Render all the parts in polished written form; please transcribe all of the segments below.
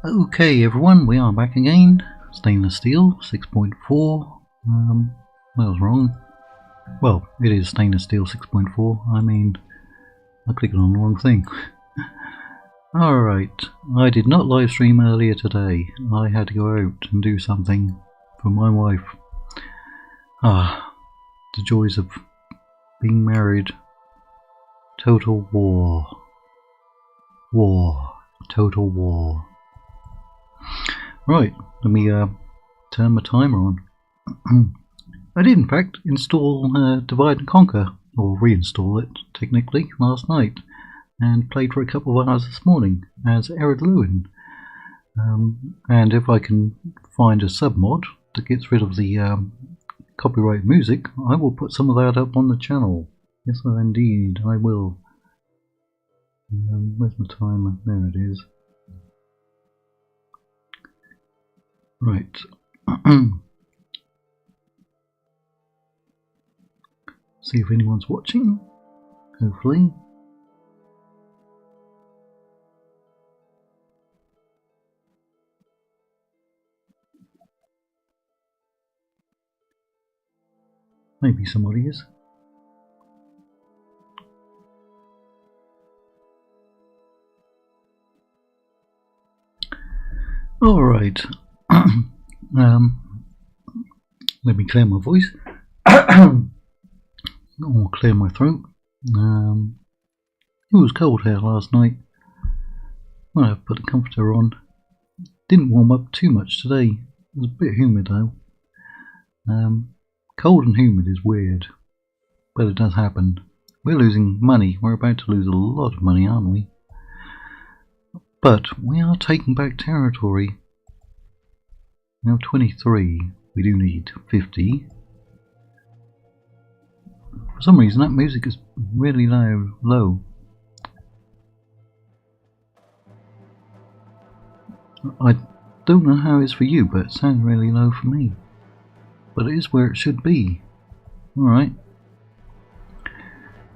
Okay everyone, we are back again. Stainless steel 6.4. I was wrong. Well, it is stainless steel 6.4. I mean, I clicked on the wrong thing. Alright, I did not live stream earlier today. I had to go out and do something for my wife. The joys of being married. Total war. Total war. Right, let me turn my timer on. I did in fact install Divide and Conquer, or reinstall it technically, last night, and played for a couple of hours this morning as Ered Lewin. And if I can find a submod that gets rid of the copyright music, I will put some of that up on the channel. Yes, indeed, I will. Where's my timer? There it is. Right. See if anyone's watching. Hopefully. Maybe somebody is. Alright. Let me clear my voice. Or clear my throat. It was cold here last night. Well, I put the comforter on. Didn't warm up too much today. It was a bit humid though. Cold and humid is weird, but it does happen. We're losing money. We're about to lose a lot of money, aren't we? But we are taking back territory. Now 23. We do need 50. For some reason that music is really low. I don't know how it is for you, but it sounds really low for me. But it is where it should be. Alright.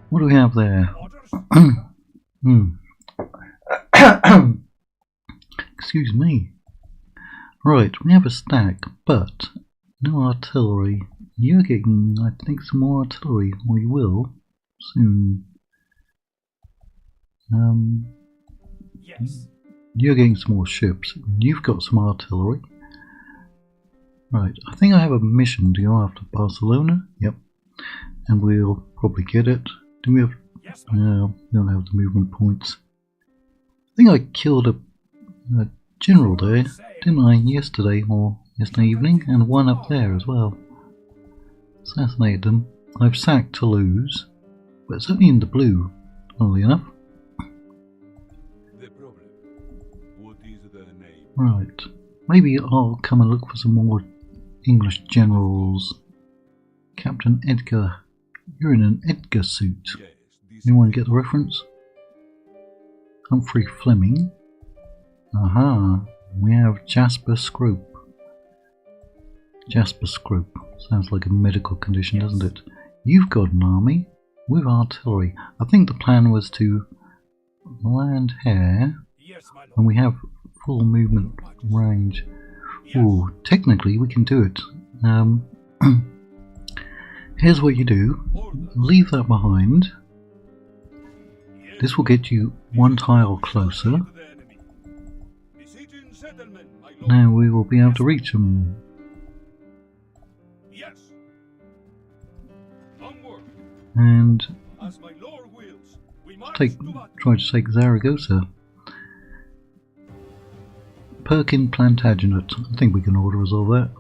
What do we have there? Excuse me. Right, we have a stack, but no artillery. You're getting, I think, some more artillery. We will soon. Yes. You're getting some more ships. You've got some artillery. Right, I think I have a mission to go after Barcelona. Yep. And we'll probably get it. Do we have... Yes, no, we don't have the movement points. I think I killed a general there, didn't I, yesterday evening, and one up there as well. Assassinated them. I've sacked Toulouse, but it's only in the blue, funnily enough. The problem. What is the name? Right, maybe I'll come and look for some more English generals. Captain Edgar, you're in an Edgar suit. Yes, Anyone get the reference? Humphrey Fleming. Aha, we have Jasper Scrope. Jasper Scrope. Sounds like a medical condition, doesn't it? You've got an army with artillery. I think the plan was to land here, Yes, my lord. and we have full movement range. Ooh, technically we can do it. Here's what you do. Leave that behind. This will get you one tile closer. Now we will be able to reach them. Yes. Onward. And As my lord wills, we march try to take Zaragoza. Perkin Plantagenet. I think we can auto-resolve that.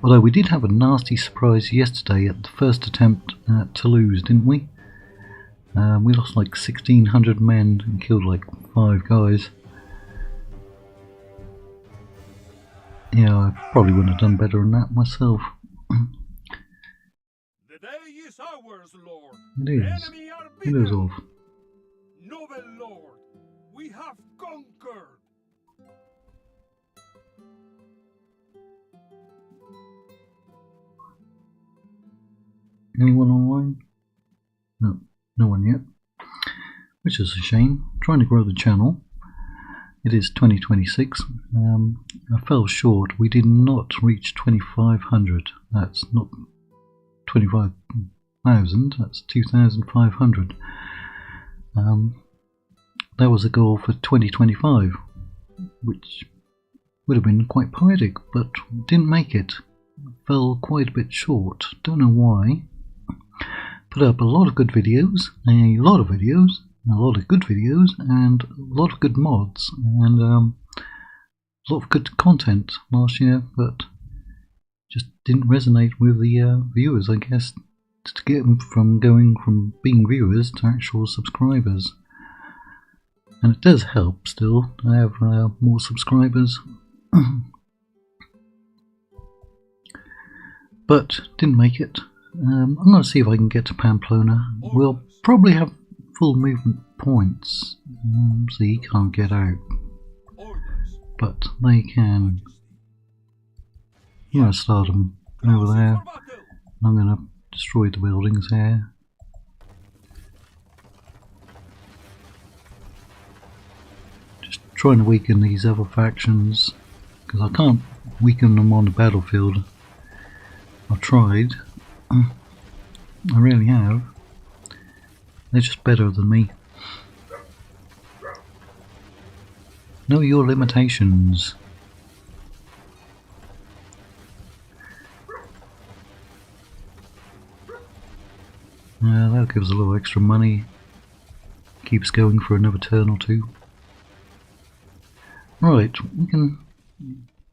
Although we did have a nasty surprise yesterday at the first attempt at Toulouse, didn't we? We lost like 1,600 men and killed like 5 guys. Yeah, I probably wouldn't have done better than that myself. The day is ours, lord. It The is. enemy are It is beaten. off. Noble lord, we have conquered. Anyone online? No, no one yet. Which is a shame. I'm trying to grow the channel. it is 2026. I fell short. We did not reach 2,500. That's not 25,000. That's 2,500. That was a goal for 2025, which would have been quite poetic, but didn't make it. Fell quite a bit short. Don't know why. Put up a lot of good videos, a lot of good videos, and a lot of good mods, and a lot of good content last year, but just didn't resonate with the viewers, I guess, to get them from going from being viewers to actual subscribers. And it does help still to have more subscribers. But didn't make it. I'm going to see if I can get to Pamplona. We'll probably have full movement points, so he can't get out, but they can. I'm going to start them over there. I'm going to destroy the buildings here. Just trying to weaken these other factions, because I can't weaken them on the battlefield. I've tried. I really have. They're just better than me. Know your limitations. That gives a little extra money. Keeps going for another turn or two. Right, we can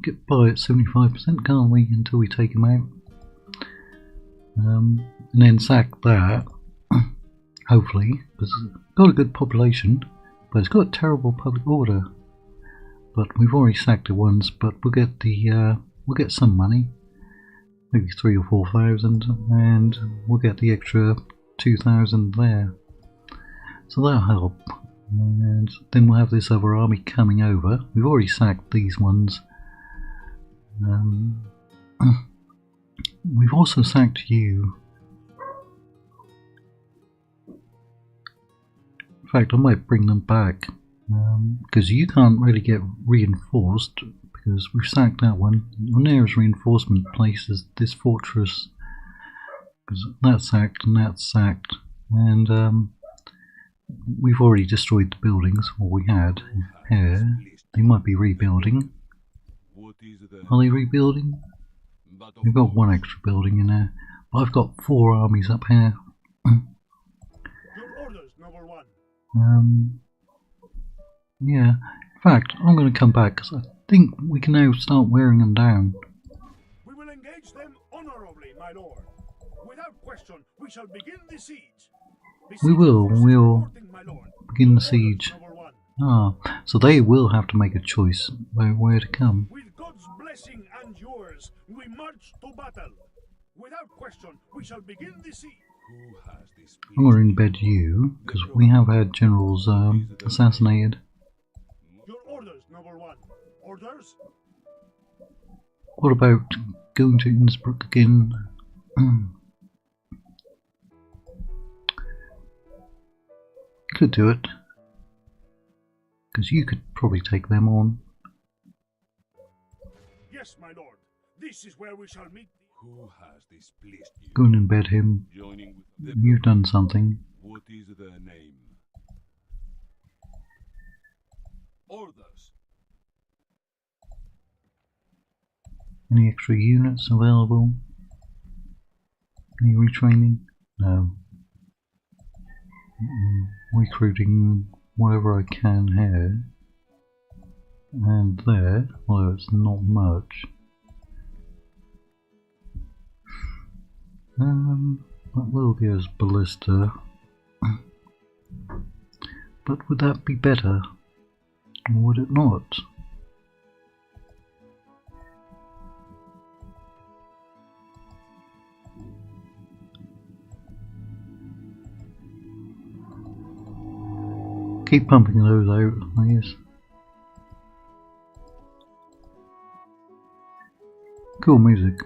get by at 75%, can't we, until we take him out. And then sack that, hopefully, because it's got a good population, but it's got terrible public order. But we've already sacked it once, but we'll get some money, maybe 3,000 or 4,000, and we'll get the extra 2,000 there. So that'll help. And then we'll have this other army coming over. We've already sacked these ones. We've also sacked you. In fact, I might bring them back, because you can't really get reinforced, because we've sacked that one. Your nearest reinforcement place is this fortress, because that's sacked and that's sacked, and we've already destroyed the buildings, or we had here. They might be rebuilding. Are they rebuilding? We've got one extra building in there, but I've got 4 armies up here. Your orders, number one. Yeah. In fact, I'm going to come back because I think we can now start wearing them down. We will engage them honorably, my lord. Without question, we shall begin the siege. We will. We'll begin the siege. Ah, so they will have to make a choice about where to come. With God's blessing and yours, we march to battle. Without question, we shall begin the siege. Who has this? I'm going to embed you, because we have had generals assassinated. Your orders, number one. Orders? What about going to Innsbruck again? Could do it, because you could probably take them on. Yes, my lord. This is where we shall meet. Who has displeased you? Go and embed him. You've done something. What is their name? Orders. Any extra units available? Any retraining? No. Recruiting whatever I can here. And there, although it's not much. That will give us ballista. But would that be better? Or would it not? Keep pumping those out, I guess. Cool music.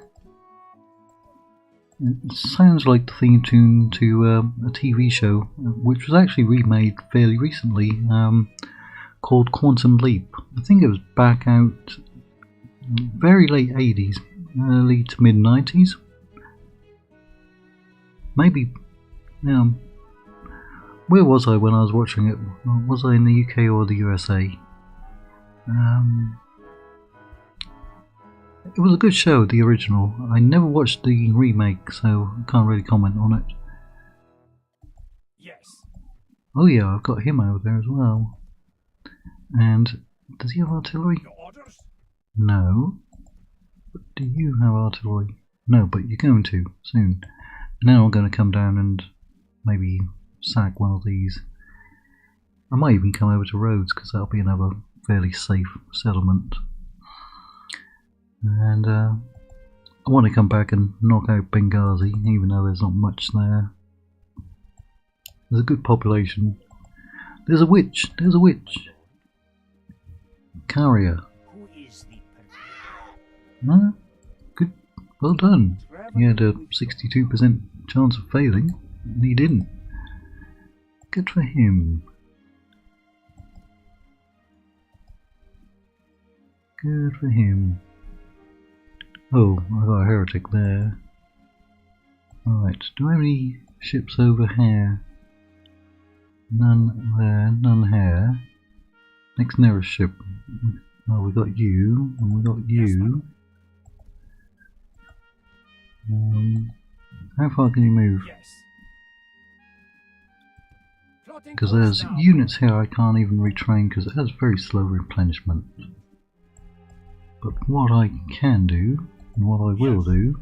It sounds like the theme tune to a TV show, which was actually remade fairly recently, called Quantum Leap. I think it was back out very late 80s, early to mid 90s. Maybe, where was I when I was watching it? Was I in the UK or the USA? It was a good show, the original. I never watched the remake, so I can't really comment on it. Yes. Oh yeah, I've got him over there as well. And does he have artillery? Your orders? No. But do you have artillery? No, but you're going to soon. Now I'm going to come down and maybe sack one of these. I might even come over to Rhodes because that'll be another fairly safe settlement. And I want to come back and knock out Benghazi, even though there's not much there. There's a good population. There's a witch! There's a witch! Carrier. Who is the Huh? Good. Well done. He had a 62% chance of failing, and he didn't. Good for him. Good for him. Oh, I got a heretic there. Alright, do I have any ships over here? None there, none here. Next nearest ship. Oh, we got you, and we got you. How far can you move? Because there's units here I can't even retrain because it has very slow replenishment. But what I can do, and what I will do,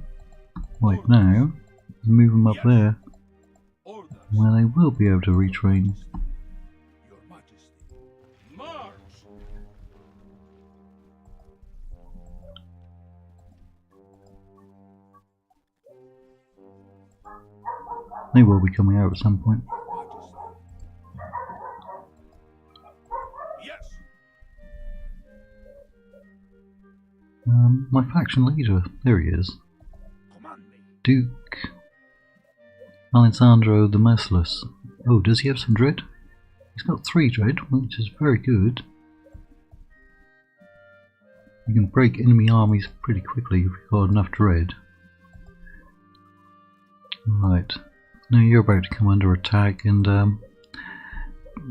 right now, is move them up there, where they will be able to retrain. Your Majesty. March! They will be coming out at some point. Yes. My faction leader, there he is. Command me. Duke Alessandro the Merciless. Oh, does he have some dread? He's got 3 dread, which is very good. You can break enemy armies pretty quickly if you've got enough dread. Right, now you're about to come under attack, and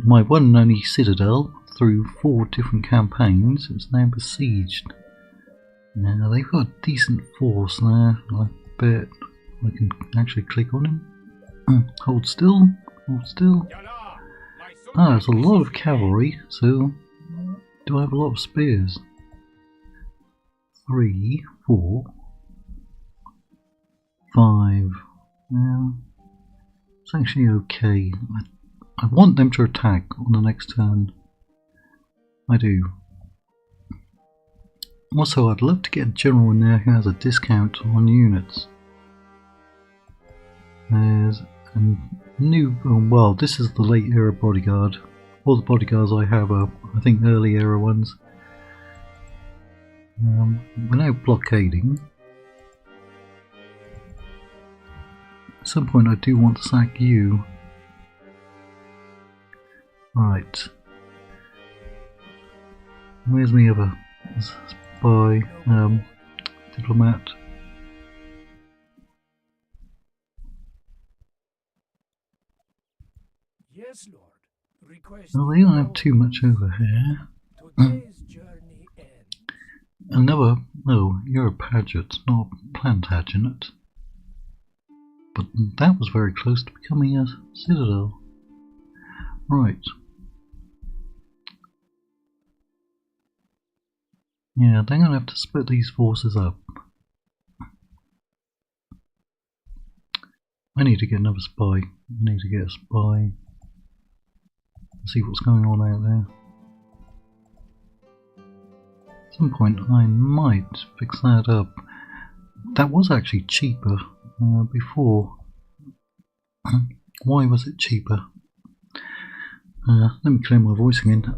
my one and only citadel, through 4 different campaigns, is now besieged. Now they've got a decent force there. I bet I can actually click on him. Hold still, hold still. Ah, there's a lot of cavalry, so do I have a lot of spears? 3, 4, 5. Now, it's actually okay. I want them to attack on the next turn. I do. Also, I'd love to get a general in there who has a discount on units. There's a new, well, this is the late era bodyguard. All the bodyguards I have are, I think, early era ones. We're now blockading. At some point I do want to sack you. Right. Where's my other spy, diplomat? Yes, Lord. Request. Well, they don't have too much over here. Today's journey ends. Another, oh, you're a Paget, not a Plantagenet. But that was very close to becoming a citadel. Right. Yeah, they're going to have to split these forces up. I need to get another spy. I need to get a spy. See what's going on out there. At some point I might fix that up. That was actually cheaper before. Why was it cheaper? Let me clear my voice again.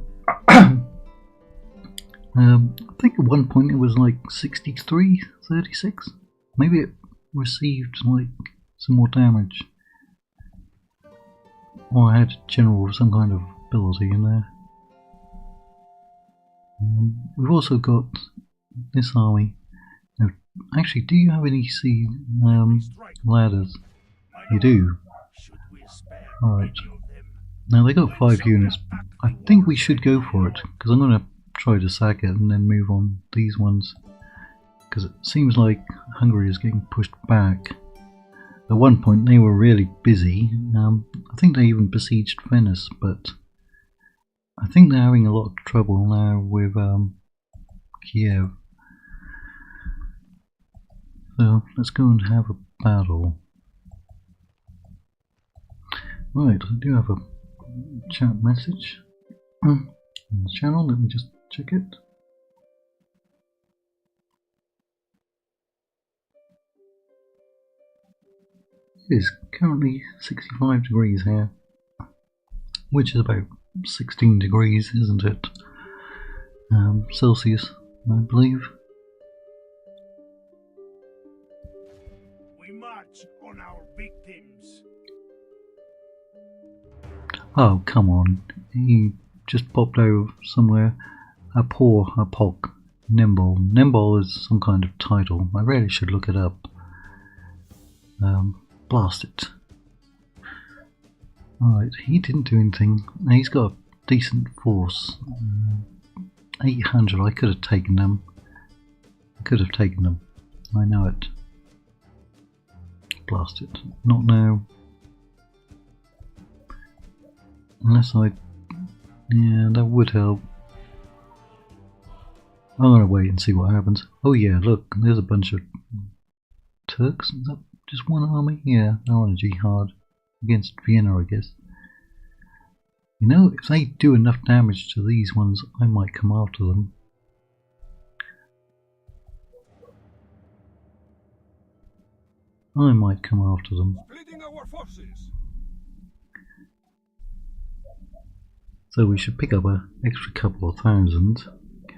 I think at one point it was like 63-36. Maybe it received like some more damage. Or I had a general with some kind of ability in there. We've also got this army. Now, actually, do you have any sea ladders? You do. Alright. Now they got 5 units. I think we should go for it, because I'm going to try to sack it and then move on these ones. Because it seems like Hungary is getting pushed back. At one point they were really busy. I think they even besieged Venice, but I think they're having a lot of trouble now with Kiev. So let's go and have a battle. Right, I do have a chat message on the channel. Let me just check it. It is currently 65 degrees here, which is about 16 degrees, isn't it? Celsius, I believe. We march on our victims. Oh, come on. He just popped out of somewhere. Apok. Nimble. Nimble is some kind of title. I really should look it up. Blast it. Alright, he didn't do anything. Now he's got a decent force. 800, I could have taken them. I know it. Blast it. Not now. Unless I... yeah, that would help. I'm gonna wait and see what happens. Oh yeah, look, there's a bunch of Turks. Is that just one army? Yeah, they're on a jihad against Vienna, I guess. You know, if they do enough damage to these ones, I might come after them. Splitting our forces. So we should pick up an extra couple of thousand,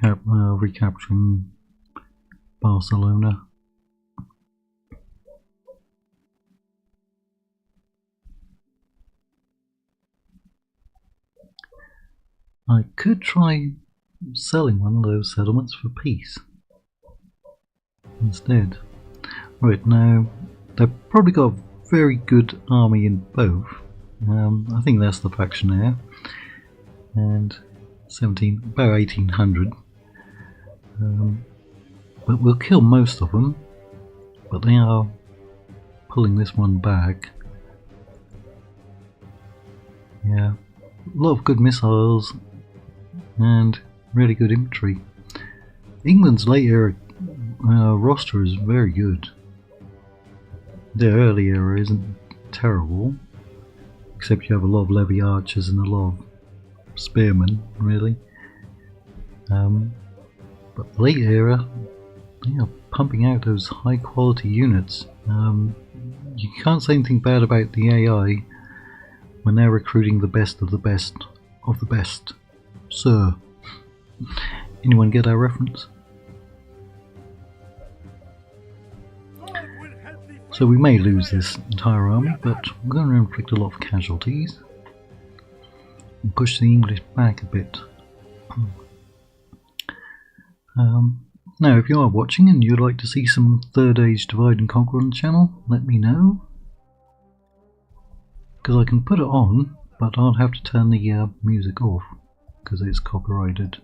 recapturing Barcelona. I could try selling one of those settlements for peace instead. Right, now they've probably got a very good army in both. I think that's the faction there. And about 1800. But we'll kill most of them. But they are pulling this one back. Yeah, a lot of good missiles and really good infantry. England's late era roster is very good. Their early era isn't terrible, except you have a lot of levy archers and a lot of spearmen, really. But the late era, they are pumping out those high quality units. You can't say anything bad about the AI when they're recruiting the best of the best of the best. Sir. Anyone get our reference? So we may lose this entire army, but we're going to inflict a lot of casualties and push the English back a bit. Now, if you are watching and you'd like to see some Third Age Divide and Conquer on the channel, let me know. Because I can put it on, but I'll have to turn the music off, because it's copyrighted.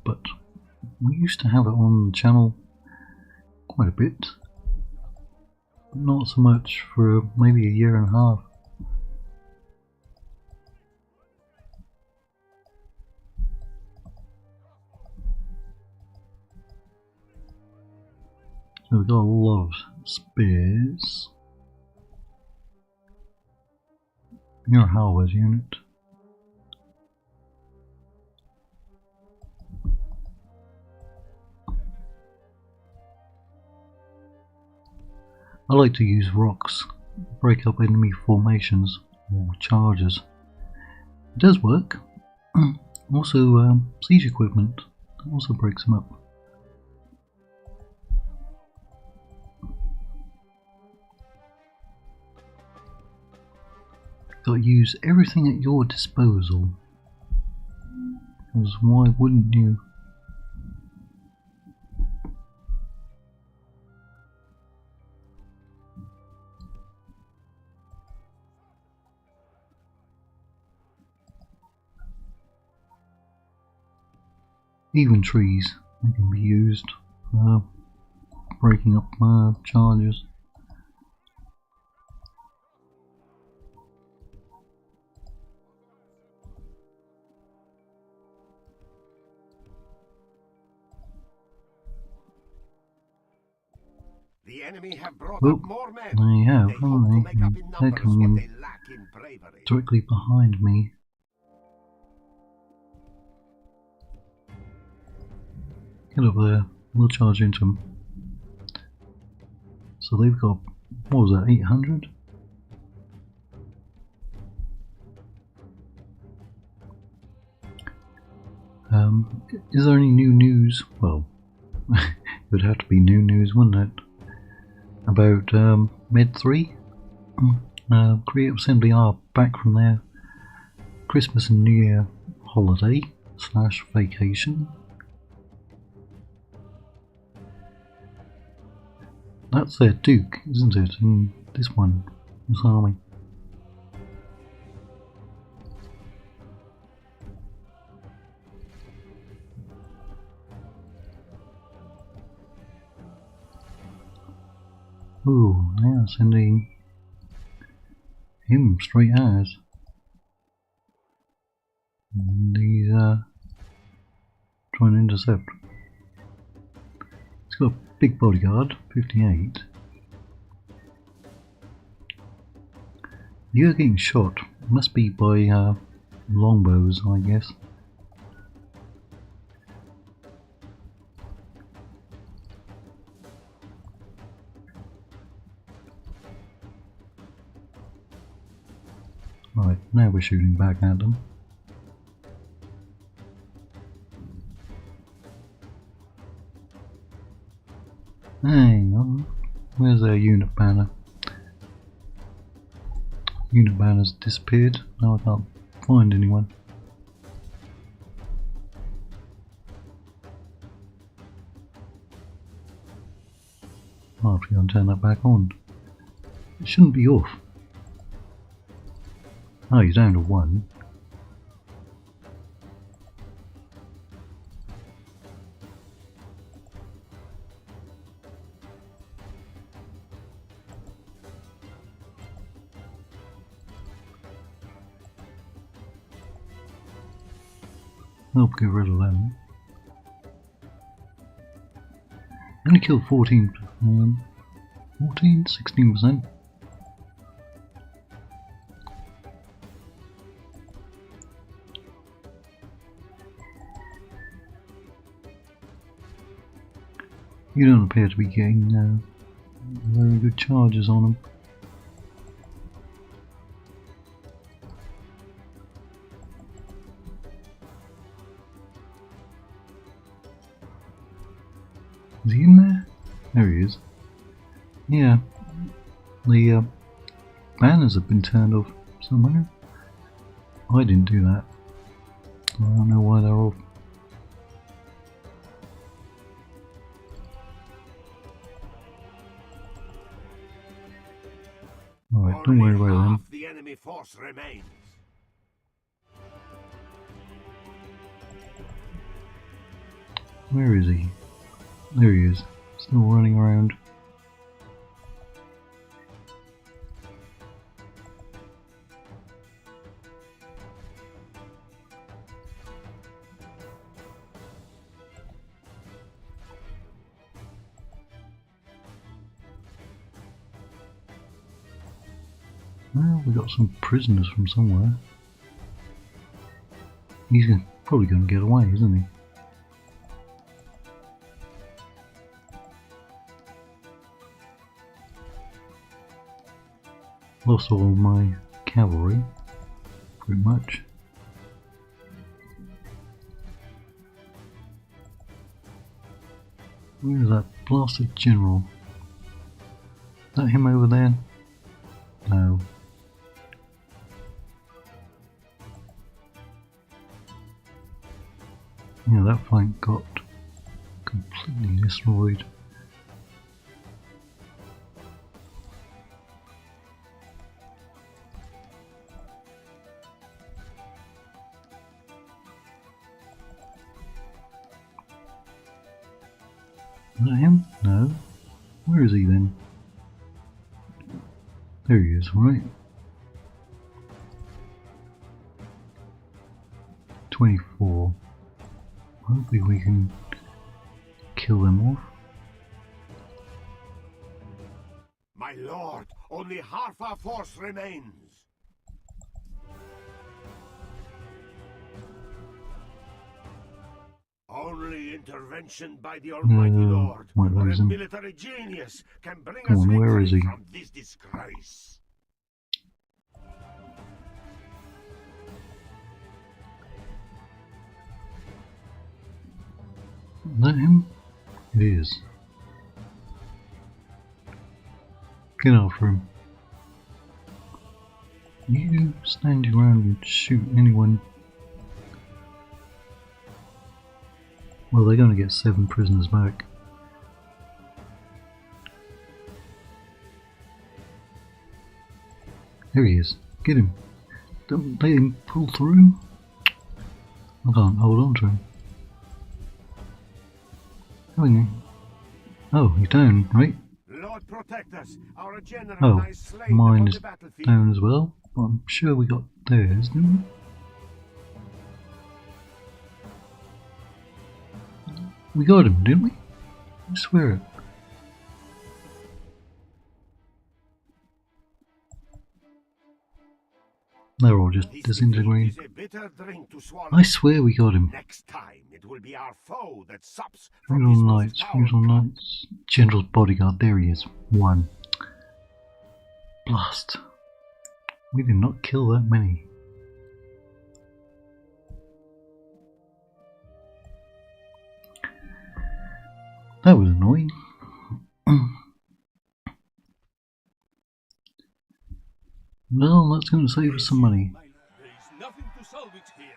But we used to have it on the channel quite a bit, but not so much for maybe a year and a half. So we've got a lot of spears. You're a halberd unit. I like to use rocks, break up enemy formations or charges. It does work. Also, siege equipment also breaks them up. got to use everything at your disposal. Because why wouldn't you? Even trees, they can be used for breaking up charges. The enemy have brought Oh, up more men. they have, They hope haven't to they? make up in They're numbers coming what in they lack in bravery. directly behind me. Get up there, we'll charge into them. So they've got, what was that, 800? Is there any new news? Well, it would have to be new news, wouldn't it? About Med 3? Creative Assembly are back from their Christmas and New Year holiday / vacation. That's their Duke, isn't it? And this one, this army. Ooh, they are sending him straight at us. And he's trying to intercept. He's got a big bodyguard, 58. You're getting shot. Must be by longbows, I guess. Right, now we're shooting back at them. Hang on, where's their unit banner? Unit banner's disappeared. Now I can't find anyone. I'll have to go and turn that back on. It shouldn't be off. Oh, he's down to 1. Help get rid of them. Only killed 14, 16%. You don't appear to be getting very good charges on them. Is he in there? There he is. Yeah, the banners have been turned off somewhere. I didn't do that. I don't know why they're off. Alright, don't worry about them. The enemy force remains. Where is he? There he is, still running around. Well, we got some prisoners from somewhere. He's probably going to get away, isn't he? Lost all my cavalry, pretty much. Where is that blasted general? Is that him over there? No. Yeah, that flank got completely destroyed. Is that him? No. Where is he then? There he is, right. 24. Hopefully we can kill them off. My lord, only half our force remains. Only intervention by the Almighty Lord might or lose a him. military genius can bring Come us on, where is victory he? from this disgrace. Is that him? It is. Get after him. You stand your ground and shoot anyone. Well, they're going to get 7 prisoners back. There he is. Get him. Don't let him pull through. I can't hold on to him. Oh, he's down, right? Lord protect us. Our general Oh, lies slain mine upon is the battlefield. down as well. But I'm sure we got theirs, didn't we? We got him, didn't we? I swear it. They're all just This disintegrating. defeat is a bitter drink to swallow. I swear we got him. Next time it will be our foe that sups Feudal from his most Knights, powerful Feudal Knights. General's bodyguard, there he is. 1. Blast. We did not kill that many. That was annoying. Well, that's going to save us some money. There is nothing to salvage here.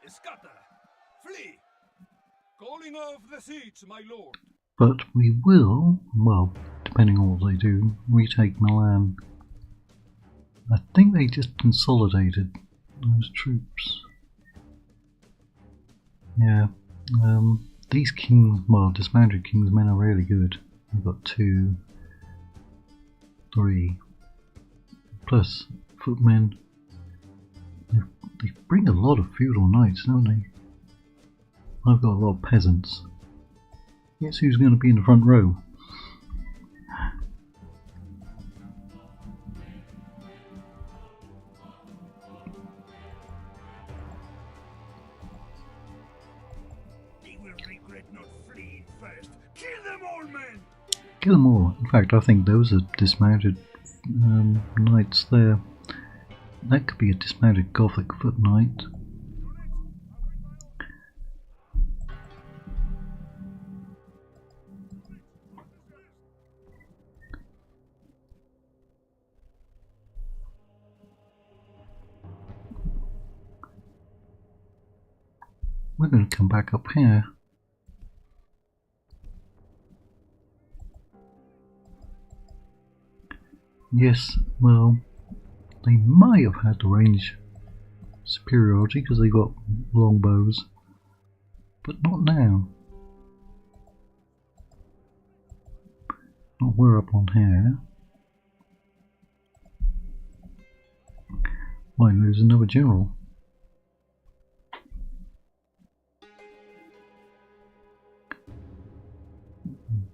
Scatter! Flee! Calling off the siege, my lord. But we will, well, depending on what they do, retake Milan. I think they just consolidated those troops. Yeah, these kings, well, dismounted king's men are really good. We've got 2, 3, plus footmen. They bring a lot of feudal knights, don't they? I've got a lot of peasants. Guess who's going to be in the front row? They will regret not fleeing first. Kill them all, men! Kill them all. In fact, I think those are dismounted knights there. That could be a dismounted Gothic foot knight. We're going to come back up here. Yes, well, they might have had the range superiority because they got longbows, but not now. Not we're up on here. Might lose another general.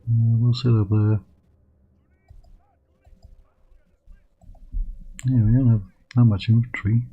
We'll sit up there. Yeah, we don't have that much infantry.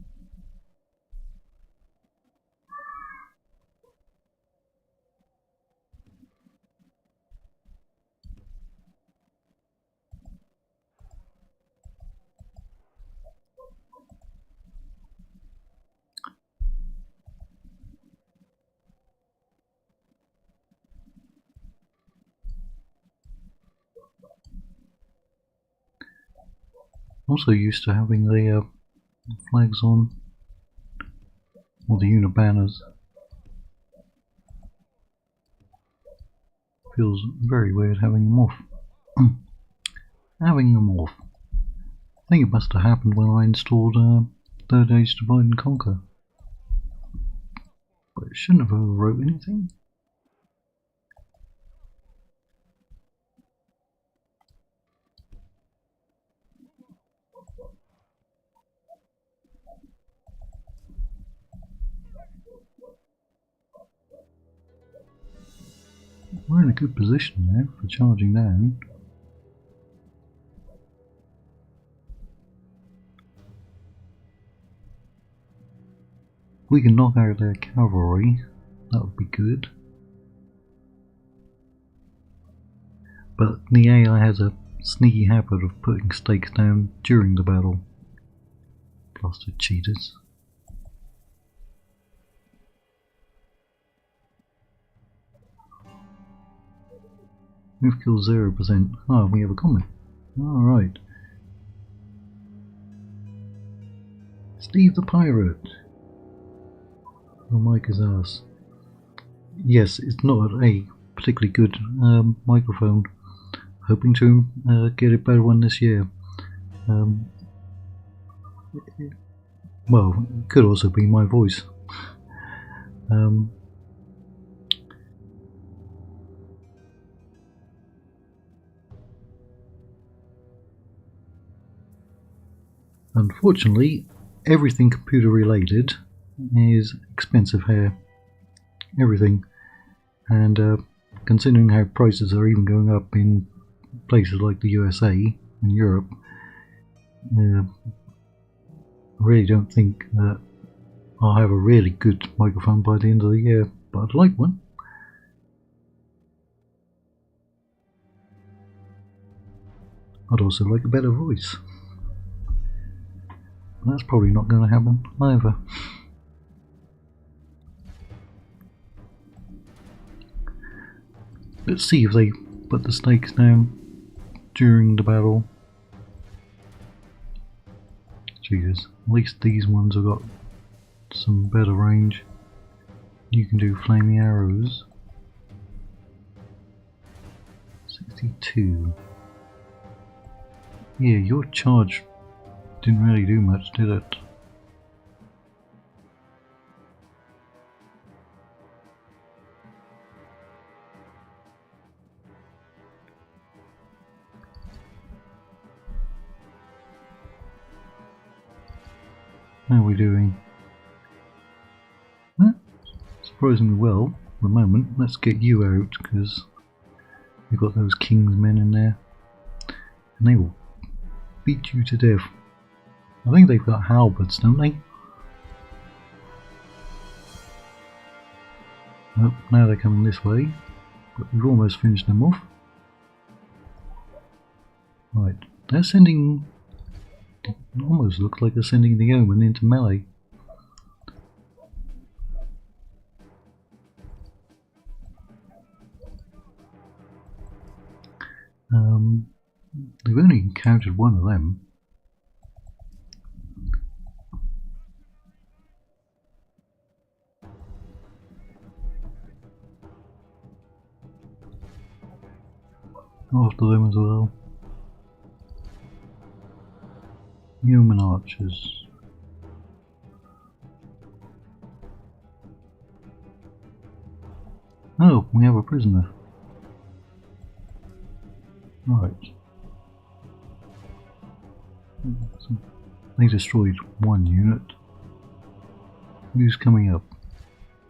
Also used to having the flags on, or the unibanners. feels very weird having them off. Having them off. I think it must have happened when I installed Third Age Divide and Conquer. But it shouldn't have overwrote anything. We're in a good position now for charging down. We can knock out their cavalry, that would be good. But the AI has a sneaky habit of putting stakes down during the battle. Blasted cheaters. We've killed 0%. Oh, we have a comment. Alright. Steve the Pirate. Oh, Mike is ours. Yes, it's not a particularly good microphone. Hoping to get a better one this year. Well, it could also be my voice. Unfortunately, everything computer related is expensive here. Everything. And considering how prices are even going up in places like the USA and Europe, I really don't think that I'll have a really good microphone by the end of the year, but I'd like one. I'd also like a better voice. That's probably not going to happen either. Let's see if they put the stakes down during the battle. Jesus, at least these ones have got some better range. You can do flaming arrows. 62. Yeah, your charge didn't really do much, did it? How are we doing? Huh? Surprisingly well at the moment. Let's get you out because we've got those king's men in there and they will beat you to death. I think they've got halberds, don't they? Oh, now they're coming this way, but we've almost finished them off. Right, they're sending... It almost looks like they're sending the Omen into melee. They've only encountered one of them. After them as well. Human archers. Oh, we have a prisoner. Right. They destroyed one unit. Who's coming up?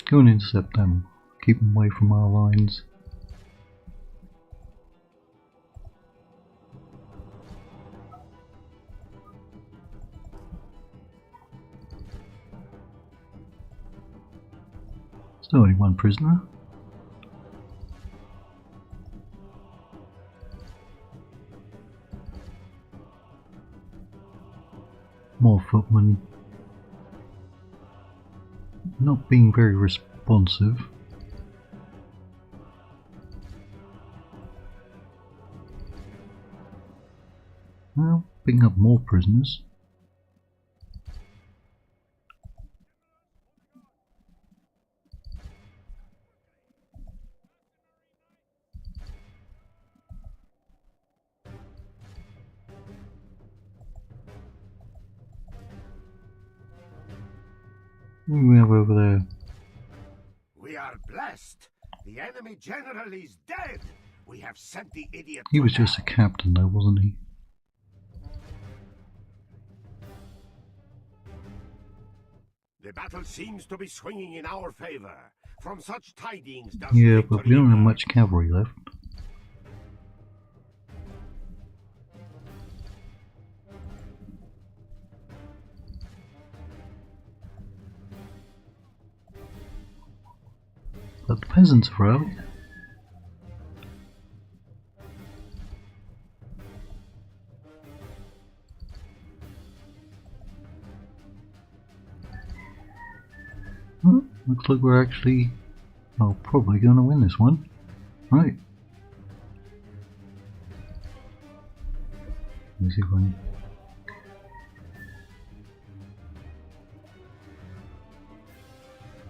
Go and intercept them. Keep them away from our lines. Still only one prisoner. More footmen. Not being very responsive. Well, picking up more prisoners. What do we have over there? We are blessed. The enemy general is dead. We have sent the idiot. He to was just a hell. captain though, wasn't he? The battle seems to be swinging in our favor. From such tidings does Yeah, but we victory don't have emerge. much cavalry left. But the peasants are out. Looks like we're actually, well, probably going to win this one. Right. Let me see if I can...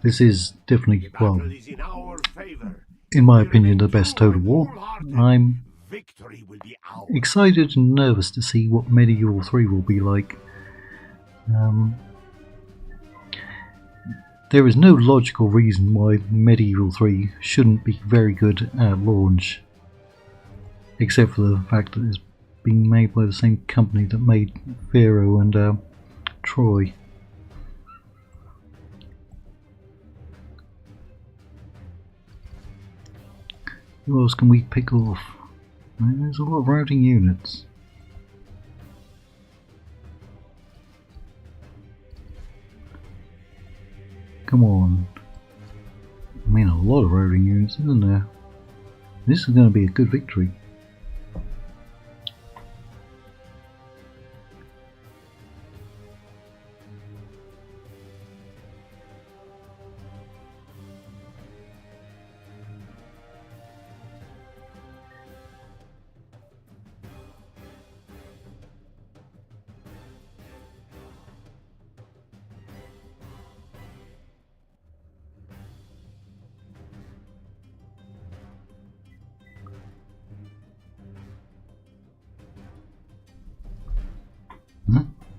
This is definitely, The well, battle is in our favor. in my We opinion, the remain best true Total and War. wholehearted. I'm Victory will be ours. excited and nervous to see what Medeval 3 will be like. There is no logical reason why Medeval 3 shouldn't be very good at launch, except for the fact that it's being made by the same company that made Pharaoh and Troy. Who else can we pick off? There's a lot of routing units. Come on. I mean, a lot of routing units, isn't there? This is going to be a good victory.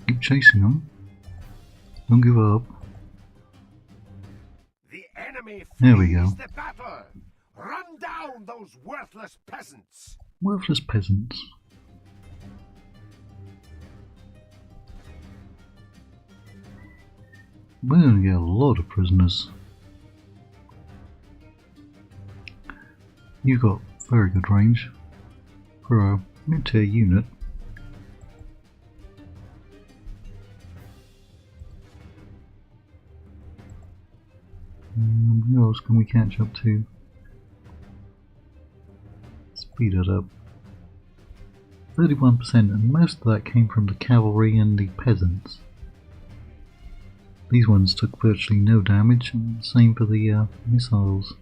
Keep chasing them. Don't give up. The enemy There we flees go. the battle. Run down those worthless peasants. Worthless peasants. We're going to get a lot of prisoners. You've got very good range for a mid-tier unit. Who else can we catch up to? Speed it up. 31%, and most of that came from the cavalry and the peasants. These ones took virtually no damage, and same for the missiles.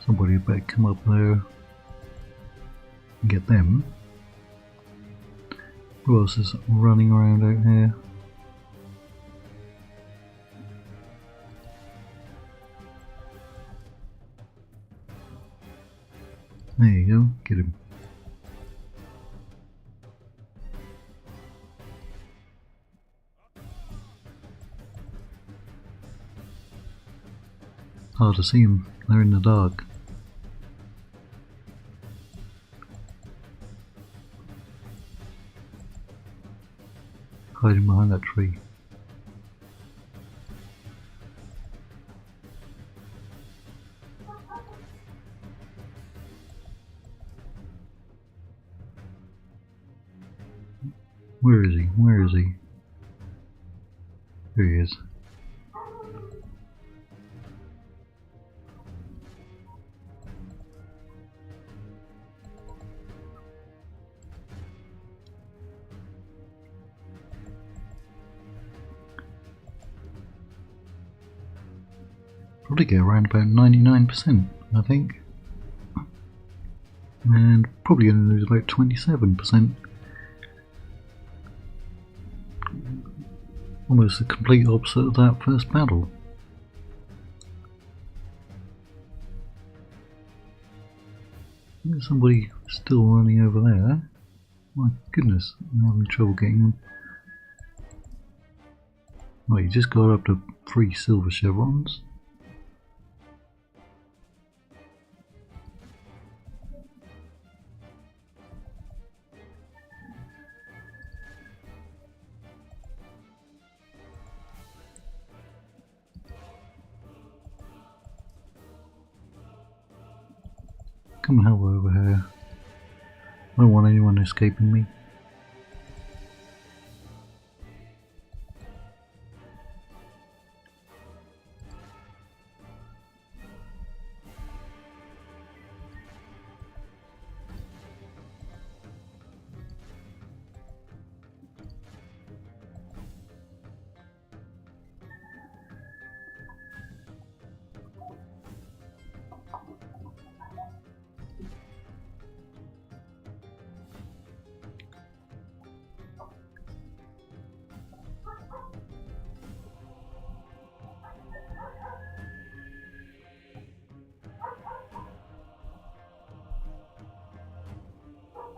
Somebody had better come up there and get them. Who else is running around out here? There you go, get him. Hard to see them, they're in the dark. Hiding behind that tree. Where is he? Where is he? There he is. Probably get around about 99%, I think. And probably going to lose about 27%. Almost the complete opposite of that first battle. There's somebody Still running over there. My goodness, I'm having trouble getting them. Right, you just got up to 3 silver chevrons. Come hell over here. I don't want anyone escaping me.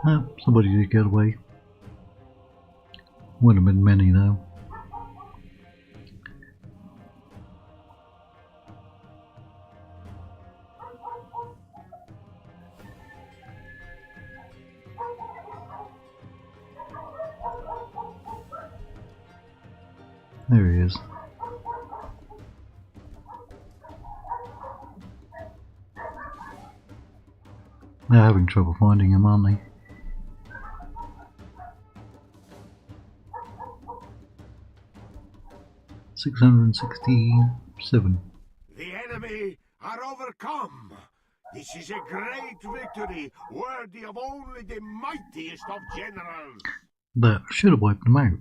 Ah, somebody did get away. Wouldn't have been many though. There he is. They're having trouble finding him, aren't they? $667. The enemy are overcome. This is a great victory, worthy of only the mightiest of generals. That should have wiped them out,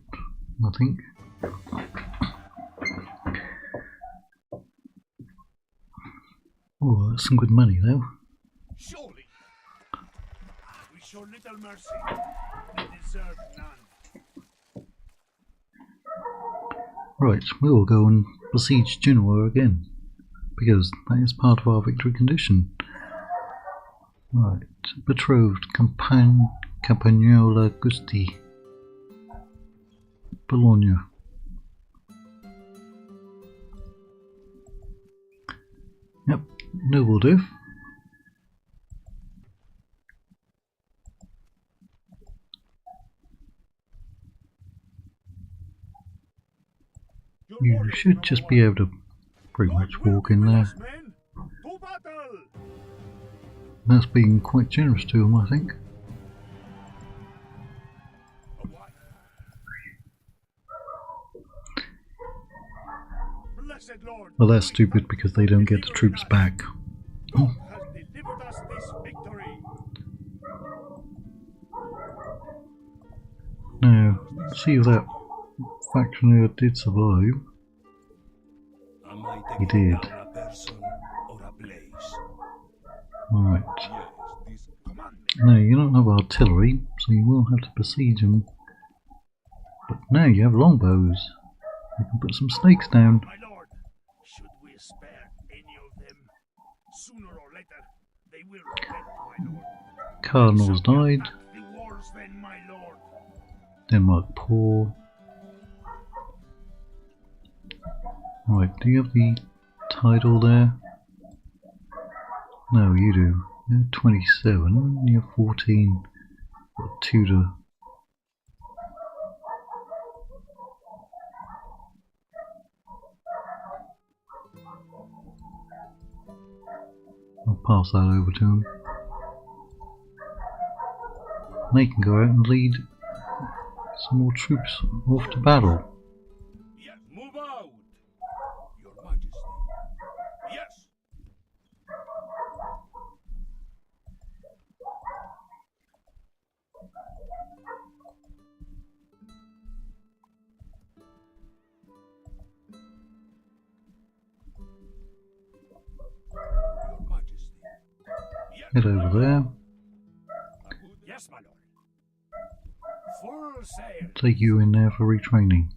I think. Oh, that's some good money though. Surely. We show little mercy. They deserve none. Right, we will go and besiege Genoa again, because that is part of our victory condition. Right, betrothed Campagnola Gusti, Bologna. Yep, noble diff. You should just be able to pretty much walk in there. That's being quite generous to him, I think. Well, that's stupid because they don't get the troops back. Now, see if that factioner did survive. He did. Right. Now, you don't have artillery, so you will have to besiege them. But now you have longbows. You can put some snakes down. My lord, should we spare any of them? Sooner or later, they will repent, my lord. Cardinals died. The wars then, my lord. Denmark poor. Right, do you have the title there? No, you do. You're 27, you're 14. Got Tudor. I'll pass that over to him. They can go out and lead some more troops off to battle. Yes, move out, Your Majesty. Yes. Your Majesty. Yes, Head over there. yes, my lord. Full sail. Take you in there for retraining.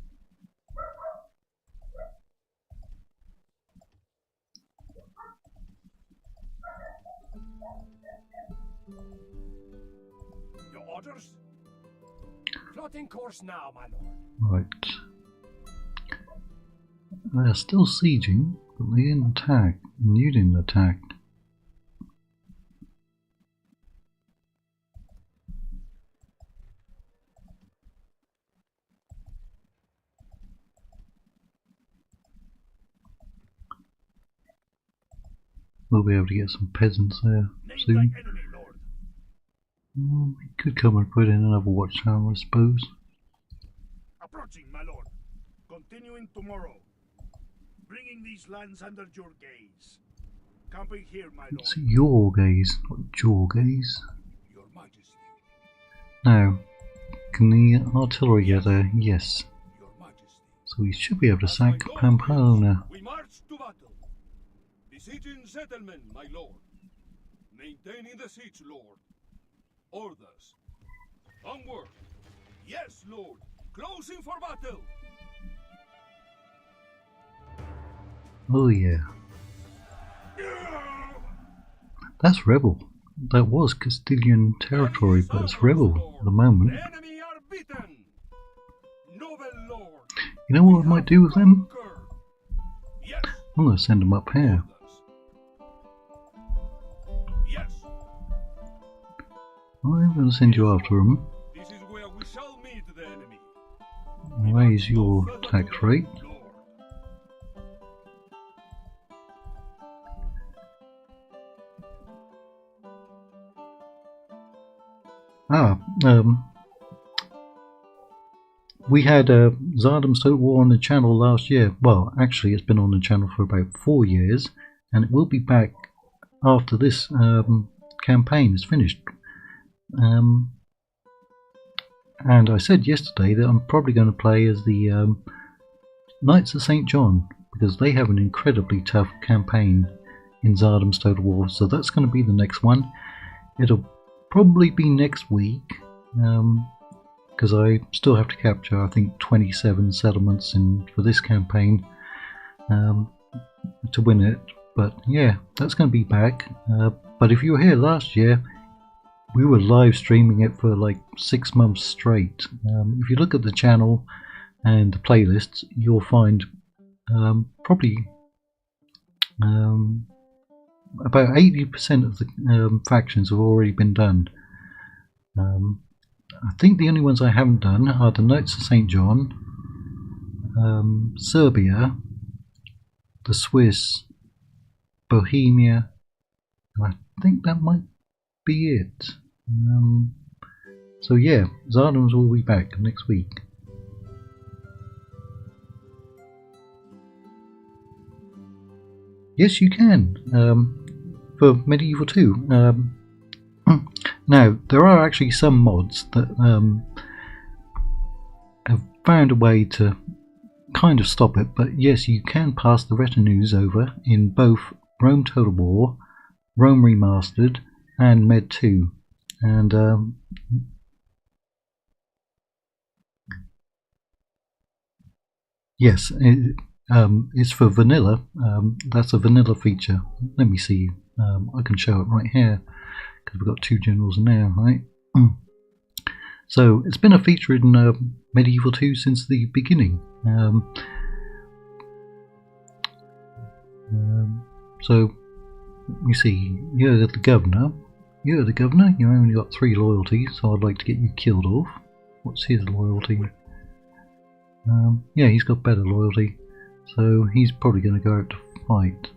orders? Plotting course now, my lord. Right. They're still sieging, but they didn't attack. And you didn't attack. We'll be able to get some peasants there soon. Enemy, Lord. We could come and put in another watchtower, I suppose. Approaching, my lord. Continuing tomorrow. Bringing these lands under your gaze. Camping here, my lord. It's your gaze, not your gaze. Your Majesty. Now, can the artillery get there? Yes. Your Majesty. So we should be able to sack Pamplona. We march to battle. Besieging settlement, my lord. Maintaining the siege, lord. Orders. Onward. Yes, lord. Closing for battle. Oh yeah. That's rebel. That was Castilian territory, but it's rebel at the moment. The enemy are beaten. Noble lord. You know what I might do with them? Yes. I'm going to send them up here. Yes. I'm going to send you after them. This is where we shall meet the enemy. Raise your tax rate. We had Zardam's Total War on the channel last year. Well, actually it's been on the channel for about 4 years, and it will be back after this campaign is finished. And I said yesterday that I'm probably going to play as the Knights of St. John, because they have an incredibly tough campaign in Zardam's Total War, so that's going to be the next one. It'll probably be next week, because I still have to capture, I think, 27 settlements for this campaign to win it. But yeah, that's going to be back. But if you were here last year, we were live streaming it for like 6 months straight. If you look at the channel and the playlists, you'll find probably about 80% of the factions have already been done. I think the only ones I haven't done are the Knights of St. John, Serbia, the Swiss, Bohemia, and I think that might be it. So yeah, Zardams will be back next week. Yes, you can. For Medieval 2. Now, there are actually some mods that have found a way to kind of stop it, but yes, you can pass the retinues over in both Rome Total War, Rome Remastered, and Med 2. And yes, it's for vanilla. That's a vanilla feature. Let me see. I can show it right here because we've got 2 generals now, right? So it's been a feature in Medieval 2 since the beginning. So let me see. You're the governor. You're the governor. You only got 3 loyalty, so I'd like to get you killed off. What's his loyalty? Yeah, he's got better loyalty, so he's probably going to go out to fight.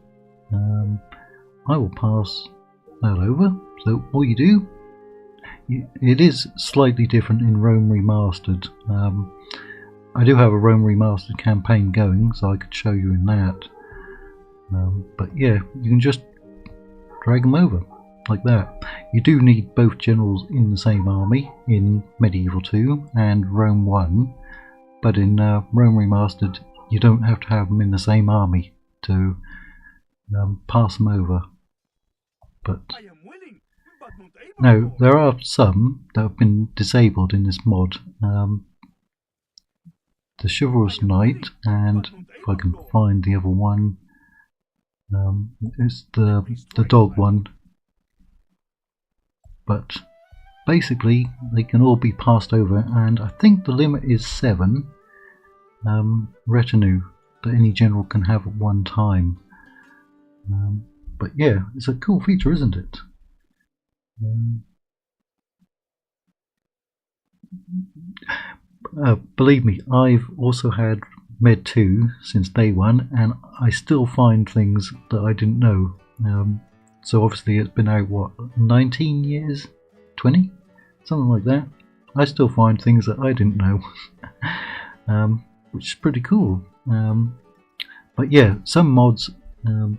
I will pass that over. So all you do, it is slightly different in Rome Remastered. I do have a Rome Remastered campaign going, so I could show you in that. But yeah, you can just drag them over like that. You do need both generals in the same army in Medieval 2 and Rome 1, but in Rome Remastered you don't have to have them in the same army to pass them over. But I am willing, but not able. now there are some that have been disabled in this mod. The Chivalrous Knight, and if I can find the other one, it's the dog one. But basically they can all be passed over, and I think the limit is 7 retinue that any general can have at one time. But yeah, it's a cool feature, isn't it? Believe me, I've also had Med 2 since day one, and I still find things that I didn't know. So obviously it's been out, what, 19 years? 20? Something like that. I still find things that I didn't know, which is pretty cool. But yeah, some mods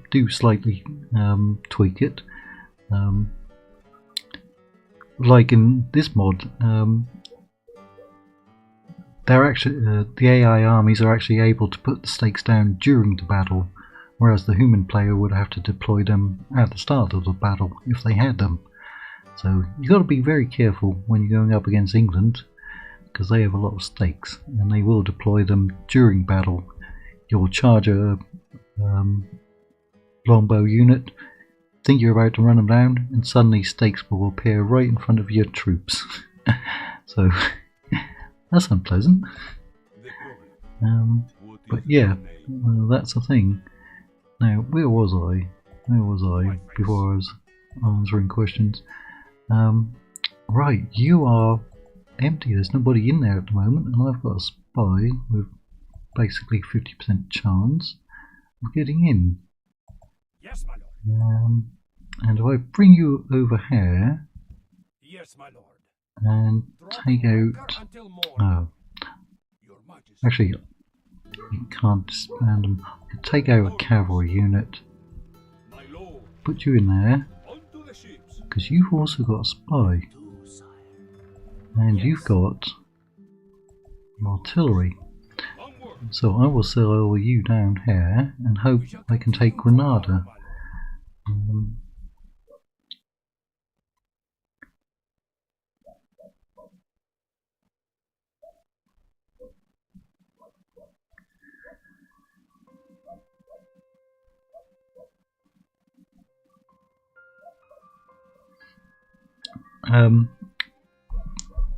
do slightly tweak it. Like in this mod, they're actually the AI armies are actually able to put the stakes down during the battle, whereas the human player would have to deploy them at the start of the battle if they had them. So you've got to be very careful when you're going up against England, because they have a lot of stakes and they will deploy them during battle. You'll charge a longbow unit, think you're about to run them down, and suddenly stakes will appear right in front of your troops. So that's unpleasant. But yeah, that's the thing. Now, where was I? Where was I before I was answering questions? Right, you are empty. There's nobody in there at the moment, and I've got a spy with basically 50% chance of getting in. Yes, my lord. And if I bring you over here, Yes, my lord. and take out... Oh, actually, you can't disband them. I could take out a cavalry unit, put you in there, because you've also got a spy, and you've got artillery. So I will sell you down here and hope I can take Granada.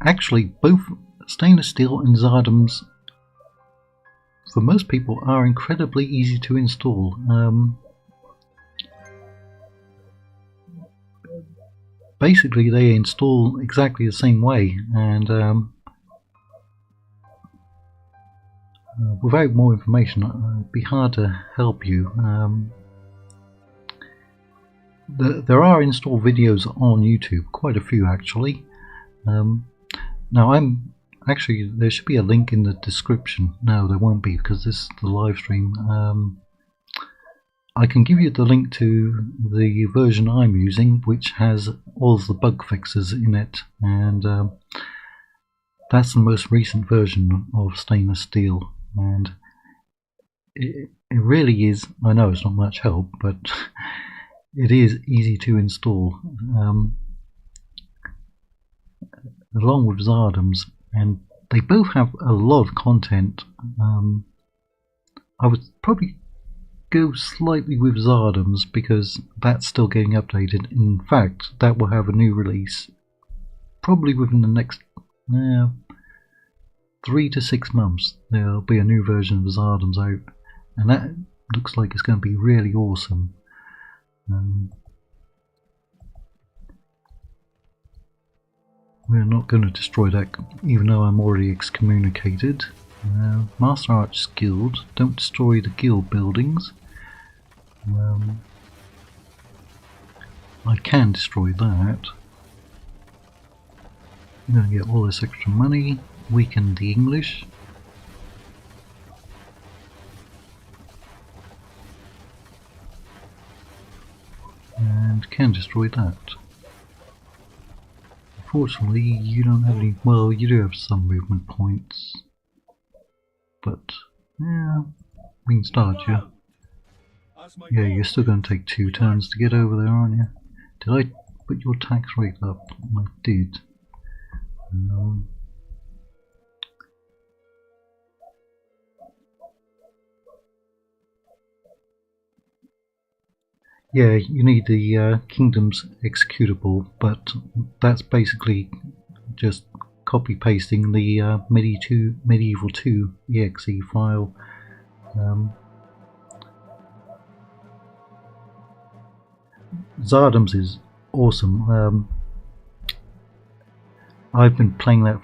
Actually, both stainless steel and Zardams, for most people, are incredibly easy to install. Basically, they install exactly the same way, and without more information, it'd be hard to help you. There are install videos on YouTube, quite a few actually. Now actually, there should be a link in the description. No, there won't be, because this is the live stream. I can give you the link to the version I'm using, which has all of the bug fixes in it, and that's the most recent version of stainless steel, and it really is, I know it's not much help, but it is easy to install, along with Zardams, and they both have a lot of content. I would probably go slightly with Zardams because that's still getting updated. In fact, that will have a new release probably within the next 3 to 6 months. There'll be a new version of Zardams out, and that looks like it's going to be really awesome. We're not going to destroy that, even though I'm already excommunicated. Master Arch Guild, don't destroy the guild buildings. I can destroy that. I'm going to get all this extra money, weaken the English. And can destroy that. Unfortunately, you don't have any. Well, you do have some movement points, but yeah, we can start you. Yeah, you're still going to take 2 turns to get over there, aren't you? Did I put your tax rate up? I did. Yeah, you need the Kingdom's executable, but that's basically just copy pasting the Medeval 2 exe file. Zardams is awesome. I've been playing that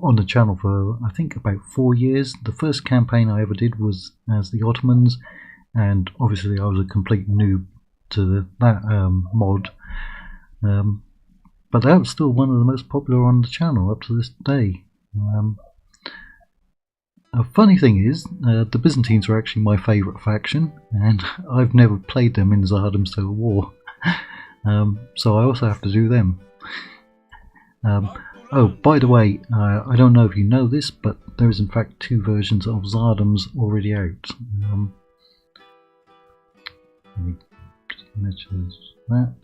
on the channel for I think about 4 years. The first campaign I ever did was as the Ottomans, and obviously I was a complete noob to that mod, but that was still one of the most popular on the channel up to this day. A funny thing is, the Byzantines are actually my favourite faction, and I've never played them in Zardam's Total War, so I also have to do them. Oh, by the way, I don't know if you know this, but there is in fact 2 versions of Zardam's already out. Let me just mention that.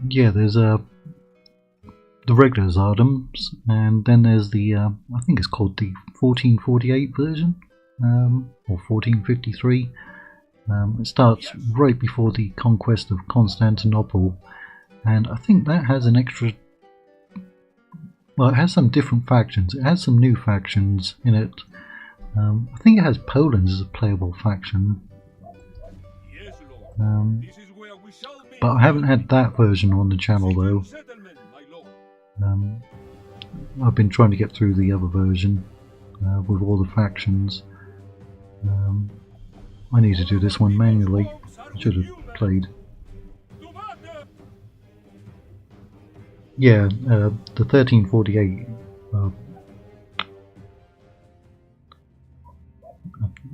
Yeah, there's the regular Zardams, and then there's the I think it's called the 1448 version, or 1453. It starts right before the conquest of Constantinople, and I think that has an extra. Well, it has some different factions. It has some new factions in it. I think it has Poland as a playable faction. But I haven't had that version on the channel though. I've been trying to get through the other version with all the factions. I need to do this one manually. I should have played. Yeah, the 1348.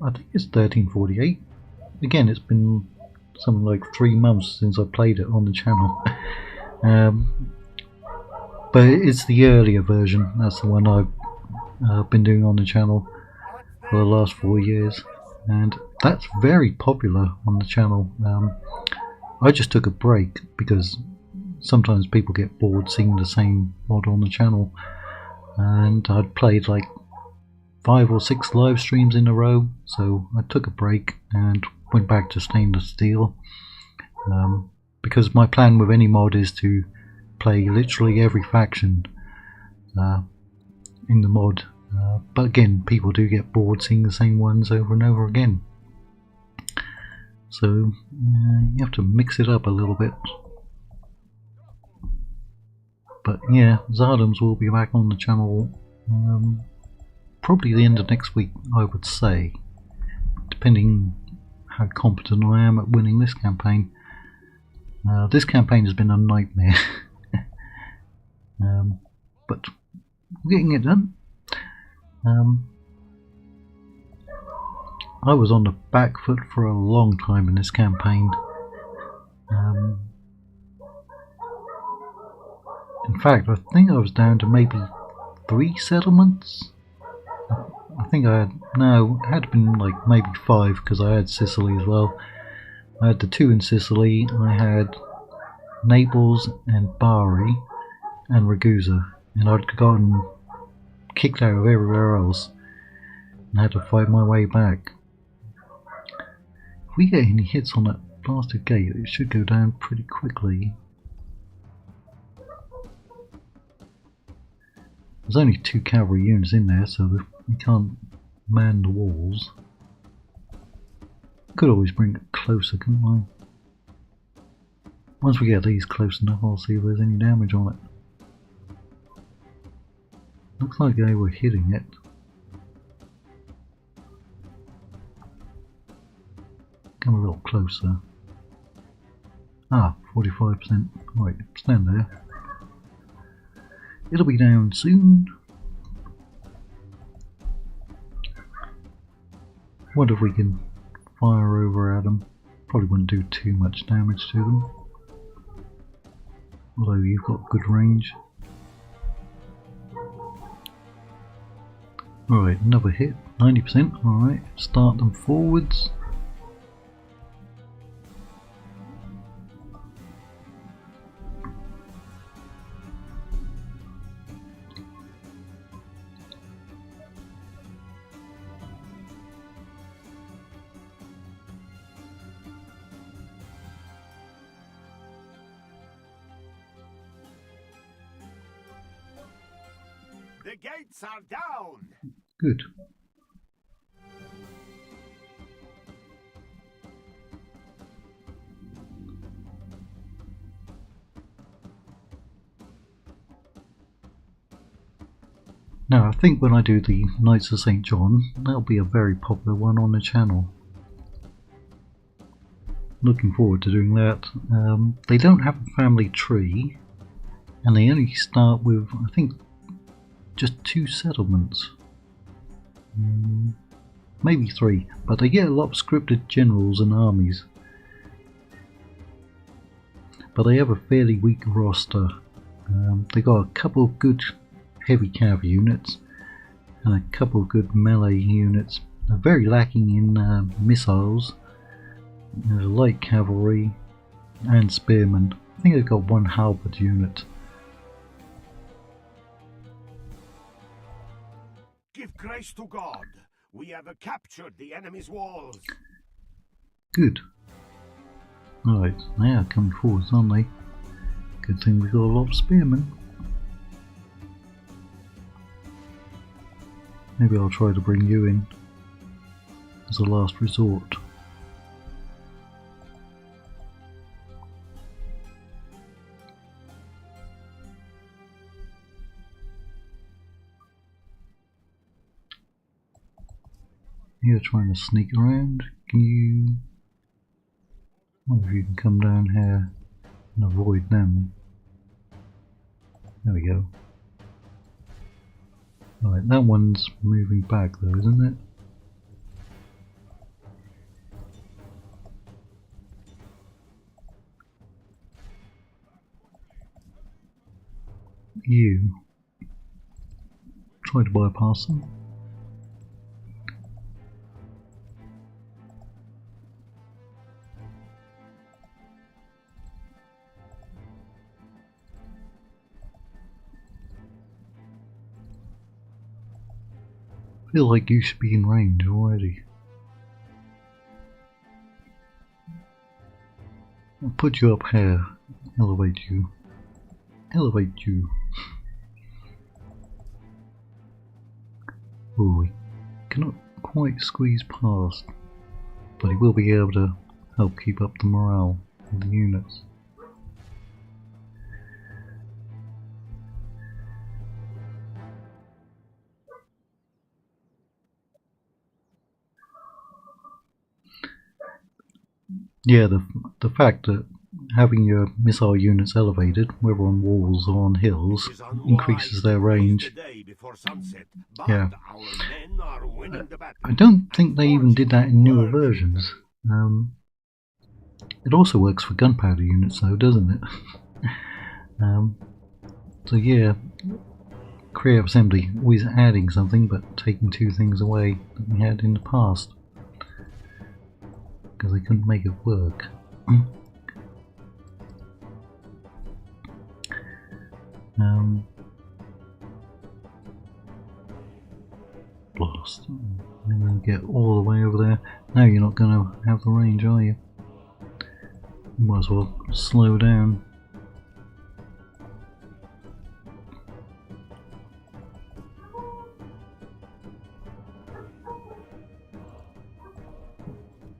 I think it's 1348. Again, it's been something like 3 months since I played it on the channel. But it's the earlier version. That's the one I've been doing on the channel for the last 4 years, and that's very popular on the channel. I just took a break because sometimes people get bored seeing the same mod on the channel, and I'd played like 5 or 6 live streams in a row, so I took a break and went back to stainless steel, because my plan with any mod is to play literally every faction in the mod, but again, people do get bored seeing the same ones over and over again, so you have to mix it up a little bit. But yeah, Zardams will be back on the channel probably the end of next week, I would say, depending how competent I am at winning this campaign. This campaign has been a nightmare. But we're getting it done. I was on the back foot for a long time in this campaign. In fact, I think I was down to maybe 3 settlements. I think I had, no, it had been like maybe 5 because I had Sicily as well. I had the 2 in Sicily, I had Naples and Bari and Ragusa, and I'd gotten kicked out of everywhere else and had to fight my way back. If we get any hits on that bastard gate, it should go down pretty quickly. There's only 2 cavalry units in there, so we can't man the walls. Could always bring it closer, couldn't I? Once we get these close enough, I'll see if there's any damage on it. Looks like they were hitting it. Come a little closer. Ah, 45%. Right, stand there. It'll be down soon. Wonder if we can fire over at them. Probably wouldn't do too much damage to them. Although you've got good range. Right, another hit, 90%. Alright, start them forwards. The gates are down! Good. Now I think when I do the Knights of St. John, that'll be a very popular one on the channel. Looking forward to doing that. They don't have a family tree, and they only start with, I think, just 2 settlements. Maybe 3, but they get a lot of scripted generals and armies. But they have a fairly weak roster. They got a couple of good heavy cav units and a couple of good melee units. They're very lacking in missiles, light cavalry and spearmen. I think they've got 1 halberd unit. Give grace to God. We have captured the enemy's walls. Good. Right, they are coming forwards, aren't they? Good thing we got a lot of spearmen. Maybe I'll try to bring you in as a last resort. You're trying to sneak around. Can you... I wonder if you can come down here and avoid them. There we go. Right, that one's moving back though, isn't it? You try to bypass them. I feel like you should be in range already. I'll put you up here. Elevate you. Elevate you. Oh, we cannot quite squeeze past, but he will be able to help keep up the morale of the units. Yeah, the fact that having your missile units elevated, whether on walls or on hills, increases their range. Yeah. I don't think they even did that in newer versions. It also works for gunpowder units though, doesn't it? So yeah, Creative Assembly always adding something but taking 2 things away that we had in the past. Because they couldn't make it work. Blast. I'm going to get all the way over there. Now you're not going to have the range, are you? You might as well slow down.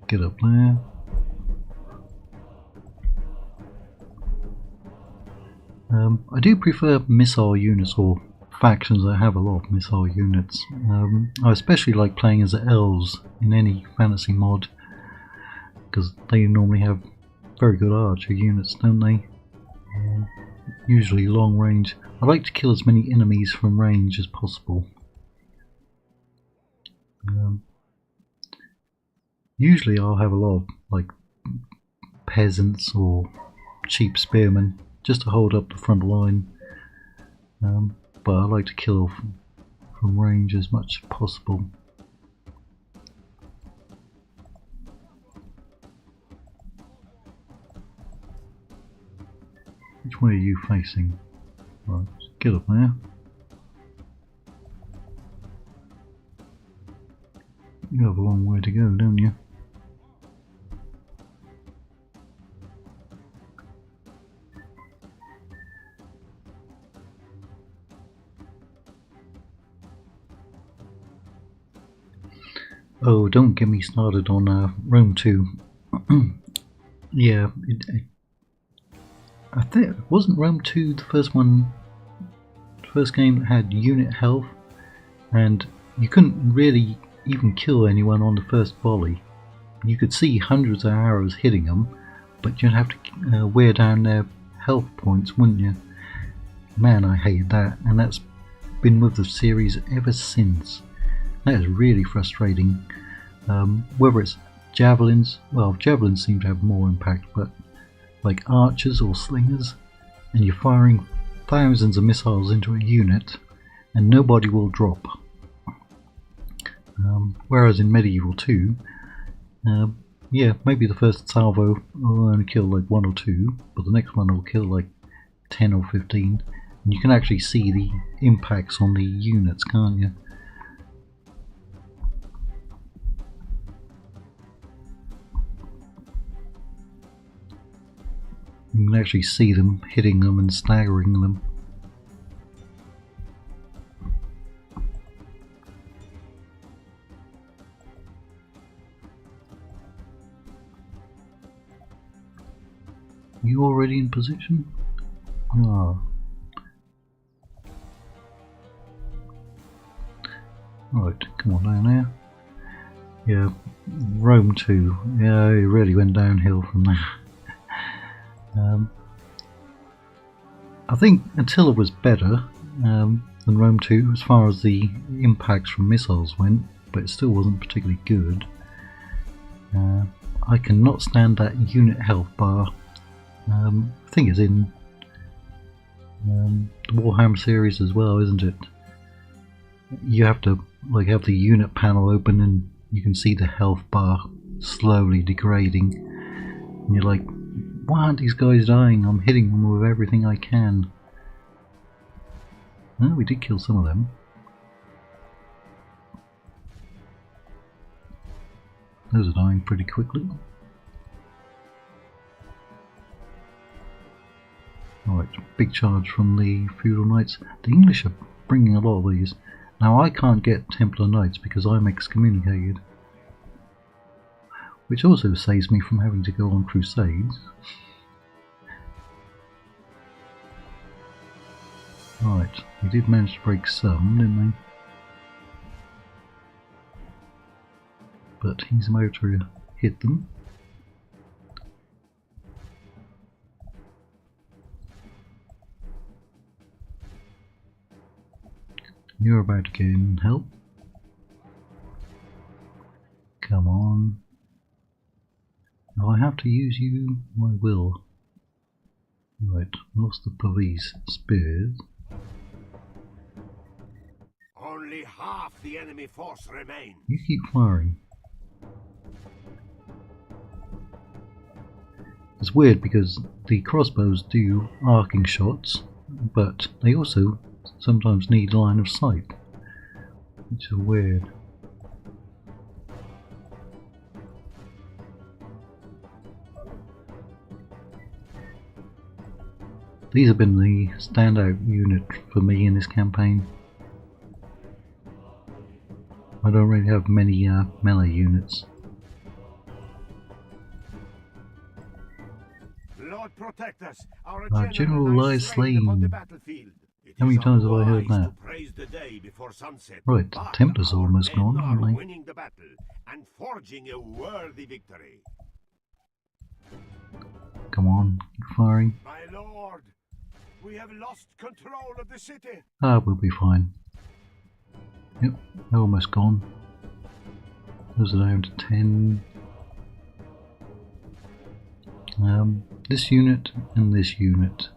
Get up there. I do prefer missile units or factions that have a lot of missile units. I especially like playing as the elves in any fantasy mod because they normally have very good archer units, don't they? Usually long range. I like to kill as many enemies from range as possible. Usually I'll have a lot of like peasants or cheap spearmen just to hold up the front line, but I like to kill from range as much as possible. Which way are you facing? Right, get up there. You have a long way to go, don't you? Oh, don't get me started on Rome 2. Yeah, I think wasn't Rome 2 the first one, the first game that had unit health, and you couldn't really even kill anyone on the first volley. You could see hundreds of arrows hitting them, but you'd have to wear down their health points, wouldn't you? Man, I hated that, and that's been with the series ever since. That is really frustrating. Whether it's javelins, well, javelins seem to have more impact, but like archers or slingers, and you're firing thousands of missiles into a unit, and nobody will drop. Whereas in Medieval 2, yeah, maybe the first salvo will only kill like 1 or 2, but the next one will kill like 10 or 15, and you can actually see the impacts on the units, can't you? You can actually see them hitting them and staggering them. You already in position? Ah. Right, come on down there. Yeah, Rome 2. Yeah, it really went downhill from there. I think Attila was better than Rome 2 as far as the impacts from missiles went, but it still wasn't particularly good. I cannot stand that unit health bar. I think it's in the Warhammer series as well, isn't it? You have to like have the unit panel open and you can see the health bar slowly degrading, and you're like, why aren't these guys dying? I'm hitting them with everything I can. Oh, we did kill some of them. Those are dying pretty quickly. Alright, big charge from the Feudal Knights. The English are bringing a lot of these. Now I can't get Templar Knights because I'm excommunicated, which also saves me from having to go on crusades. Right, we did manage to break some, didn't we? But he's about to hit them. You're about to get in and help. Come on. If I have to use you, I will. Right, lost the police spears. Only half the enemy force remain. You keep firing. It's weird because the crossbows do arcing shots, but they also sometimes need line of sight, which is weird. These have been the standout unit for me in this campaign. I don't really have many melee units. Lord protect us. Our general lies slain. upon the battlefield. How many times have I heard Wise that? to praise the day before sunset, Right, the but Templars are our almost men gone, are aren't they? winning the battle and forging a worthy victory. Come on, keep firing. My lord, we have lost control of the city. Ah, we'll be fine. Yep, they're almost gone. Those are down to 10. This unit and this unit.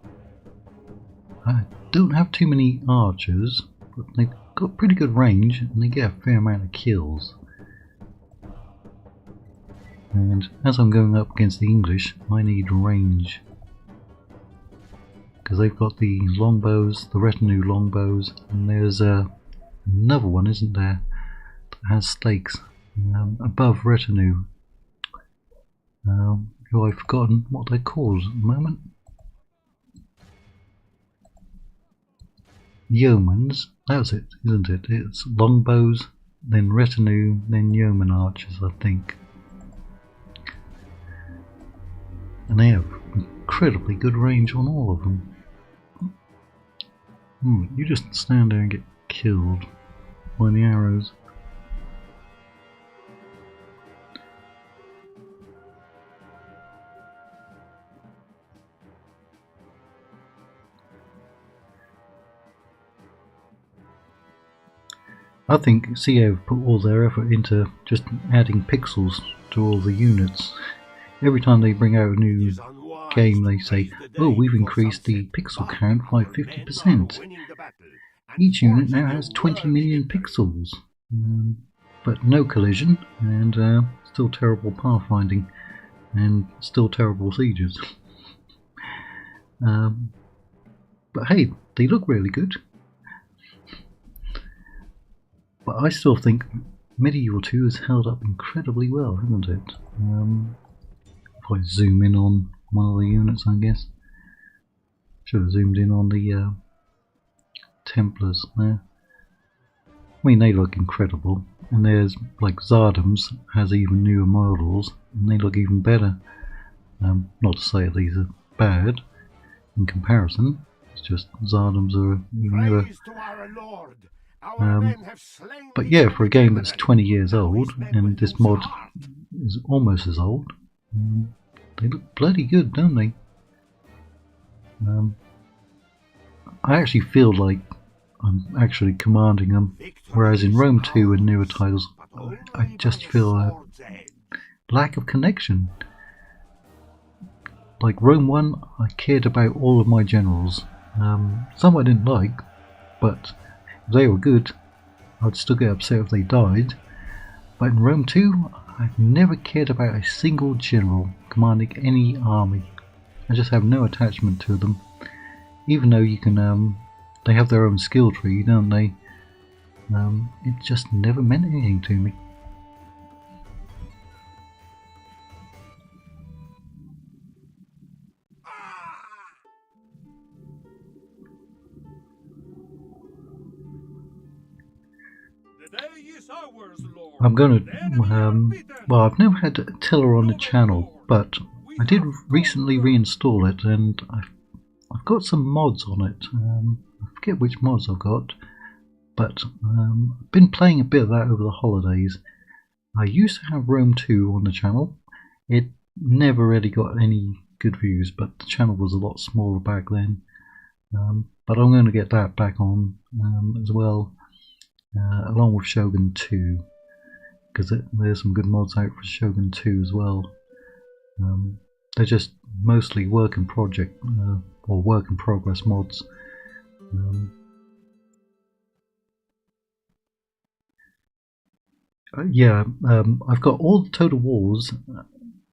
I don't have too many archers, but got pretty good range and they get a fair amount of kills. And as I'm going up against the English, I need range. Because they've got the longbows, the retinue longbows, and there's another one, isn't there, that has stakes above retinue. Who I've forgotten what they're called at the moment. Yeomans, that's it, isn't it? It's longbows, then retinue, then yeoman archers, I think. And they have incredibly good range on all of them. You just stand there and get killed by the arrows. I think CA have put all their effort into just adding pixels to all the units. Every time they bring out a new game they say, oh, we've increased the pixel count by 50%. Each unit now has 20 million pixels. But no collision, and still terrible pathfinding, and still terrible sieges. But hey, they look really good. But I still think Medieval 2 has held up incredibly well, hasn't it? If I zoom in on one of the units, I guess. Should have zoomed in on the Templars there. I mean, they look incredible. And there's, like, Zardam's has even newer models, and they look even better. Not to say these are bad in comparison, it's just Zardam's are even newer. But yeah, for a game that's 20 years old, and this mod is almost as old, they look bloody good, don't they? I actually feel like I'm actually commanding them, whereas in Rome 2 and newer titles, I just feel a lack of connection. Like Rome 1, I cared about all of my generals. Some I didn't like, but if they were good, I'd still get upset if they died. But in Rome 2, I've never cared about a single general commanding any army. I just have no attachment to them. Even though you can, they have their own skill tree, don't they? It just never meant anything to me. I'm gonna, well, I've never had Attila on the channel, but I did recently reinstall it, and I've got some mods on it. I forget which mods I've got, but I've been playing a bit of that over the holidays. I used to have Rome 2 on the channel. It never really got any good views, but the channel was a lot smaller back then. But I'm going to get that back on as well, along with Shogun 2, because there's some good mods out for Shogun 2 as well. They're just mostly work in project or work in progress mods. I've got all the Total Wars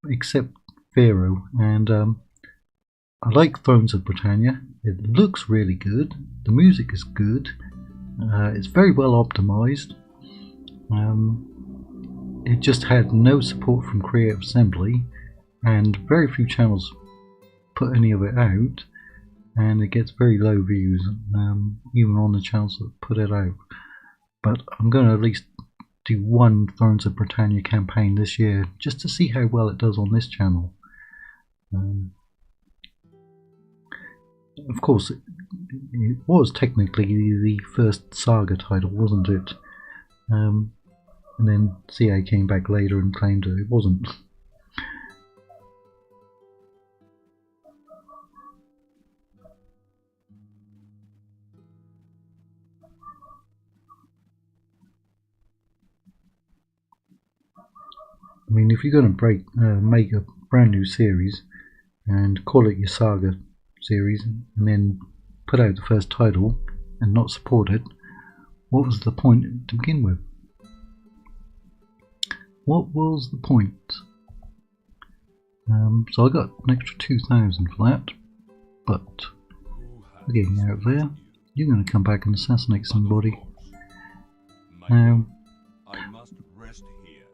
except Pharaoh, and I like Thrones of Britannia. It looks really good, the music is good, it's very well optimized. It just had no support from Creative Assembly, and very few channels put any of it out, and it gets very low views, even on the channels that put it out. But I'm going to at least do one Thrones of Britannia campaign this year, just to see how well it does on this channel. Of course, it was technically the first Saga title, wasn't it? And then CA came back later and claimed that it wasn't. I mean, if you're going to make a brand new series and call it your Saga series, and then put out the first title and not support it, what was the point to begin with? What was the point? So I got an extra 2,000 for that, but we're getting out of there. You're going to come back and assassinate somebody. Now, I must rest here.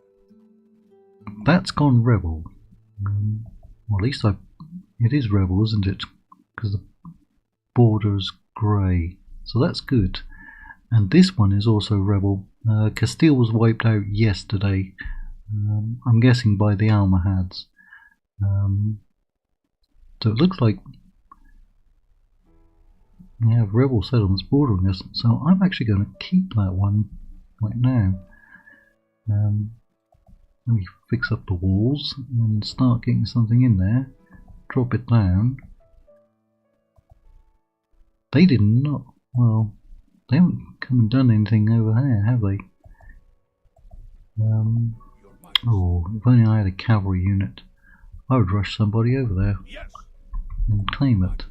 that's gone rebel. Well, at least it is rebel, isn't it? Because the border is grey, so that's good. And this one is also rebel. Castile was wiped out yesterday. I'm guessing by the Almohads. So it looks like we have rebel settlements bordering us. So I'm actually going to keep that one right now. Let me fix up the walls and start getting something in there. Drop it down. They did not. Well, they haven't come and done anything over here, have they? Oh, if only I had a cavalry unit, I would rush somebody over there and claim it.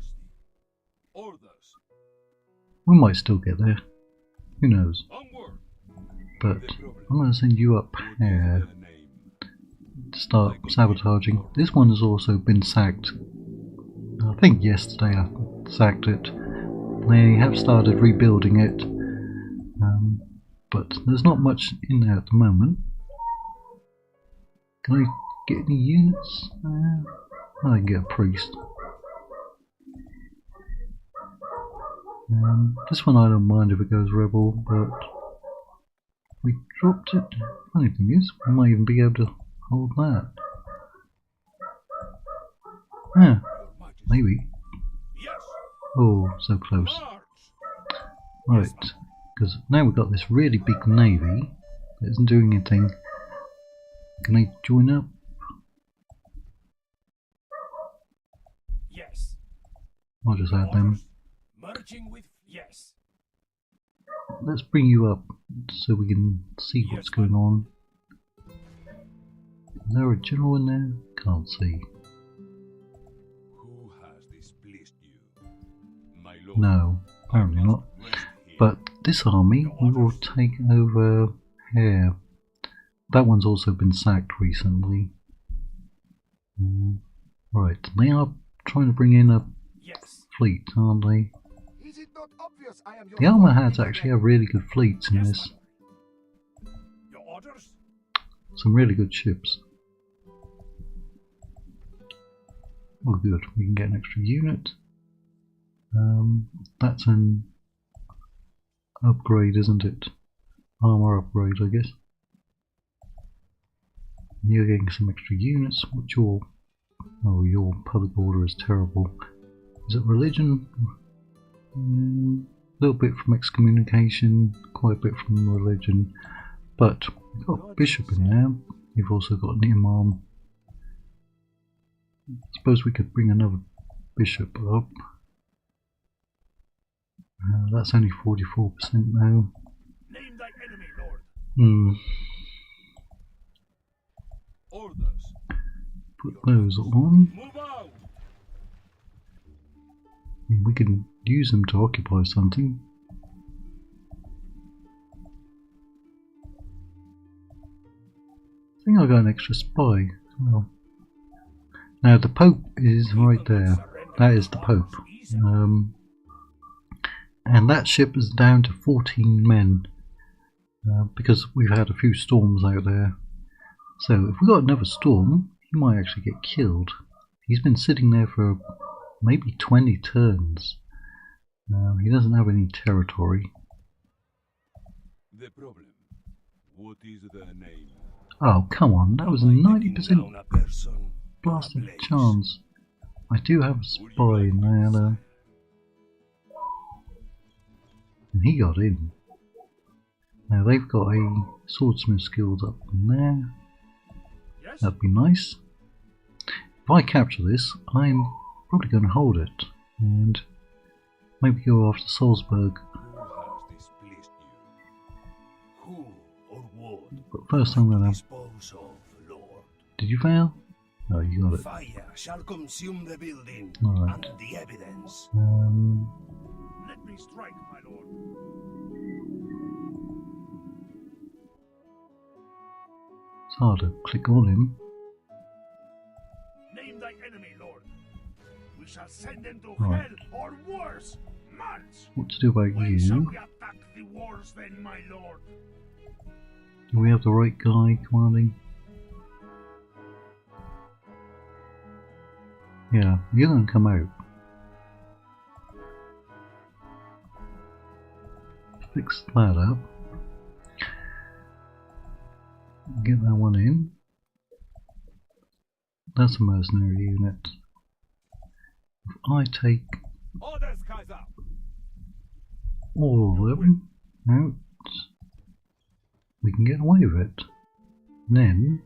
We might still get there. Who knows? But I'm going to send you up here to start sabotaging. This one has also been sacked. I think yesterday I sacked it. They have started rebuilding it, but there's not much in there at the moment. Can I get any units? I can get a priest. This one I don't mind if it goes rebel, but we dropped it. Funny thing is, we might even be able to hold that. Yeah, maybe. Oh, so close. Right, because now we've got this really big navy that isn't doing anything. Can they join up? Yes. I'll just add them. Merging with yes. Let's bring you up so we can see what's going on. Is there a general in there? Can't see. Who has displeased you? My lord, No, apparently not. But this army will take over here. That one's also been sacked recently. Right, they are trying to bring in a fleet, aren't they? Is it not obvious I am your The Almohads actually have really good fleets in this. Your orders? Some really good ships. Oh good, we can get an extra unit. That's an upgrade, isn't it? Armour upgrade, I guess. You're getting some extra units. What's your... Oh, your public order is terrible. Is it religion? A little bit from excommunication, quite a bit from religion. But we've got a bishop in there. You've also got an imam. I suppose we could bring another bishop up. That's only 44% now. Name thy enemy, Lord. orders. Put those on. Move out. We can use them to occupy something. I think I got an extra spy as well. Now the Pope is right there. That is the Pope. And that ship is down to 14 men. Because we've had a few storms out there. So if we got another storm, he might actually get killed. He's been sitting there for maybe 20 turns. He doesn't have any territory. The problem. What is the name? Oh, come on, that was a 90% blasted chance. I do have a spy in there though. And he got in. Now they've got a swordsmith skills up in there. That'd be nice. If I capture this, I'm probably going to hold it and maybe go after Salzburg. Who has displeased you? Who or what? But first I'm going to... Dispose of, Lord. Did you fail? No, you got it. Fire shall consume the building Alright. and the evidence. Let me strike, my lord. It's hard to click on him. Name thy enemy, Lord. We shall send them to Right. hell or worse. March! What to do about When shall you? we attack the wars then, my lord? Do we have the right guy commanding? Yeah, you're gonna come out. Fix that up. Get that one in. That's a mercenary unit. If I take Orders, Kaiser! all of them out, we can get away with it. And then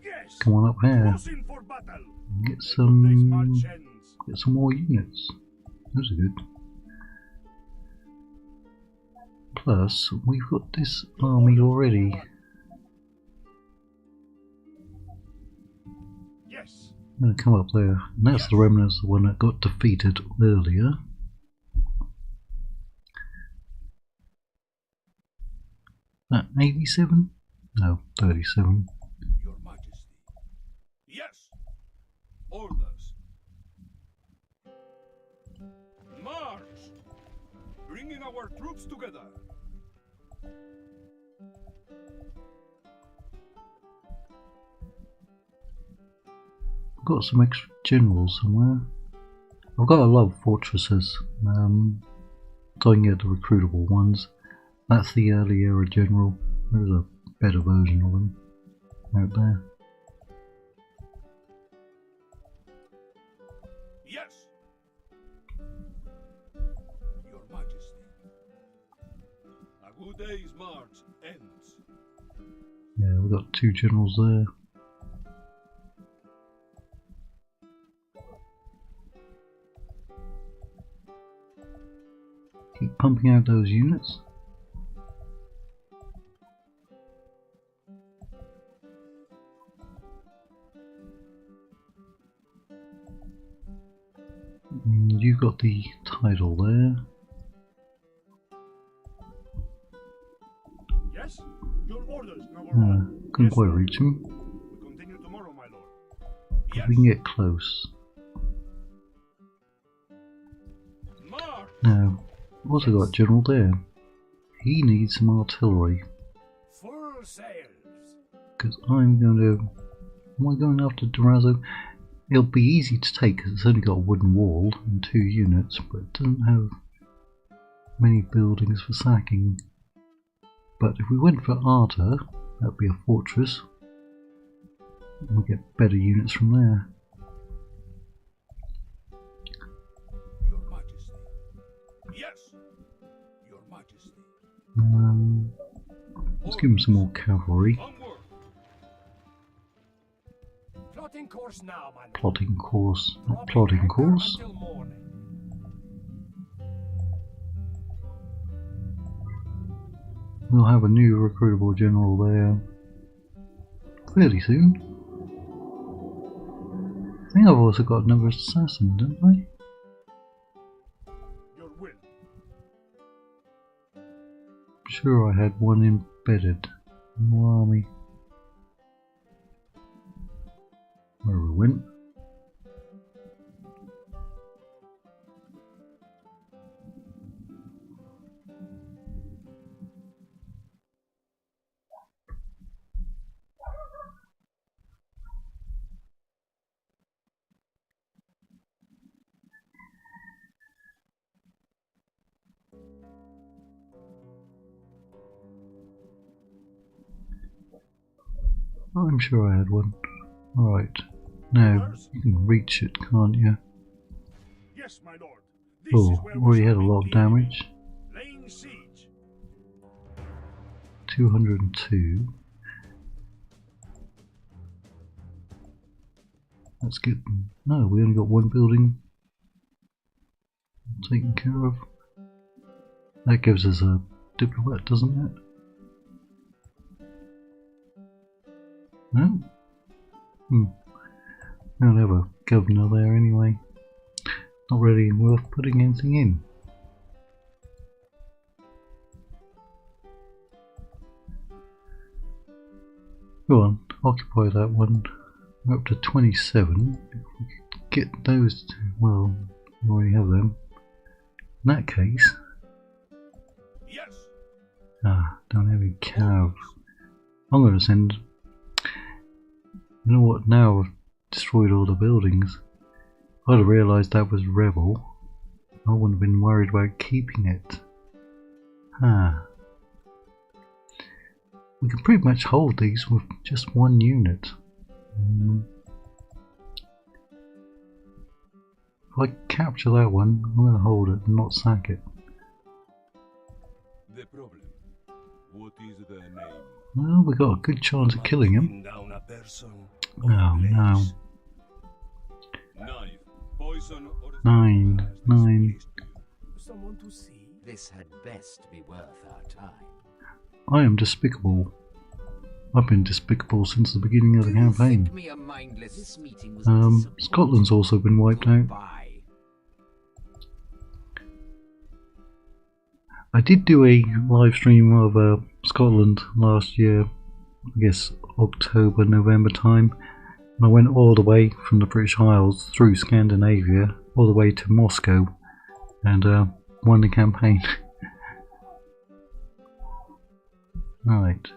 Yes! come on up here. Closing for battle! And get Today's some march ends. more units. Those are good. Plus, we've got this army already. Yes! I'm going to come up there. And that's the remnants of the one that got defeated earlier. That 87? No, 37. Your Majesty. Yes! Orders. March! Bringing our troops together. I've got some extra generals somewhere. I've got a lot of fortresses. So I can get the recruitable ones. That's the early era general. There's a better version of them out there. Yes! Your Majesty. A good day's march ends. Yeah, we've got 2 generals there. Keep pumping out those units. And you've got the title there. Yes? Your orders, number Couldn't Yes, quite Lord. reach him, We continue tomorrow, my lord. but Yes! we can get close. March! Now, I've also got a general there. He needs some artillery, Full sails! because I'm going to... Am I going after Durazzo? It'll be easy to take because it's only got a wooden wall and 2 units, but it doesn't have many buildings for sacking. But if we went for Arta, that would be a fortress. And we get better units from there. Your Majesty. Yes! Your Majesty. Let's give him some more cavalry. Onward! Plotting course now, my lord. Plotting course, not plotting course. Until morning. We'll have a new recruitable general there fairly soon. I think I've also got another assassin, don't I? Your will. I'm sure I had one embedded in the army. Where we went. I'm sure I had one. Alright. Now, you can reach it, can't you? Yes, my lord. Oh, is where we already shall had a meet lot of the enemy. damage. Laying siege. 202. Let's get... No, we only got one building taken care of. That gives us a diplomat, doesn't it? No? We don't have a governor there anyway. Not really worth putting anything in. Go on, occupy that one. We're up to 27. If we could get those two, well, we already have them. In that case, Yes. don't have any cav. I'm going to send. You know what? Now I've destroyed all the buildings. If I'd have realised that was rebel, I wouldn't have been worried about keeping it. We can pretty much hold these with just one unit. If I capture that one, I'm going to hold it and not sack it. The problem. What is the name? Well, we got a good chance of killing him. Down a person Oh no. Knife, poison, or 9. Someone to see? This had best be worth our time. I am despicable. I've been despicable since the beginning of the campaign. Me a mindless. This meeting was Scotland's also been wiped out. I did do a live stream of Scotland last year, I guess October, November time, and I went all the way from the British Isles through Scandinavia, all the way to Moscow, and won the campaign. Right.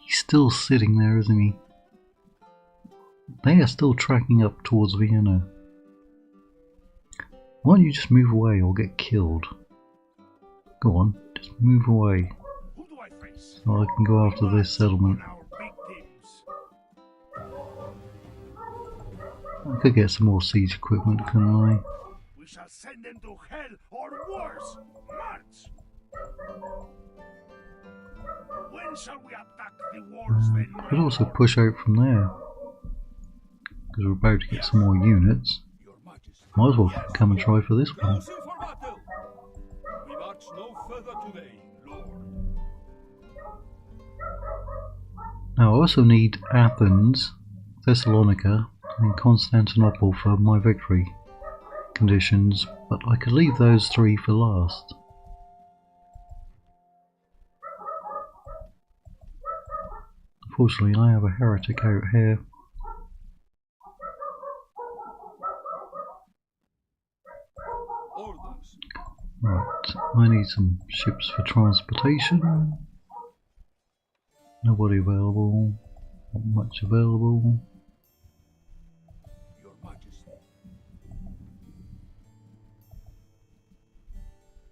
He's still sitting there, isn't he? They are still tracking up towards Vienna. Why don't you just move away or get killed? Go on, just move away. Who do I face? So I can go after this settlement. Our victims. I could get some more siege equipment, couldn't I? We shall send them to hell or worse. March. When shall we attack the walls then? Could also push out from there. Because we're about to get some more units. Might as well come and try for this one. Closing for battle. We march no further today, Lord. Now I also need Athens, Thessalonica and Constantinople for my victory conditions, but I could leave those three for last. Unfortunately I have a heretic out here. Right, I need some ships for transportation. Nobody available. Not much available. Your Majesty.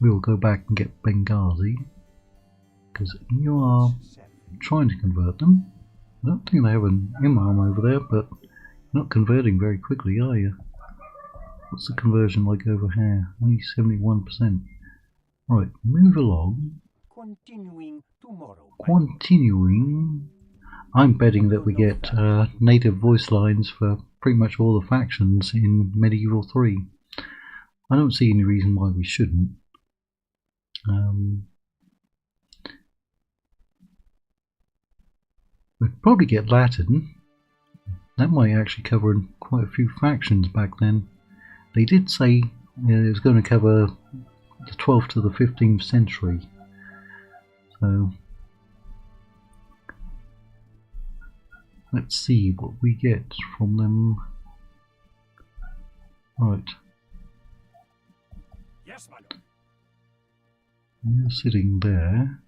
We will go back and get Benghazi, because you are trying to convert them. I don't think they have an imam over there, but you're not converting very quickly, are you? What's the conversion like over here? Only 71%. Right, move along. Continuing tomorrow. Continuing. I'm betting that we get native voice lines for pretty much all the factions in Medieval 3. I don't see any reason why we shouldn't. We'd probably get Latin. That might actually cover quite a few factions back then. They did say it was going to cover the 12th to the 15th century. So let's see what we get from them. Right. Yes, my lord. You're sitting there.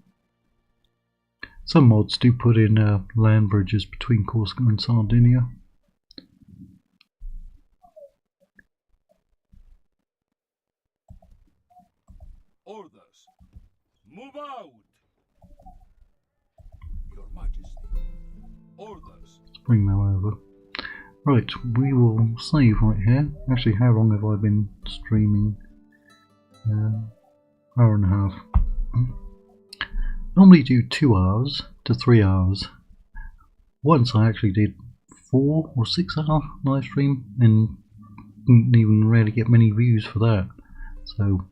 Some mods do put in land bridges between Corsica and Sardinia. Orders. Move out. Your Majesty. Orders. Let's bring them over. Right, we will save right here. Actually, how long have I been streaming? Hour and a half. Normally do 2 hours to 3 hours. Once I actually did 4 or 6 hour live stream and didn't even really get many views for that. So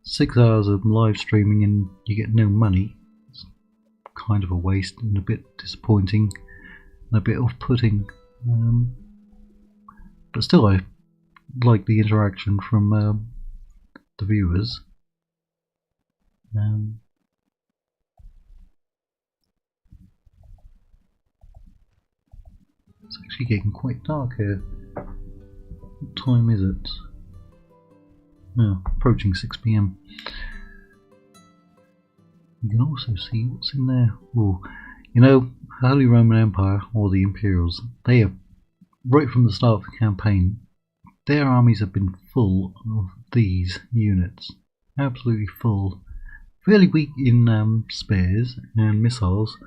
6 hours of live streaming and you get no money. It's kind of a waste and a bit disappointing and a bit off-putting. But still, I like the interaction from the viewers. It's actually getting quite dark here. What time is it? Oh, approaching 6 PM. You can also see what's in there. Oh, you know, Holy Roman Empire, or the Imperials, they have, right from the start of the campaign, their armies have been full of these units. Absolutely full. Fairly weak in spears and missiles,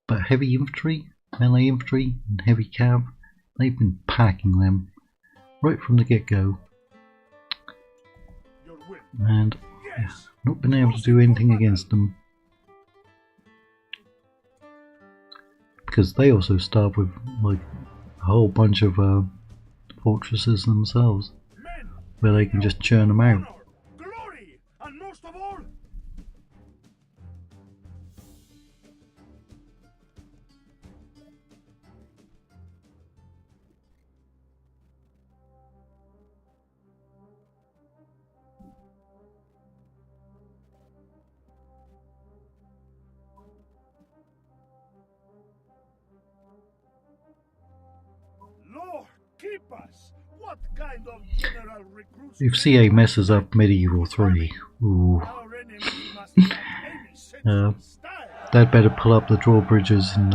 but heavy infantry, melee infantry, and heavy cav, they've been packing them right from the get-go. And not been able to do anything against them. Because they also start with like a whole bunch of fortresses themselves, where they can just churn them out. Glory, and most of all, Lord, keep us. What kind of general recruits? If CA messes up Medieval 3, ooh, Our enemies must have any sense of style. they'd better pull up the drawbridges and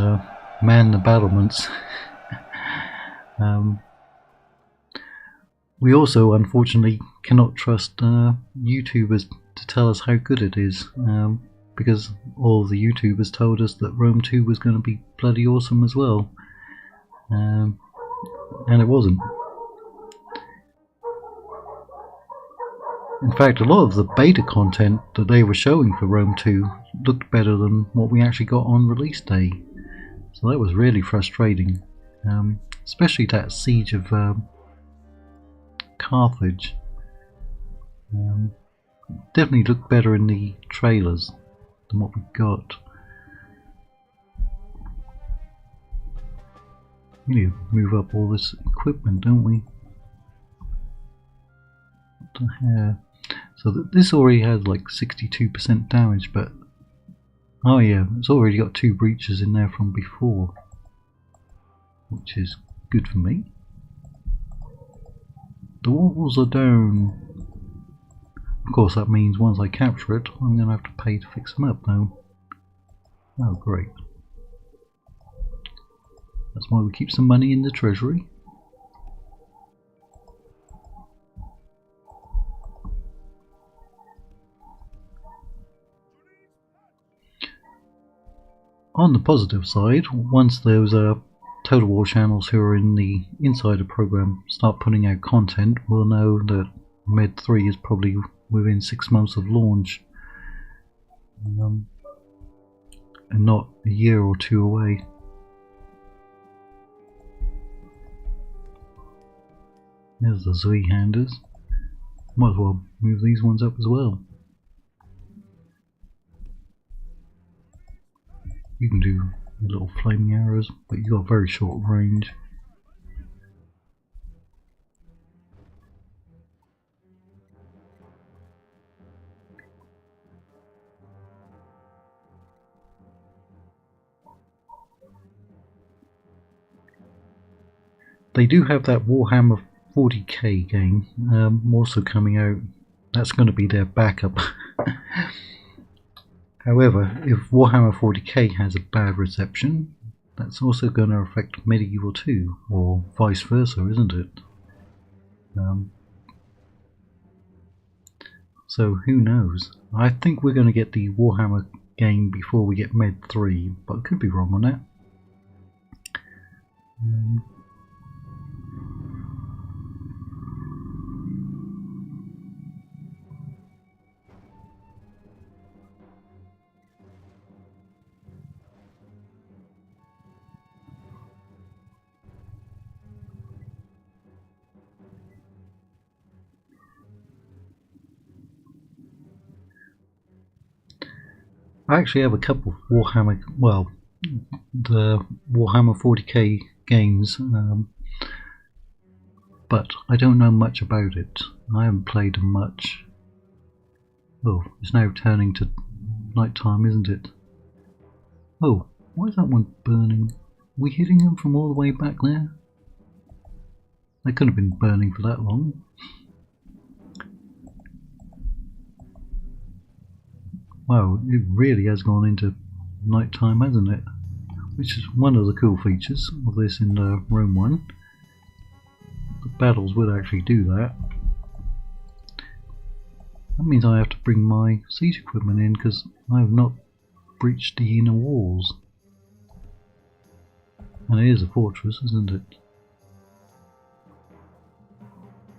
man the battlements. We also, unfortunately, cannot trust YouTubers to tell us how good it is, because all the YouTubers told us that Rome 2 was going to be bloody awesome as well, and it wasn't. In fact, a lot of the beta content that they were showing for Rome 2 looked better than what we actually got on release day, so that was really frustrating, especially that siege of Carthage. Definitely looked better in the trailers than what we got. We need to move up all this equipment, don't we? What the hell? So this already has like 62% damage, but oh yeah, it's already got 2 breaches in there from before, which is good for me. The walls are down. Of course, that means once I capture it, I'm going to have to pay to fix them up though. Oh great. That's why we keep some money in the treasury. On the positive side, once those Total War channels who are in the Insider program start putting out content, we'll know that Med 3 is probably within 6 months of launch, and not a year or 2 away. There's the Z-handers. Might as well move these ones up as well. You can do little flaming arrows, but you've got very short range. They do have that Warhammer 40k game also coming out. That's going to be their backup. However, if Warhammer 40k has a bad reception, that's also going to affect Medieval 2, or vice versa, isn't it? So who knows? I think we're going to get the Warhammer game before we get Med 3, but I could be wrong on that. I actually have a couple of Warhammer, well, the Warhammer 40k games, but I don't know much about it. I haven't played them much. Oh, it's now turning to night time, isn't it? Oh, why is that one burning? we hitting them from all the way back there? They couldn't have been burning for that long. Wow, it really has gone into night time, hasn't it? Which is one of the cool features of this in Rome 1. The battles would actually do that. That means I have to bring my siege equipment in because I have not breached the inner walls. And it is a fortress, isn't it?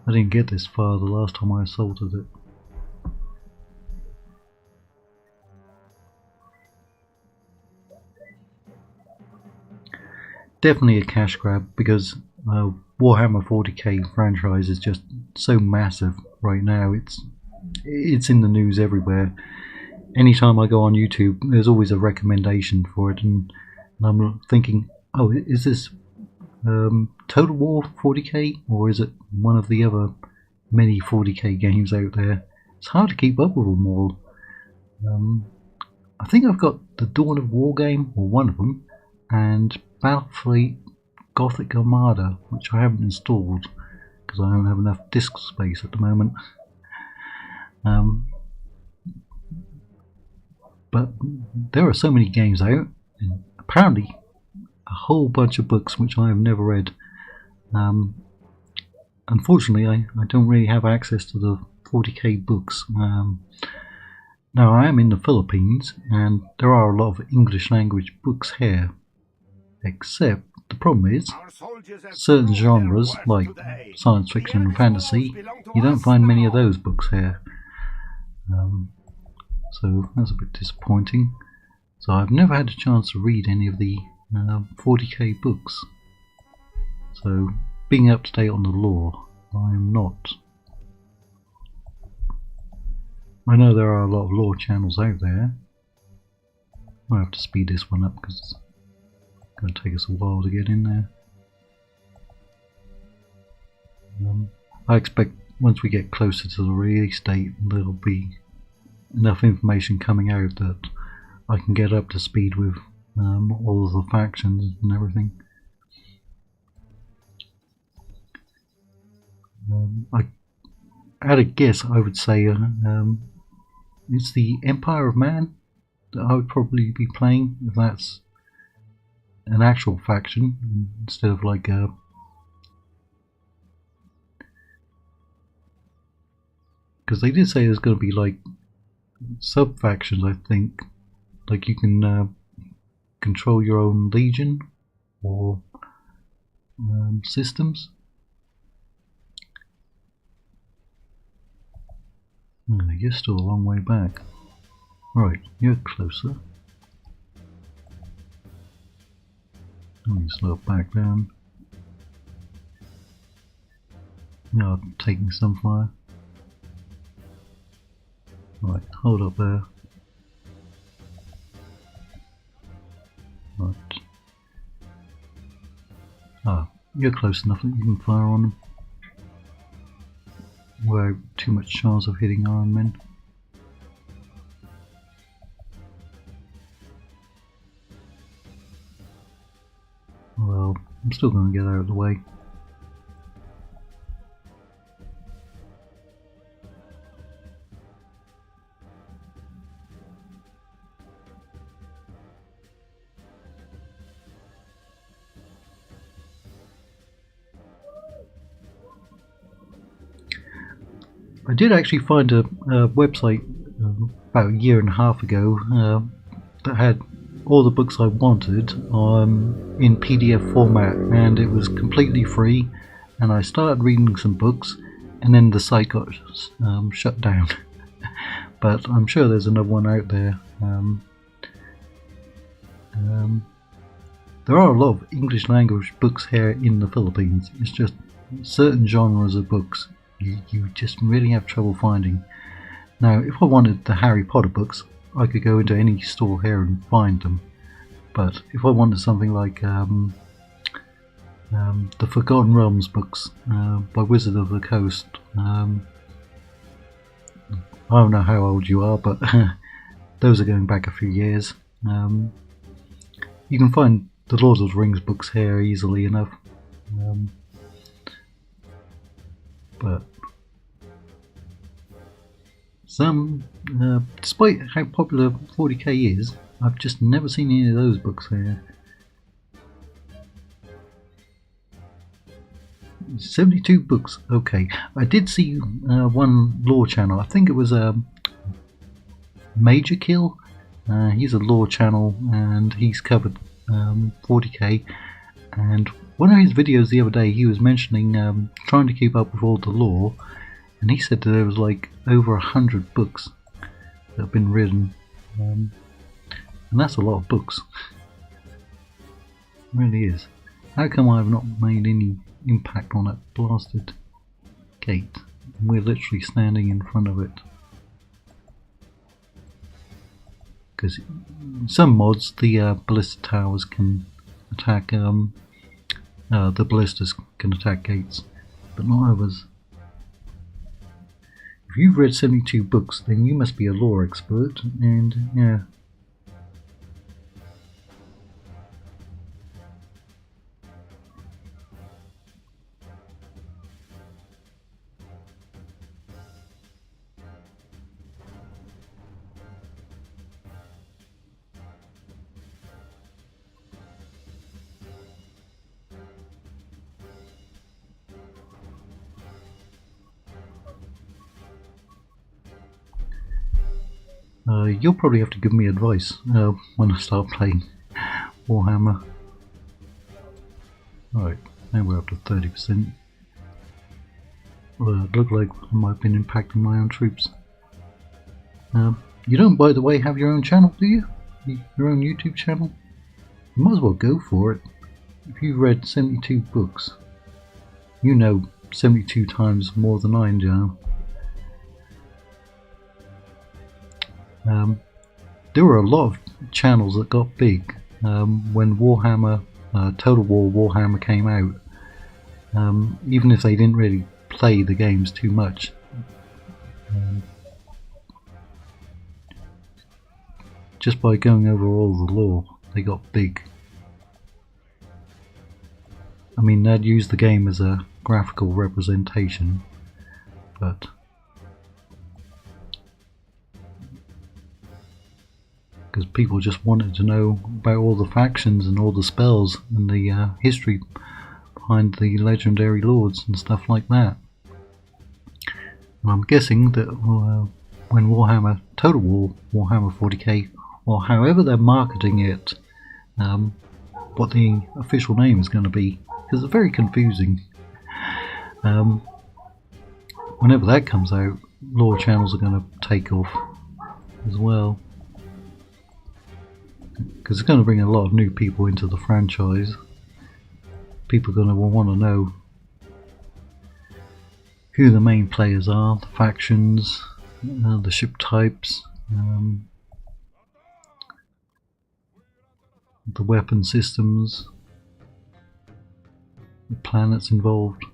I didn't get this far the last time I assaulted it. Definitely a cash grab because Warhammer 40k franchise is just so massive right now. It's in the news everywhere. Anytime I go on YouTube, there's always a recommendation for it, and I'm thinking, oh, is this Total War 40k, or is it one of the other many 40k games out there? It's hard to keep up with them all. I think I've got the Dawn of War game, or one of them, and Battlefleet Gothic Armada, which I haven't installed because I don't have enough disk space at the moment. But there are so many games out, and apparently a whole bunch of books which I have never read. Unfortunately, I don't really have access to the 40k books. Now I am in the Philippines, and there are a lot of English language books here. Except the problem is, certain genres like science fiction and fantasy, you don't find many of those books here. So that's a bit disappointing. So I've never had a chance to read any of the 40k books. So being up to date on the lore, I am not. I know there are a lot of lore channels out there. I'll have to speed this one up because it's going to take us a while to get in there. I expect once we get closer to the release date, there'll be enough information coming out that I can get up to speed with all of the factions and everything. At a guess, I would say it's the Empire of Man that I would probably be playing, if that's an actual faction instead of like a because they did say there's going to be like sub factions, I think, like you can control your own legion or systems. You're still a long way back. Right, you're closer. Let me slow back down. Now I'm taking some fire. Right, hold up there. Right. Ah, you're close enough that you can fire on them. Without too much chance of hitting Iron Men. Well, I'm still going to get out of the way. I did actually find a website about a year and a half ago that had all the books I wanted in PDF format, and it was completely free, and I started reading some books and then the site got shut down. But I'm sure there's another one out there. There are a lot of English language books here in the Philippines. It's just certain genres of books you just really have trouble finding. Now, if I wanted the Harry Potter books, I could go into any store here and find them. But if I wanted something like the Forgotten Realms books by Wizard of the Coast, I don't know how old you are, but those are going back a few years. You can find the Lord of the Rings books here easily enough. But some, despite how popular 40k is, I've just never seen any of those books here. 72 books, okay. I did see one lore channel, I think it was Major Kill. He's a lore channel and he's covered 40k, and one of his videos the other day he was mentioning trying to keep up with all the lore, and he said that there was like over 100 books that have been written, and that's a lot of books. It really is. How come I've not made any impact on that blasted gate? We're literally standing in front of it. Because some mods, the ballista towers can attack, the ballistas can attack gates, but not others. If you've read 72 books, then you must be a lore expert, and yeah. You'll probably have to give me advice when I start playing Warhammer. Right, now we're up to 30%. Well, it looked like I might have been impacting my own troops. You don't, by the way, have your own channel, do you? Your own YouTube channel? You might as well go for it. If you've read 72 books, you know 72 times more than I do. There were a lot of channels that got big when Warhammer, Total War Warhammer came out, even if they didn't really play the games too much. Just by going over all the lore, they got big. I mean, they'd use the game as a graphical representation, but because people just wanted to know about all the factions and all the spells and the history behind the legendary lords and stuff like that. And I'm guessing that when Warhammer Total War, Warhammer 40k, or however they're marketing it, what the official name is going to be, because it's very confusing. Whenever that comes out, lore channels are going to take off as well, because it's going to bring a lot of new people into the franchise. People are going to want to know who the main players are, the factions, the ship types, the weapon systems, the planets involved.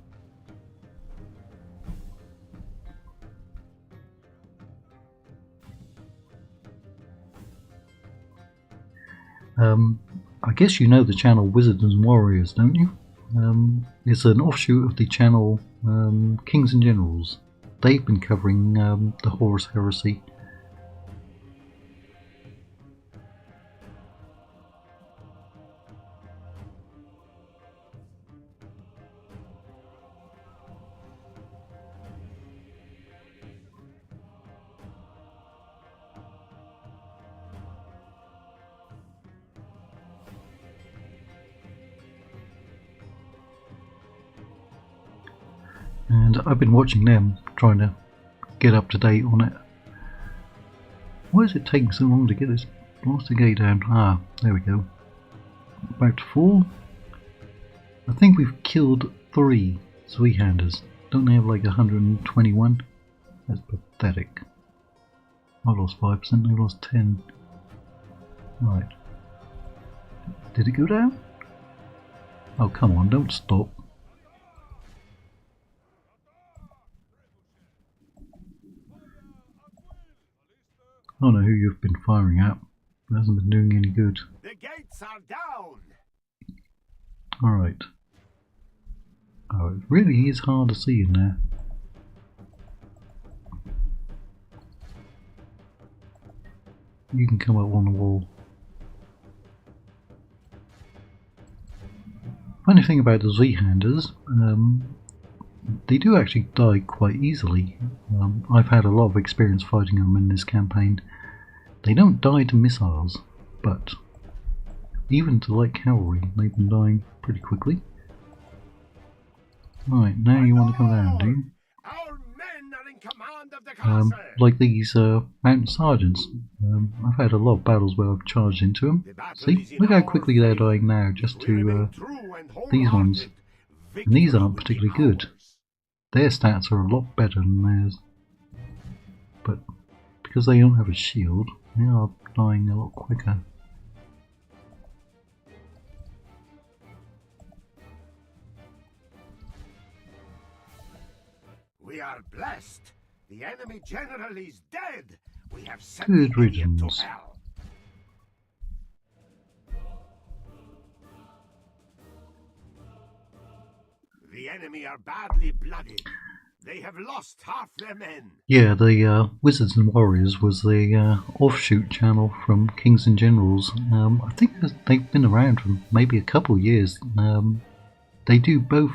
I guess you know the channel Wizards and Warriors, don't you? It's an offshoot of the channel Kings and Generals. They've been covering the Horus Heresy. And I've been watching them, trying to get up to date on it. Why is it taking so long to get this blasted gate down? Ah, there we go. About to fall. I think we've killed 3 Zweihanders. Don't they have like 121? That's pathetic. I lost 5%, I lost 10. Right. Did it go down? Oh, come on, don't stop. I don't know who you've been firing at. It hasn't been doing any good. The gates are down! Alright. Oh, it really is hard to see in there. You can come up on the wall. Funny thing about the Z-handers, they do actually die quite easily. I've had a lot of experience fighting them in this campaign. They don't die to missiles, but even to light cavalry, they've been dying pretty quickly. Right, now you want to come down, do you? Our men are in command of the castle. Like these mountain sergeants. I've had a lot of battles where I've charged into them. See, look how quickly they're dying now, just to these ones. And these aren't particularly good. Their stats are a lot better than theirs. But because they don't have a shield, they are dying a lot quicker. We are blessed. The enemy general is dead. We have sent Good the idiot to riddance. hell. The enemy are badly blooded. They have lost half their men. Yeah, the Wizards and Warriors was the offshoot channel from Kings and Generals. I think they've been around for maybe a couple of years. They do both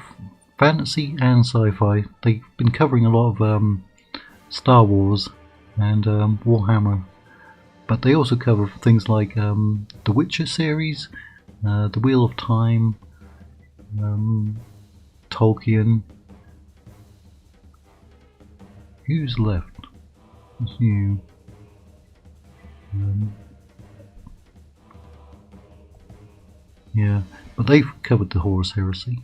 fantasy and sci-fi. They've been covering a lot of Star Wars and Warhammer, but they also cover things like the Witcher series, the Wheel of Time, Tolkien. Who's left? It's you. Yeah, but they've covered the Horus Heresy.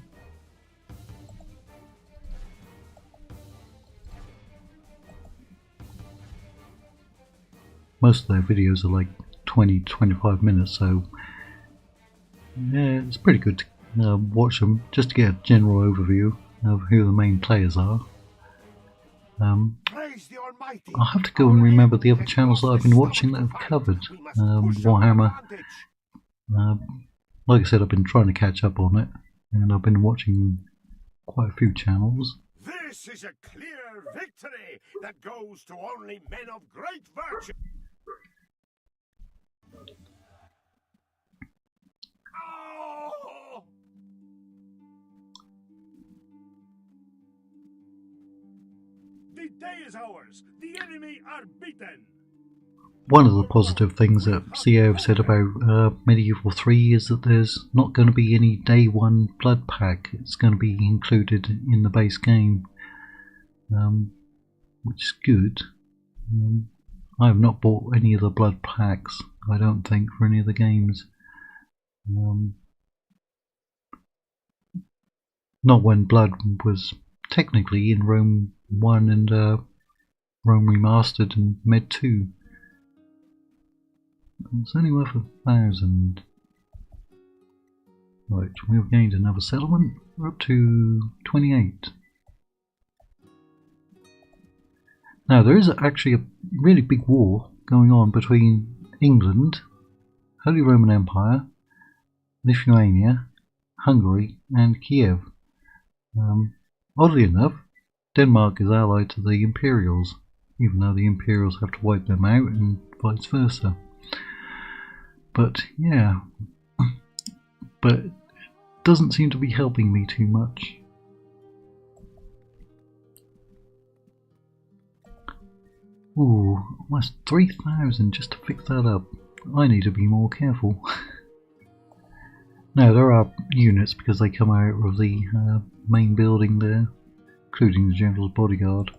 Most of their videos are like 20-25 minutes, so yeah, it's pretty good to watch them just to get a general overview of who the main players are. Praise the Almighty. I'll have to go and remember the other channels that I've been watching that have covered Warhammer. Like I said, I've been trying to catch up on it, and I've been watching quite a few channels. This is a clear victory that goes to only men of great virtue. Oh! The day is ours. The enemy are beaten. One of the positive things that CA have said about Medieval 3 is that there's not going to be any day 1 blood pack. It's going to be included in the base game, which is good. I have not bought any of the blood packs, I don't think, for any of the games. Not when Blood was technically in Rome 1 and Rome Remastered and Med 2. It's only worth 1,000. Right, we've gained another settlement. We're up to 28. Now there is actually a really big war going on between England, Holy Roman Empire, Lithuania, Hungary and Kiev. Oddly enough, Denmark is allied to the Imperials, even though the Imperials have to wipe them out and vice versa. But yeah, but it doesn't seem to be helping me too much. Ooh, almost 3,000 just to fix that up. I need to be more careful. Now there are units because they come out of the main building there, including the General's bodyguard.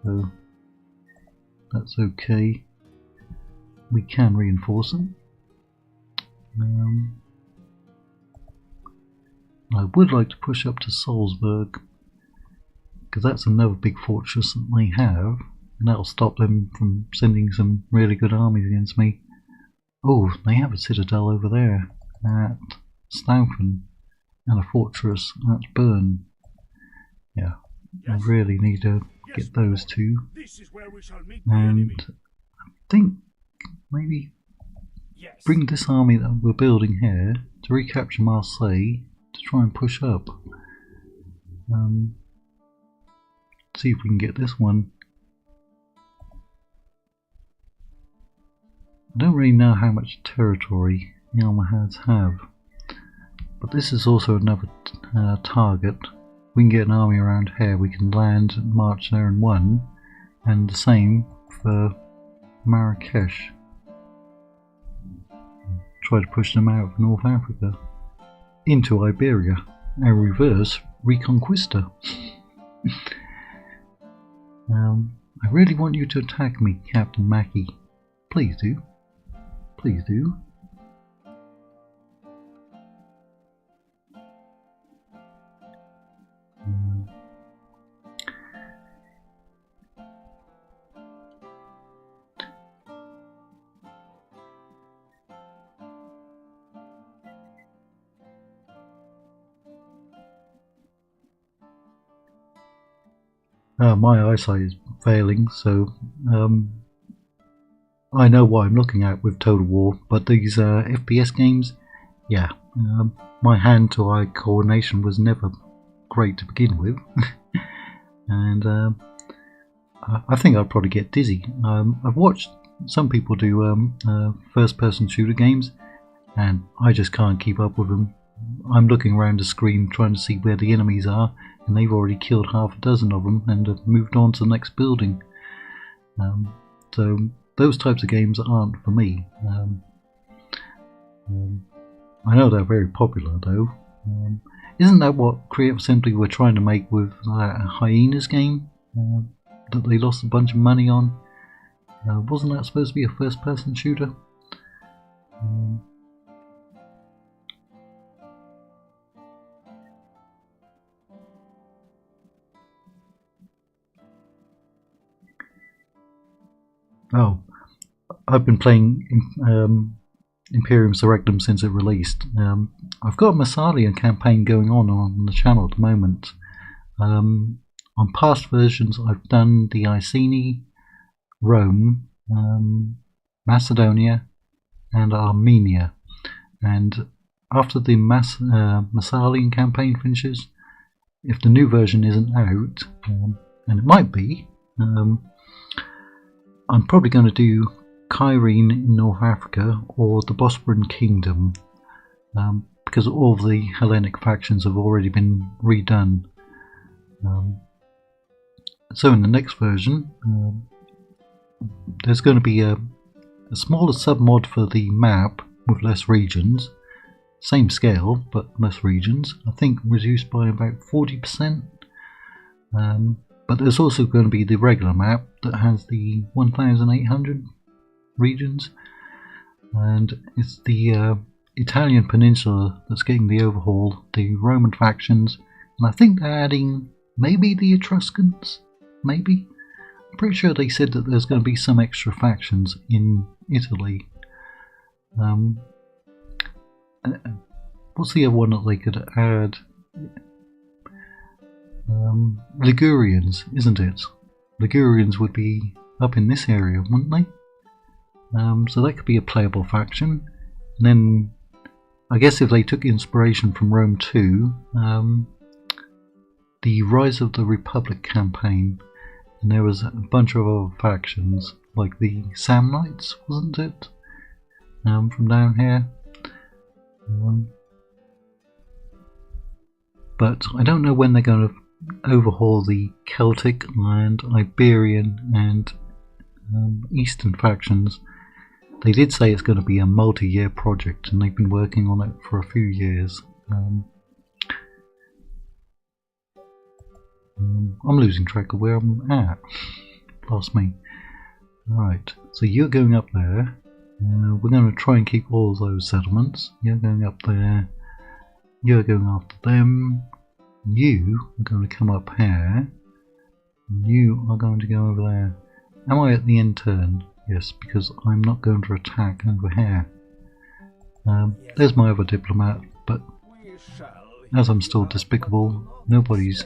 So that's okay. We can reinforce them. I would like to push up to Salzburg, because that's another big fortress that they have, and that'll stop them from sending some really good armies against me. Oh, they have a citadel over there at Staufen, and a fortress at Bern. Yeah, I really need to get those two. This is where we shall meet the And enemy. I think maybe Yes. bring this army that we're building here to recapture Marseille to try and push up. See if we can get this one. I don't really know how much territory the Almohads have, but this is also another target. We can get an army around here, we can land and march there in one, and the same for Marrakesh. Try to push them out of North Africa into Iberia, a reverse Reconquista. I really want you to attack me, Captain Mackie. Please do. Please do. My eyesight is failing, so I know what I'm looking at with Total War, but these FPS games, yeah, my hand-to-eye coordination was never great to begin with, and I think I'd probably get dizzy. I've watched some people do first-person shooter games, and I just can't keep up with them. I'm looking around the screen trying to see where the enemies are, and they've already killed half a dozen of them and have moved on to the next building. So those types of games aren't for me. I know they're very popular though. Isn't that what Creative Assembly were trying to make with that Hyenas game that they lost a bunch of money on? Wasn't that supposed to be a first-person shooter? Oh, I've been playing Imperium Surrectum since it released. I've got a Massalian campaign going on the channel at the moment. On past versions I've done the Iceni, Rome, Macedonia and Armenia, and after the Massalian campaign finishes, if the new version isn't out, and it might be, I'm probably going to do Cairene in North Africa or the Bosporan Kingdom, because all of the Hellenic factions have already been redone. So in the next version, there's going to be a smaller submod for the map with less regions, same scale but less regions, I think reduced by about 40%. But there's also going to be the regular map that has the 1,800 regions, and it's the Italian peninsula that's getting the overhaul, the Roman factions, and I think they're adding maybe the Etruscans, maybe? I'm pretty sure they said that there's going to be some extra factions in Italy. What's the other one that they could add? Ligurians, isn't it? Ligurians would be up in this area, wouldn't they? So that could be a playable faction. And then, I guess if they took inspiration from Rome 2, the Rise of the Republic campaign, and there was a bunch of other factions, like the Samnites, wasn't it? From down here. But I don't know when they're going to overhaul the Celtic and Iberian and Eastern factions. They did say it's going to be a multi-year project, and they've been working on it for a few years. I'm losing track of where I'm at. Lost me. Alright, so you're going up there. We're going to try and keep all of those settlements. You're going up there. You're going after them. You are going to come up here. You are going to go over there. Am I at the end turn? Yes, because I'm not going to attack over here. There's my other diplomat, but as I'm still despicable, nobody's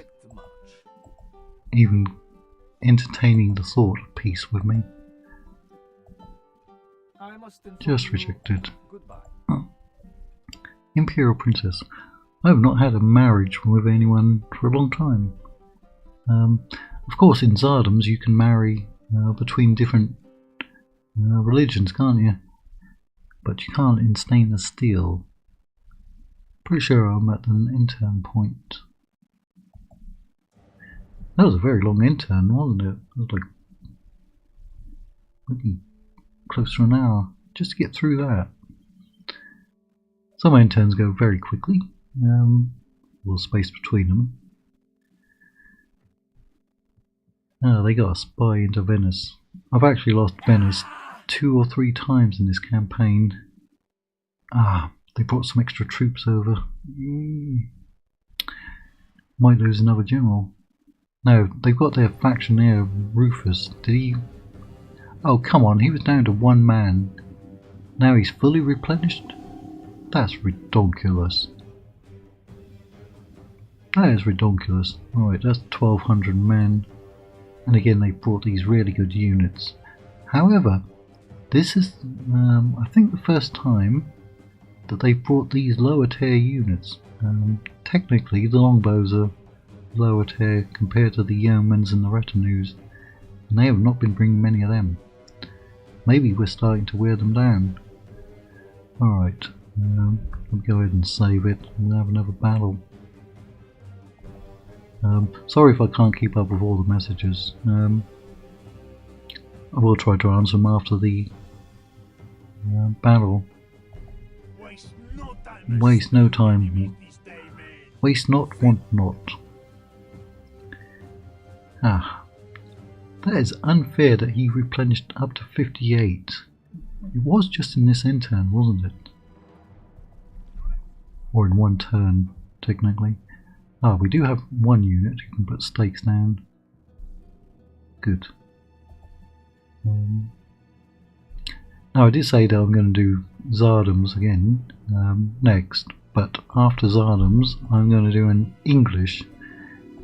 even entertaining the thought of peace with me. Just rejected. Oh. Imperial Princess. I have not had a marriage with anyone for a long time. Of course, in Zardoms you can marry between different religions, can't you? But you can't in Stainless Steel. Pretty sure I'm at an intern point. That was a very long intern, wasn't it? It was like maybe close to an hour just to get through that. Some interns go very quickly. A little space between them. They got a spy into Venice. I've actually lost Venice 2 or 3 times in this campaign. They brought some extra troops over. Might lose another general. No, they've got their factionaire Rufus. Did he... Oh, come on, he was down to 1 man. Now he's fully replenished? That's ridiculous. That is ridiculous. Alright, that's 1,200 men. And again, they brought these really good units. However, this is, I think, the first time that they've brought these lower tier units. Technically, the longbows are lower tier compared to the yeomen's and the retinues, and they have not been bringing many of them. Maybe we're starting to wear them down. Alright, I'll go ahead and save it and have another battle. Sorry if I can't keep up with all the messages. I will try to answer them after the battle. Waste no time. Waste not, want not. That is unfair that he replenished up to 58. It was just in this intern, wasn't it? Or in 1 turn, technically. We do have 1 unit who can put stakes down. Good. Now I did say that I'm going to do Zardoms again next, but after Zardoms I'm going to do an English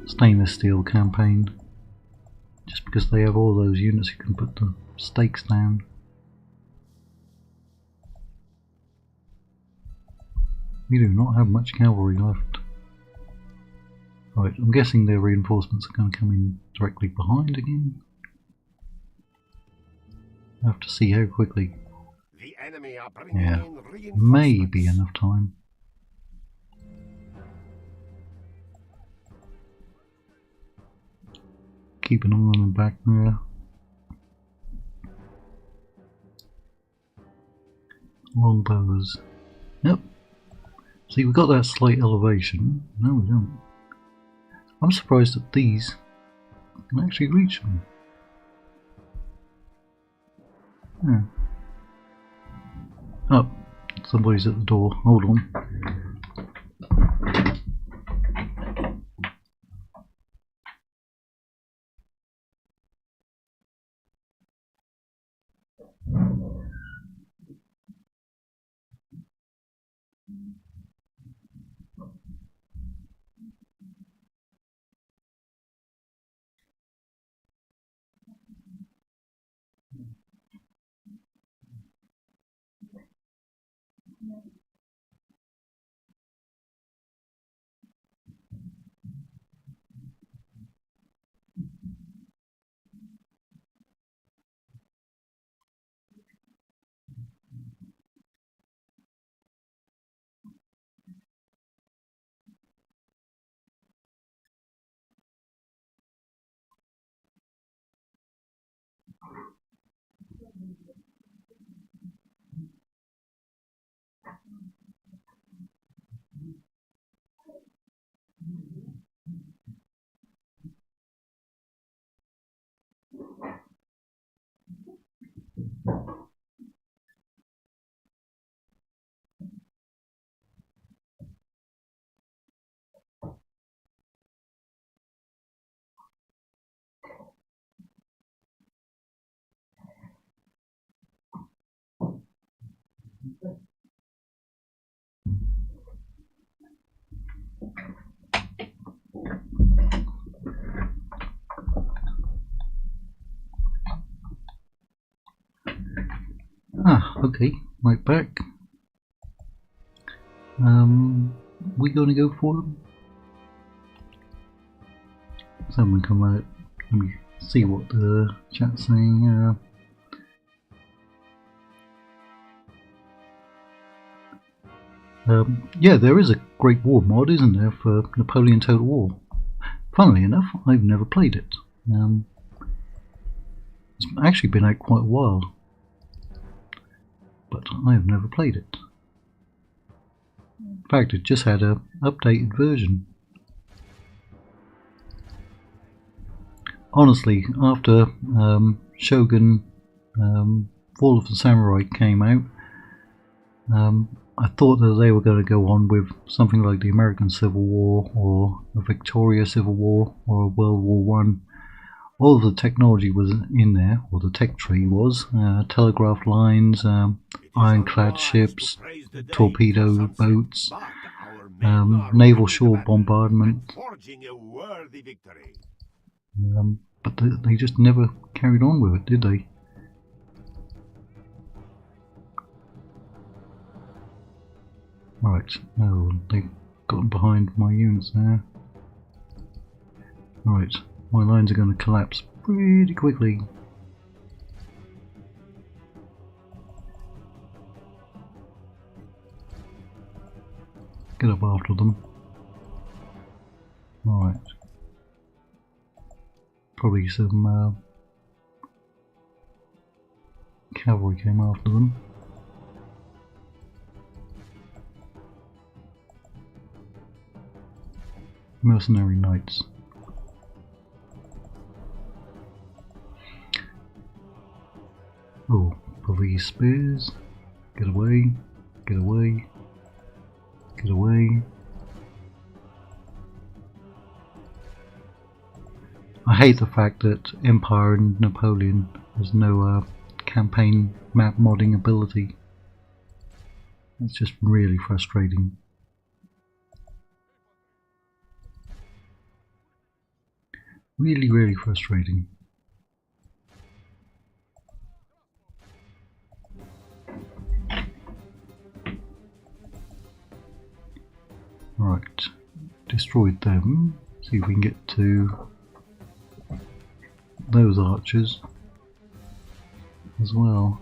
Stainless Steel campaign, just because they have all those units who can put the stakes down. We do not have much cavalry left. Right, I'm guessing their reinforcements are going to come in directly behind again. I have to see how quickly. The enemy are Yeah, maybe enough time. Keep an eye on them back there. Longbows. Yep. See, we got that slight elevation. No, we don't. I'm surprised that these can actually reach them. Yeah. Oh, somebody's at the door. Hold on. Okay, right back. we gonna go for them? Someone come out. Let me see what the chat's saying. Yeah, there is a Great War mod, isn't there, for Napoleon Total War? Funnily enough, I've never played it. It's actually been out quite a while, but I have never played it. In fact, it just had an updated version. Honestly, after Shogun Fall of the Samurai came out, I thought that they were going to go on with something like the American Civil War or a Victoria Civil War or a World War One. All of the technology was in there, or the tech tree was, telegraph lines, ironclad ships, torpedo boats, naval shore bombardment. But they just never carried on with it, did they? Right, oh, they've gotten behind my units there. Right, my lines are going to collapse pretty quickly. Get up after them. Alright. Probably some cavalry came after them. Mercenary knights. Oh, police spears. Get away, get away, get away. I hate the fact that Empire and Napoleon has no campaign map modding ability. It's just really frustrating. Really frustrating. Right, destroyed them. See if we can get to those archers as well.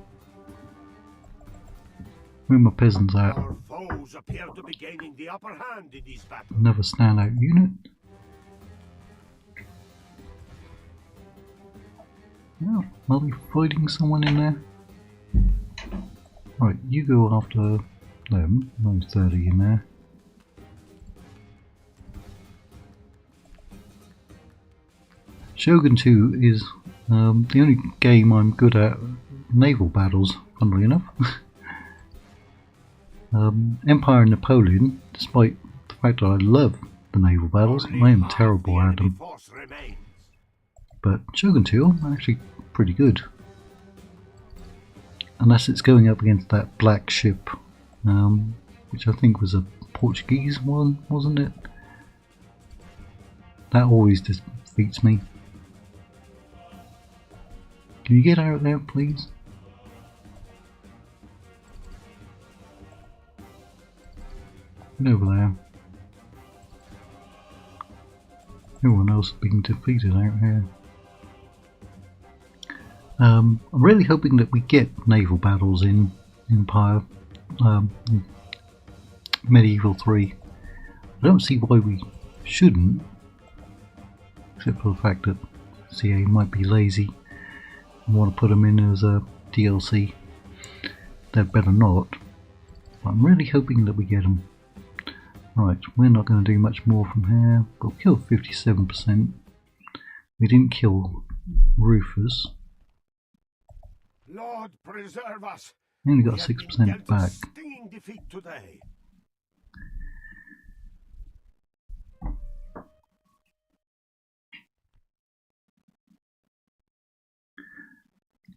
Where are my peasants at? Our foes appear to be gaining the upper hand in these battles. Another standout unit. Oh, are we fighting someone in there? Right, you go after them. There's 30 in there. Shogun 2 is the only game I'm good at naval battles, funnily enough. Empire and Napoleon, despite the fact that I love the naval battles, I am terrible at them. But Shogun 2, I'm actually pretty good. Unless it's going up against that black ship, which I think was a Portuguese one, wasn't it? That always defeats me. Can you get out there, please? Get over there. Everyone else is being defeated out here. I'm really hoping that we get naval battles in Empire, Medieval 3. I don't see why we shouldn't, except for the fact that CA might be lazy and want to put them in as a DLC. They'd better not, but I'm really hoping that we get them. Right, we're not going to do much more from here. We'll kill 57%. We didn't kill Rufus. Lord preserve us. We only got 6% back. Stinging defeat today.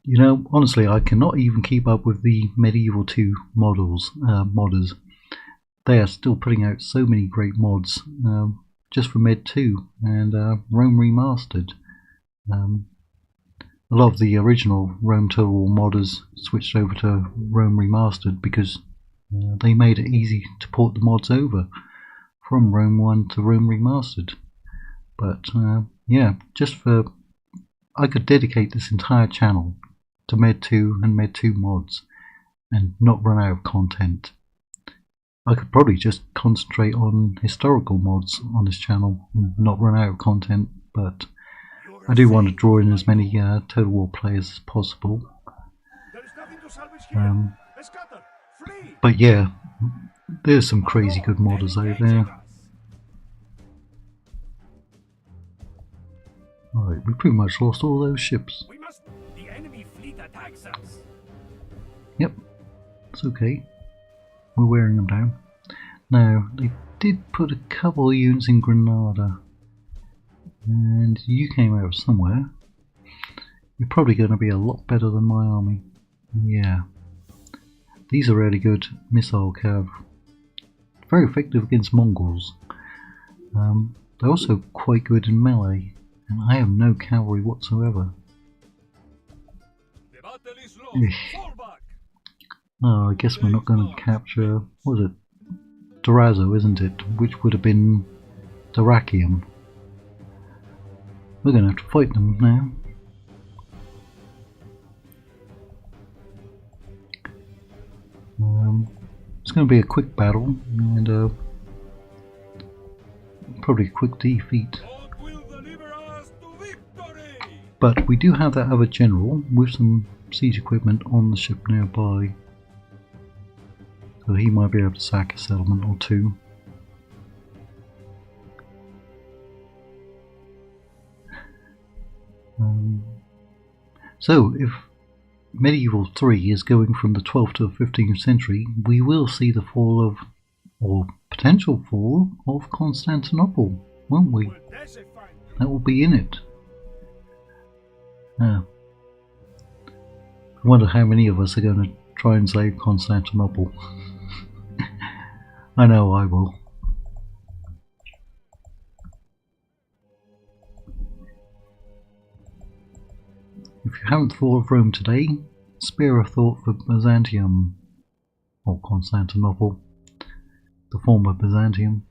You know, honestly, I cannot even keep up with the Medieval 2 modders. They are still putting out so many great mods just for Med 2 and Rome Remastered. A lot of the original Rome Total War modders switched over to Rome Remastered because they made it easy to port the mods over from Rome 1 to Rome Remastered. But yeah, I could dedicate this entire channel to Med 2 and Med 2 mods and not run out of content. I could probably just concentrate on historical mods on this channel and not run out of content, but I do want to draw in as many Total War players as possible. But yeah, there's some crazy good modders out there. Alright, we pretty much lost all those ships. The enemy fleet attacks us. Yep, it's okay. We're wearing them down. Now, they did put a couple of units in Granada. And you came out somewhere. You're probably going to be a lot better than my army. Yeah. These are really good missile cav. Very effective against Mongols. They're also quite good in melee. And I have no cavalry whatsoever. The battle is lost. Fall back. Oh, I guess we're not going to capture, what was it? Durazzo, isn't it? Which would have been Dyrrachium. We're going to have to fight them now. It's going to be a quick battle and probably a quick defeat. But we do have that other general with some siege equipment on the ship nearby. So he might be able to sack a settlement or two. So if Medieval 3 is going from the 12th to the 15th century, we will see the fall of, or potential fall of Constantinople, won't we? That will be in it. I wonder how many of us are going to try and save Constantinople. I know I will. If you haven't thought of Rome today, spare a thought for Byzantium, or Constantinople, the former Byzantium.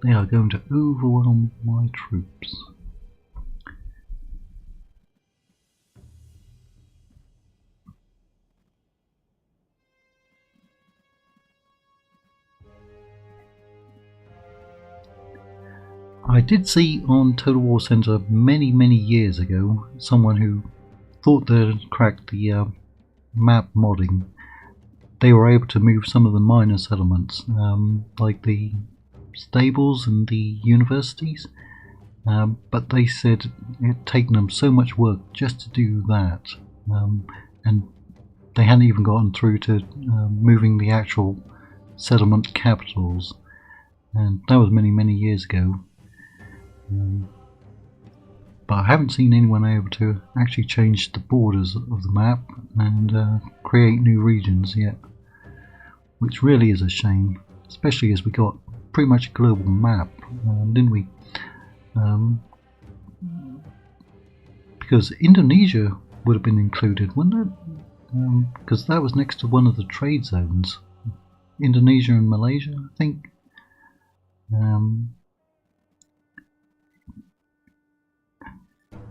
They are going to overwhelm my troops. I did see on Total War Center many years ago someone who thought they had cracked the map modding. They were able to move some of the minor settlements, like the stables and the universities, but they said it had taken them so much work just to do that, and they hadn't even gotten through to moving the actual settlement capitals, and that was many years ago. But I haven't seen anyone able to actually change the borders of the map and create new regions yet, which really is a shame, especially as we got pretty much a global map, didn't we? Because Indonesia would have been included, wouldn't it? Because that was next to one of the trade zones. Indonesia and Malaysia, I think.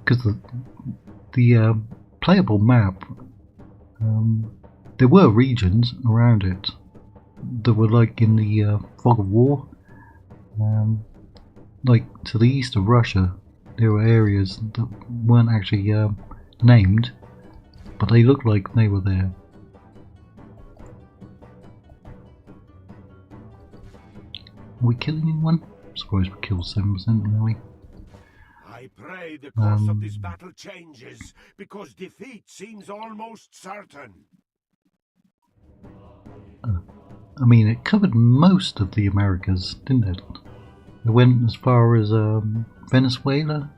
Because the playable map, there were regions around it that were like in the fog of war. Like to the east of Russia, there were areas that weren't actually named, but they looked like they were there. Are we killing anyone? I'm surprised we killed 7%, really. I pray the course of this battle changes, because defeat seems almost certain. I mean, it covered most of the Americas, didn't it? It went as far as Venezuela,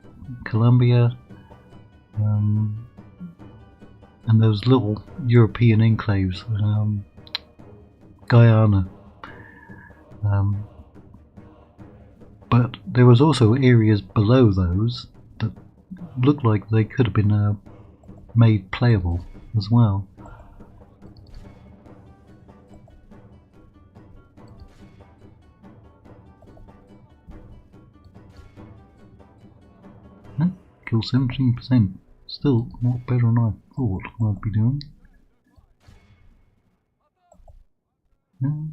Colombia, and those little European enclaves, Guyana. there was also areas below those that looked like they could have been made playable as well. Kill 17%. Still a lot better than I thought I'd be doing.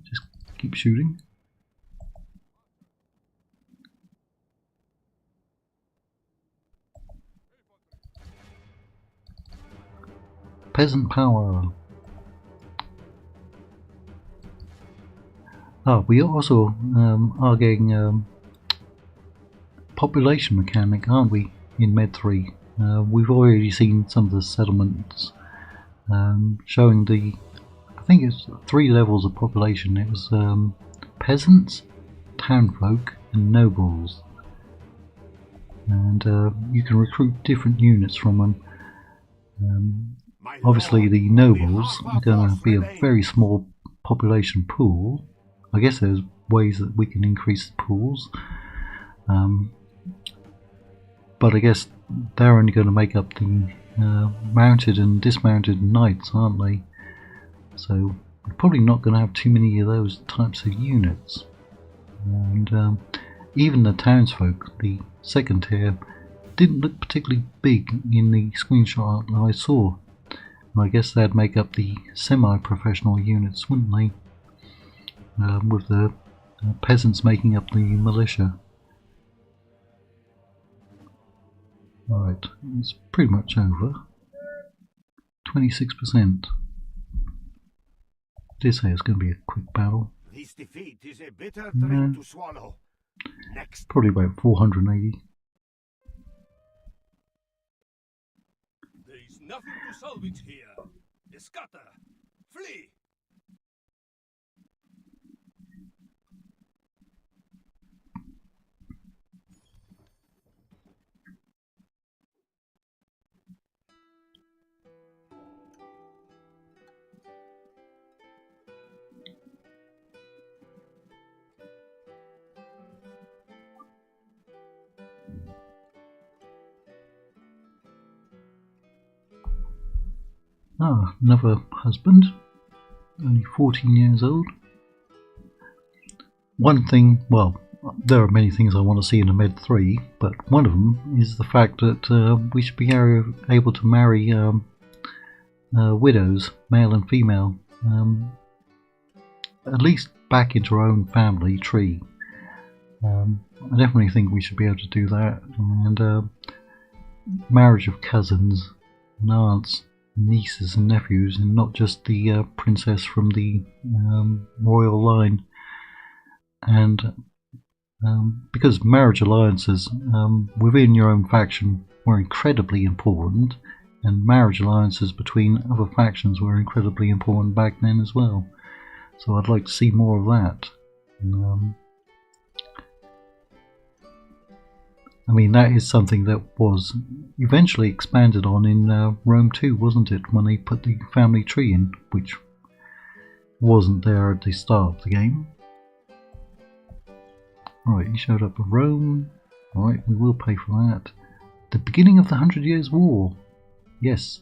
Just keep shooting. Peasant power. We also are getting population mechanic, aren't we, in Med 3? We've already seen some of the settlements showing the, I think it's 3 levels of population. It was peasants, townfolk and nobles. And you can recruit different units from them. Obviously the nobles are going to be a very small population pool. I guess there's ways that we can increase the pools. But I guess they're only going to make up the mounted and dismounted knights, aren't they? So we're probably not going to have too many of those types of units. And even the townsfolk, the second tier, didn't look particularly big in the screenshot that I saw. I guess they'd make up the semi-professional units, wouldn't they? With the peasants making up the militia. Alright, it's pretty much over. 26%. Did say it's going to be a quick battle. This defeat is a bitter drink to swallow. Next. Probably about 480. There is nothing to salvage here. Scatter! Flee! Another husband, only 14 years old. One thing, well, there are many things I want to see in a Med 3, but one of them is the fact that we should be able to marry widows, male and female, at least back into our own family tree. I definitely think we should be able to do that, and marriage of cousins and aunts, nieces and nephews, and not just the princess from the royal line. And because marriage alliances within your own faction were incredibly important, and marriage alliances between other factions were incredibly important back then as well. So I'd like to see more of that. I mean, that is something that was eventually expanded on in Rome 2, wasn't it? When they put the family tree in, which wasn't there at the start of the game. Right, he showed up at Rome. Alright, we will pay for that. The beginning of the 100 Years' War. Yes.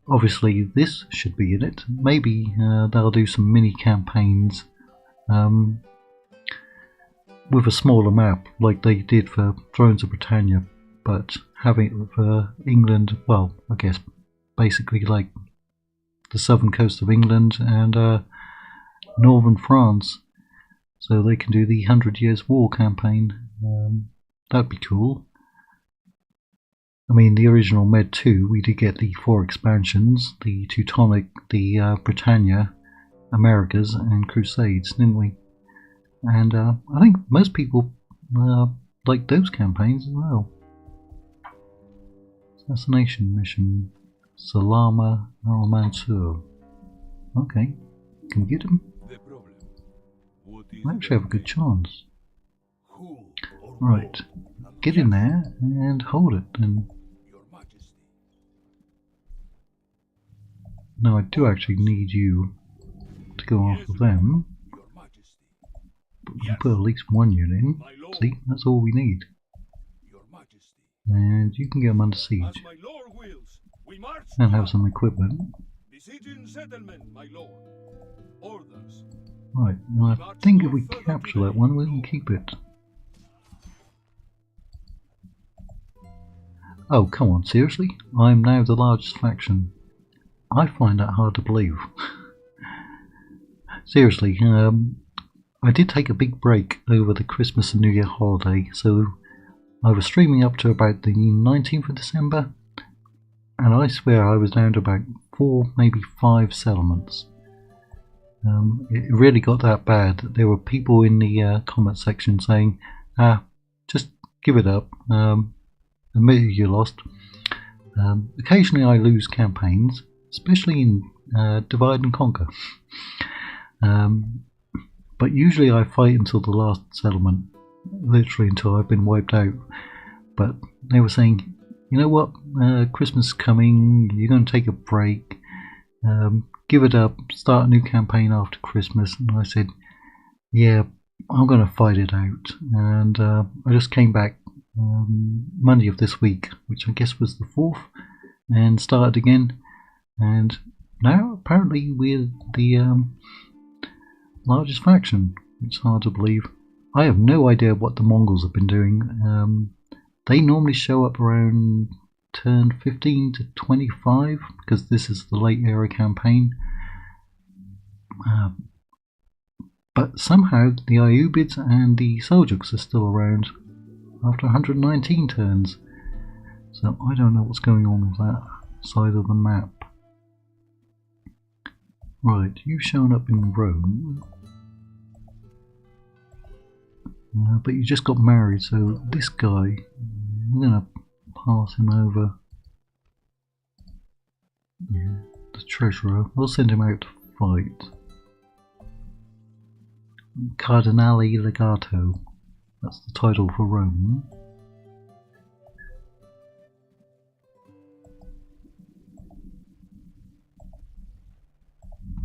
Obviously, this should be in it. Maybe they'll do some mini campaigns with a smaller map, like they did for Thrones of Britannia, but having it for England, well, I guess basically like the southern coast of England and northern France, so they can do the 100 Years' War campaign. That'd be cool. I mean, the original Med 2, we did get the 4 expansions, the Teutonic, the Britannia, Americas, and Crusades, didn't we? And I think most people like those campaigns as well. Assassination mission, Salama al-Mansur. Okay, can we get him? I actually have a good chance. Right, get in there and hold it. And now I do actually need you to go after them. we can put at least one unit in. My lord. See, that's all we need. Your Majesty. And you can get them under As siege my lord wills, we march and to have some equipment. besieging settlement, my lord. Orders. Right, and I think if we capture that one, we can keep it. Oh, come on, seriously? I am now the largest faction. I find that hard to believe. Seriously, I did take a big break over the Christmas and New Year holiday, so I was streaming up to about the 19th of December, and I swear I was down to about 4, maybe 5 settlements. It really got that bad that there were people in the comment section saying, just give it up, admit you lost. Occasionally I lose campaigns, especially in Divide and Conquer. But usually I fight until the last settlement, literally until I've been wiped out. But they were saying, you know what, Christmas is coming, you're going to take a break, give it up, start a new campaign after Christmas. And I said, yeah, I'm going to fight it out. And I just came back Monday of this week, which I guess was the 4th, and started again. And now apparently we're the largest faction. It's hard to believe. I have no idea what the Mongols have been doing. They normally show up around turn 15 to 25 because this is the late era campaign. But somehow the Iubids and the Seljuks are still around after 119 turns. So I don't know what's going on with that side of the map. Right, you've shown up in Rome. But you just got married, so this guy, we're going to pass him over. Yeah, the treasurer. We'll send him out to fight. Cardinale Legato. That's the title for Rome.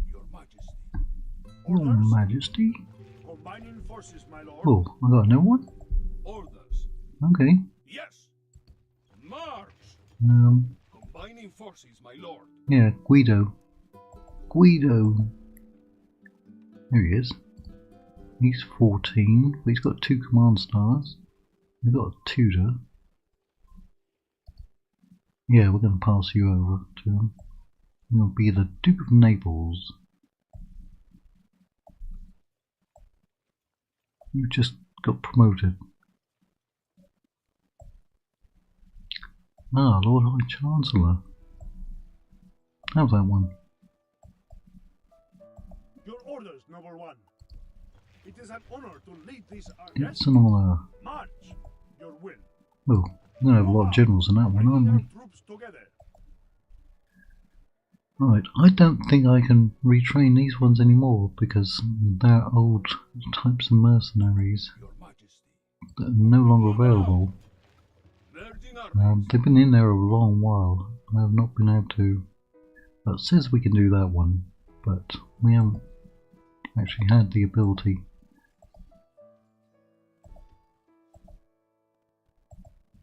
Your Majesty. Your Majesty. Combining forces, my lord. Oh, I got a new one? Orders. Okay. Yes. March. Combining forces, my lord. Yeah, Guido. Guido. There he is. He's 14, but he's got 2 command stars. He's got a tutor. Yeah, we're going to pass you over to him. You'll be the Duke of Naples. You just got promoted. Ah, Lord High Chancellor. How's that one? Your orders, number 1. It is an honor to lead this It's an honour. March. Your will. Oh, we're going to have a lot of generals in that one, aren't we? Troops together. Right, I don't think I can retrain these ones anymore because they're old types of mercenaries Your Majesty. that are no longer available. Virgin armies. They've been in there a long while. I have not been able to. It says we can do that one, but we haven't actually had the ability.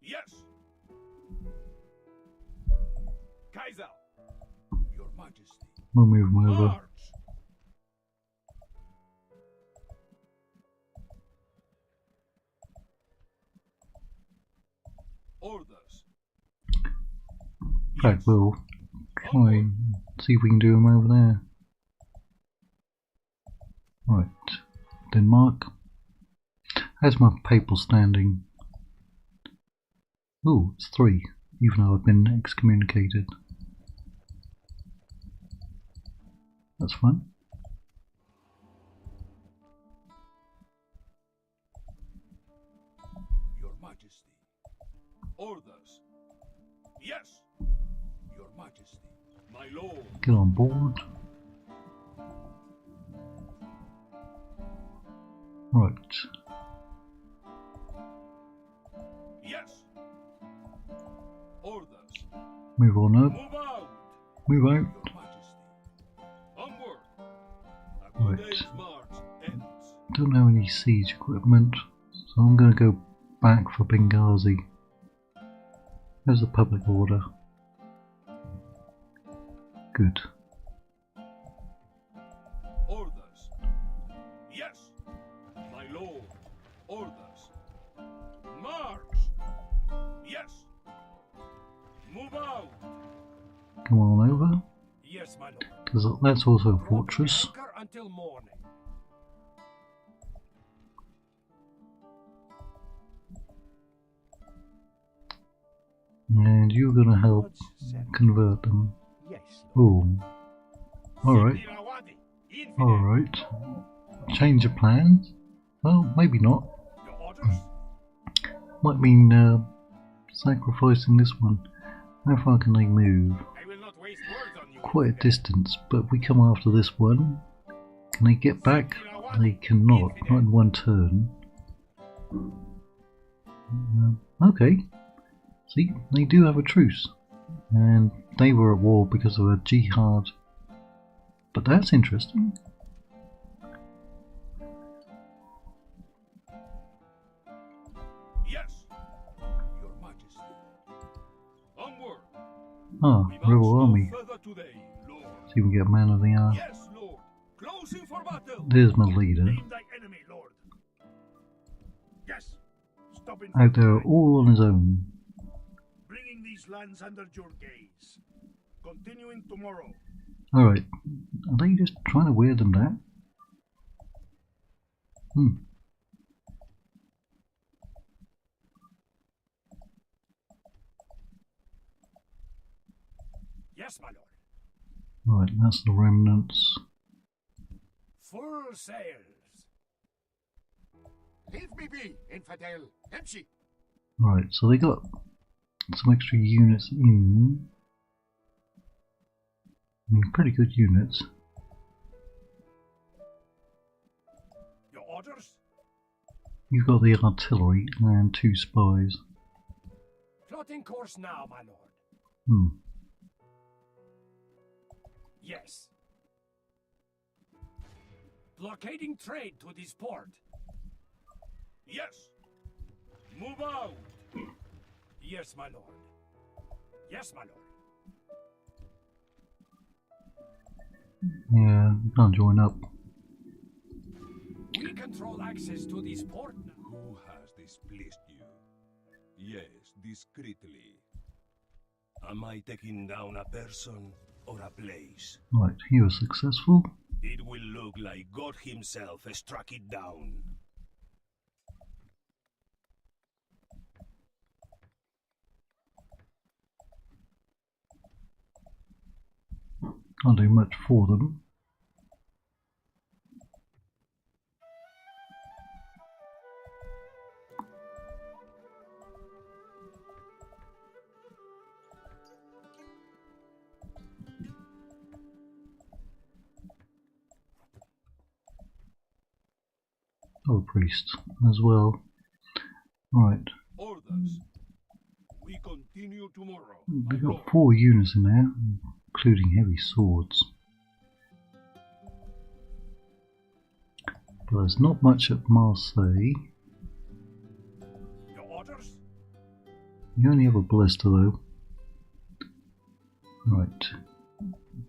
Yes. Kaiser. Your Majesty. We'll move them over. March. Orders. In fact, we'll try and see if we can do them over there. Right, Denmark. How's my papal standing? Ooh, it's 3, even though I've been excommunicated. That's fun. Your Majesty. Orders. Yes. Your Majesty. My lord. Get on board. Right. Yes. Orders. Move on up. Move out. Move out. Your Majesty. Onward. A good Right. day's march ends. don't know any siege equipment, so I'm going to go back for Benghazi. There's the public order. Good. Orders. Yes, my lord. Orders. March. Yes. Move out. Come on over. Yes, my lord. That's also a fortress. Anchor until morning. And you're going to help convert them. Yes. Oh. Alright. Alright. Change of plans? Well, maybe not. Your orders? Might mean sacrificing this one. How far can they move? I will not waste words on you. Quite a distance, but if we come after this one, can they get back? They cannot, not in one turn. Okay. See, they do have a truce. And they were at war because of a jihad. But that's interesting. Yes, Your Majesty. Onward. Ah, We rebel march army. no further today, Lord. See if we can get man of the hour. Yes, Lord. Closing for battle. There's my leader. Name thy enemy, Lord. Yes. Stopping Out there all on his own. bringing these lands under your gaze. Continuing tomorrow. Alright. Are they just trying to wear them down? Yes, my lord. Right, that's the remnants. Full sails. Leave me be, infidel. Empty. Right, so they got some extra units in. I mean, pretty good units. Your orders? You've got the artillery and 2 spies. Plotting course now, my lord. Yes. Blockading trade to this port. Yes. Move out. Yes, my lord. Yes, my lord. Yeah, you can't join up. We control access to this port now. Who has displeased you? Yes, discreetly. Am I taking down a person or a place? Right, he was successful. It will look like God himself struck it down. Can't do much for them. Oh, priest as well. Right, Orders. We continue tomorrow. we've got 4 units in there, including heavy swords. But there's not much at Marseille. Your orders? You only have a ballista though. Right.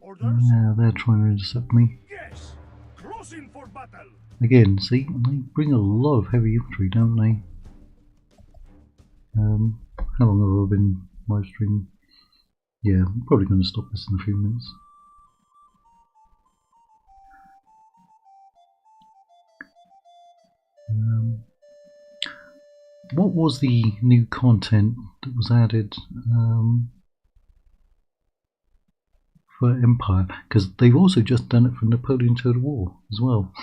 Orders? Now they're trying to intercept me. Yes. Closing for battle. Again, see, they bring a lot of heavy infantry, don't they? How long have I been live streaming? Yeah, I'm probably going to stop this in a few minutes. What was the new content that was added for Empire? Because they've also just done it for Napoleon Total War as well.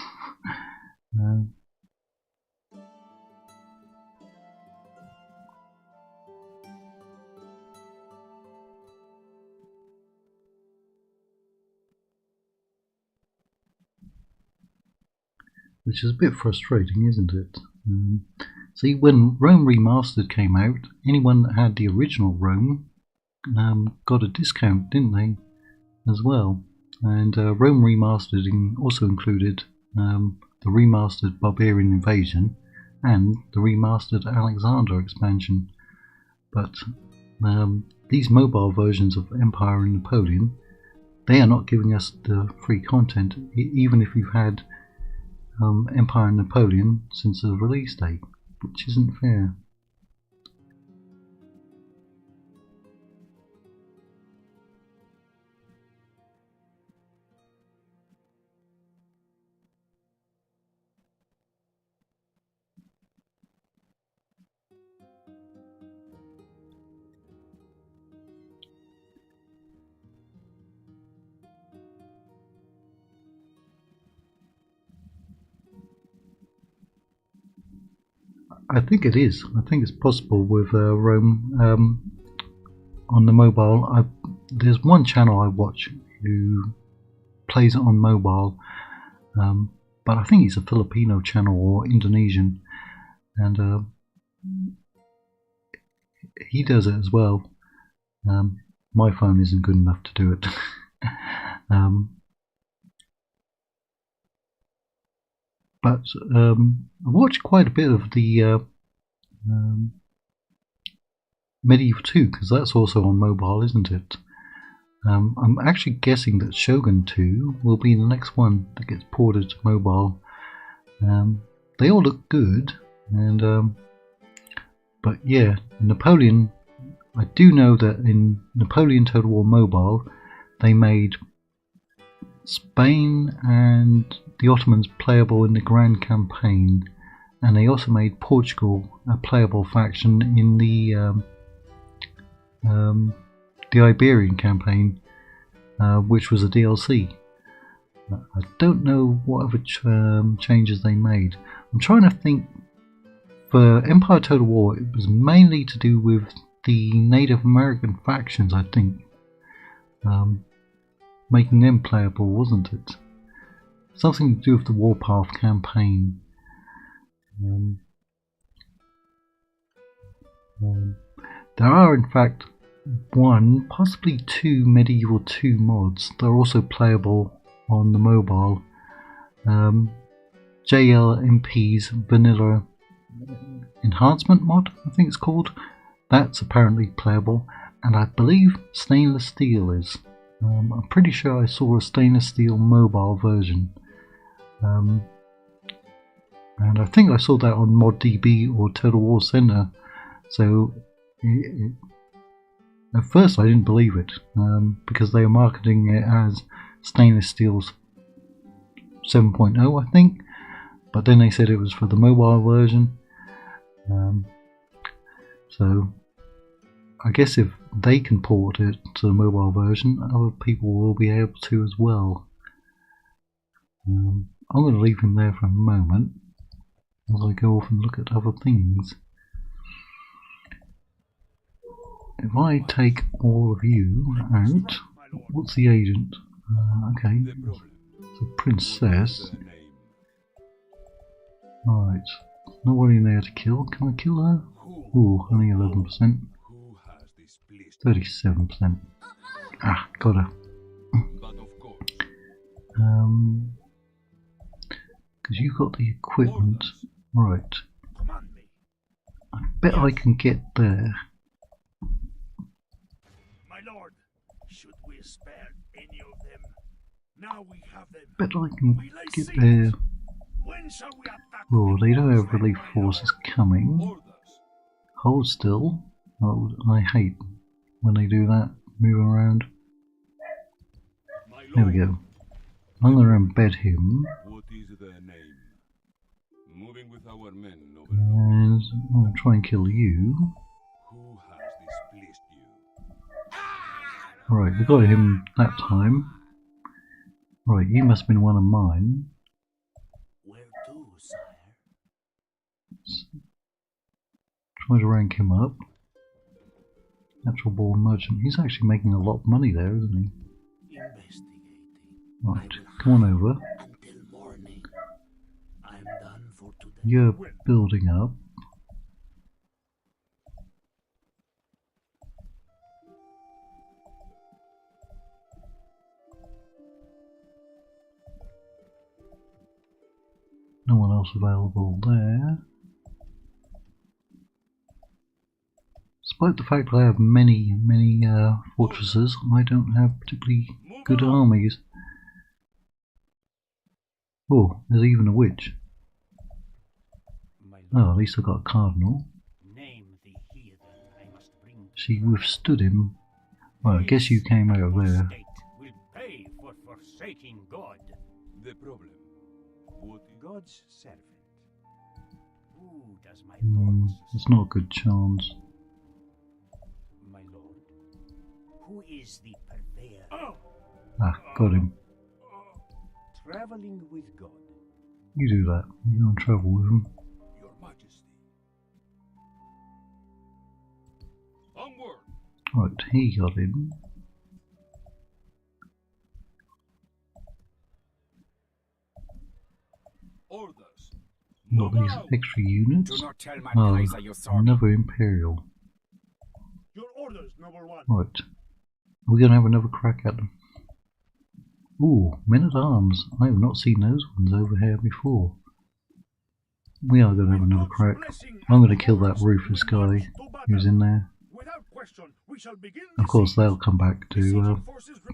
Which is a bit frustrating, isn't it? See, when Rome Remastered came out, anyone that had the original Rome got a discount, didn't they? As well. And Rome Remastered also included the the remastered Barbarian Invasion and the remastered Alexander expansion. But these mobile versions of Empire and Napoleon, they are not giving us the free content, even if you've had Empire and Napoleon since the release date, which isn't fair. I think it is. I think it's possible with Rome on the mobile. There's one channel I watch who plays it on mobile, but I think he's a Filipino channel or Indonesian, and he does it as well. My phone isn't good enough to do it. But I watched quite a bit of the Medieval 2, because that's also on mobile, isn't it? I'm actually guessing that Shogun 2 will be the next one that gets ported to mobile. They all look good, and but yeah, Napoleon. I do know that in Napoleon Total War Mobile, they made Spain and the Ottomans playable in the Grand Campaign, and they also made Portugal a playable faction in the Iberian Campaign, which was a DLC. I don't know what other changes they made. I'm trying to think. For Empire Total War, it was mainly to do with the Native American factions, I think. Making them playable, wasn't it? Something to do with the Warpath campaign. There are, in fact, one, possibly two Medieval 2 mods. They're also playable on the mobile. JLMP's Vanilla Enhancement mod, I think it's called. That's apparently playable, and I believe Stainless Steel is. I'm pretty sure I saw a Stainless Steel mobile version, and I think I saw that on ModDB or Total War Center. So at first I didn't believe it, because they were marketing it as Stainless Steel's 7.0, I think, but then they said it was for the mobile version. So I guess if they can port it to the mobile version, other people will be able to as well. I'm going to leave him there for a moment as I go off and look at other things. If I take all of you out, what's the agent? Okay, it's a princess. Alright, nobody in there to kill. Can I kill her? Ooh, only 11%. 37%. Ah, got her. Because you got the equipment. Right. I bet I can get there. My lord, should we spare any of them? Now we have them. Bet I can get there. When shall we attack? Oh, they don't have relief forces coming. Hold still. Oh, I hate when they do that. Move around. There we go. I'm going to embed him. What is their name? Moving with our men, noble And I'm going to try and kill you. Who has displeased you? Right, we got him that time. Right, you must have been one of mine. Where to, sire? Try to rank him up. Natural born merchant. He's actually making a lot of money there, isn't he? Investigating. Right, come on over. Until morning. I'm done for today. You're building up. else available there. Despite the fact that I have many fortresses, I don't have particularly good armies. Oh, there's even a witch. Oh, at least I got a cardinal. She withstood him. Well, I guess you came out of there. The problem. What is God's servant. Who does my lord It's not a good chance. My lord. Who is the purveyor? Ah, got him. Traveling with God. You do that. You don't travel with him. Your Majesty. Onward. Right, he got him. Orders. Got these extra units. Do not tell my Oh, Kaiser you saw me. another Imperial. Your orders, noble one. Right. We're gonna have another crack at them. Ooh, men at arms. I have not seen those ones over here before. We are gonna have another crack. I'm gonna kill that Rufus guy who's in there. Without question, we shall begin Of course, they'll come back to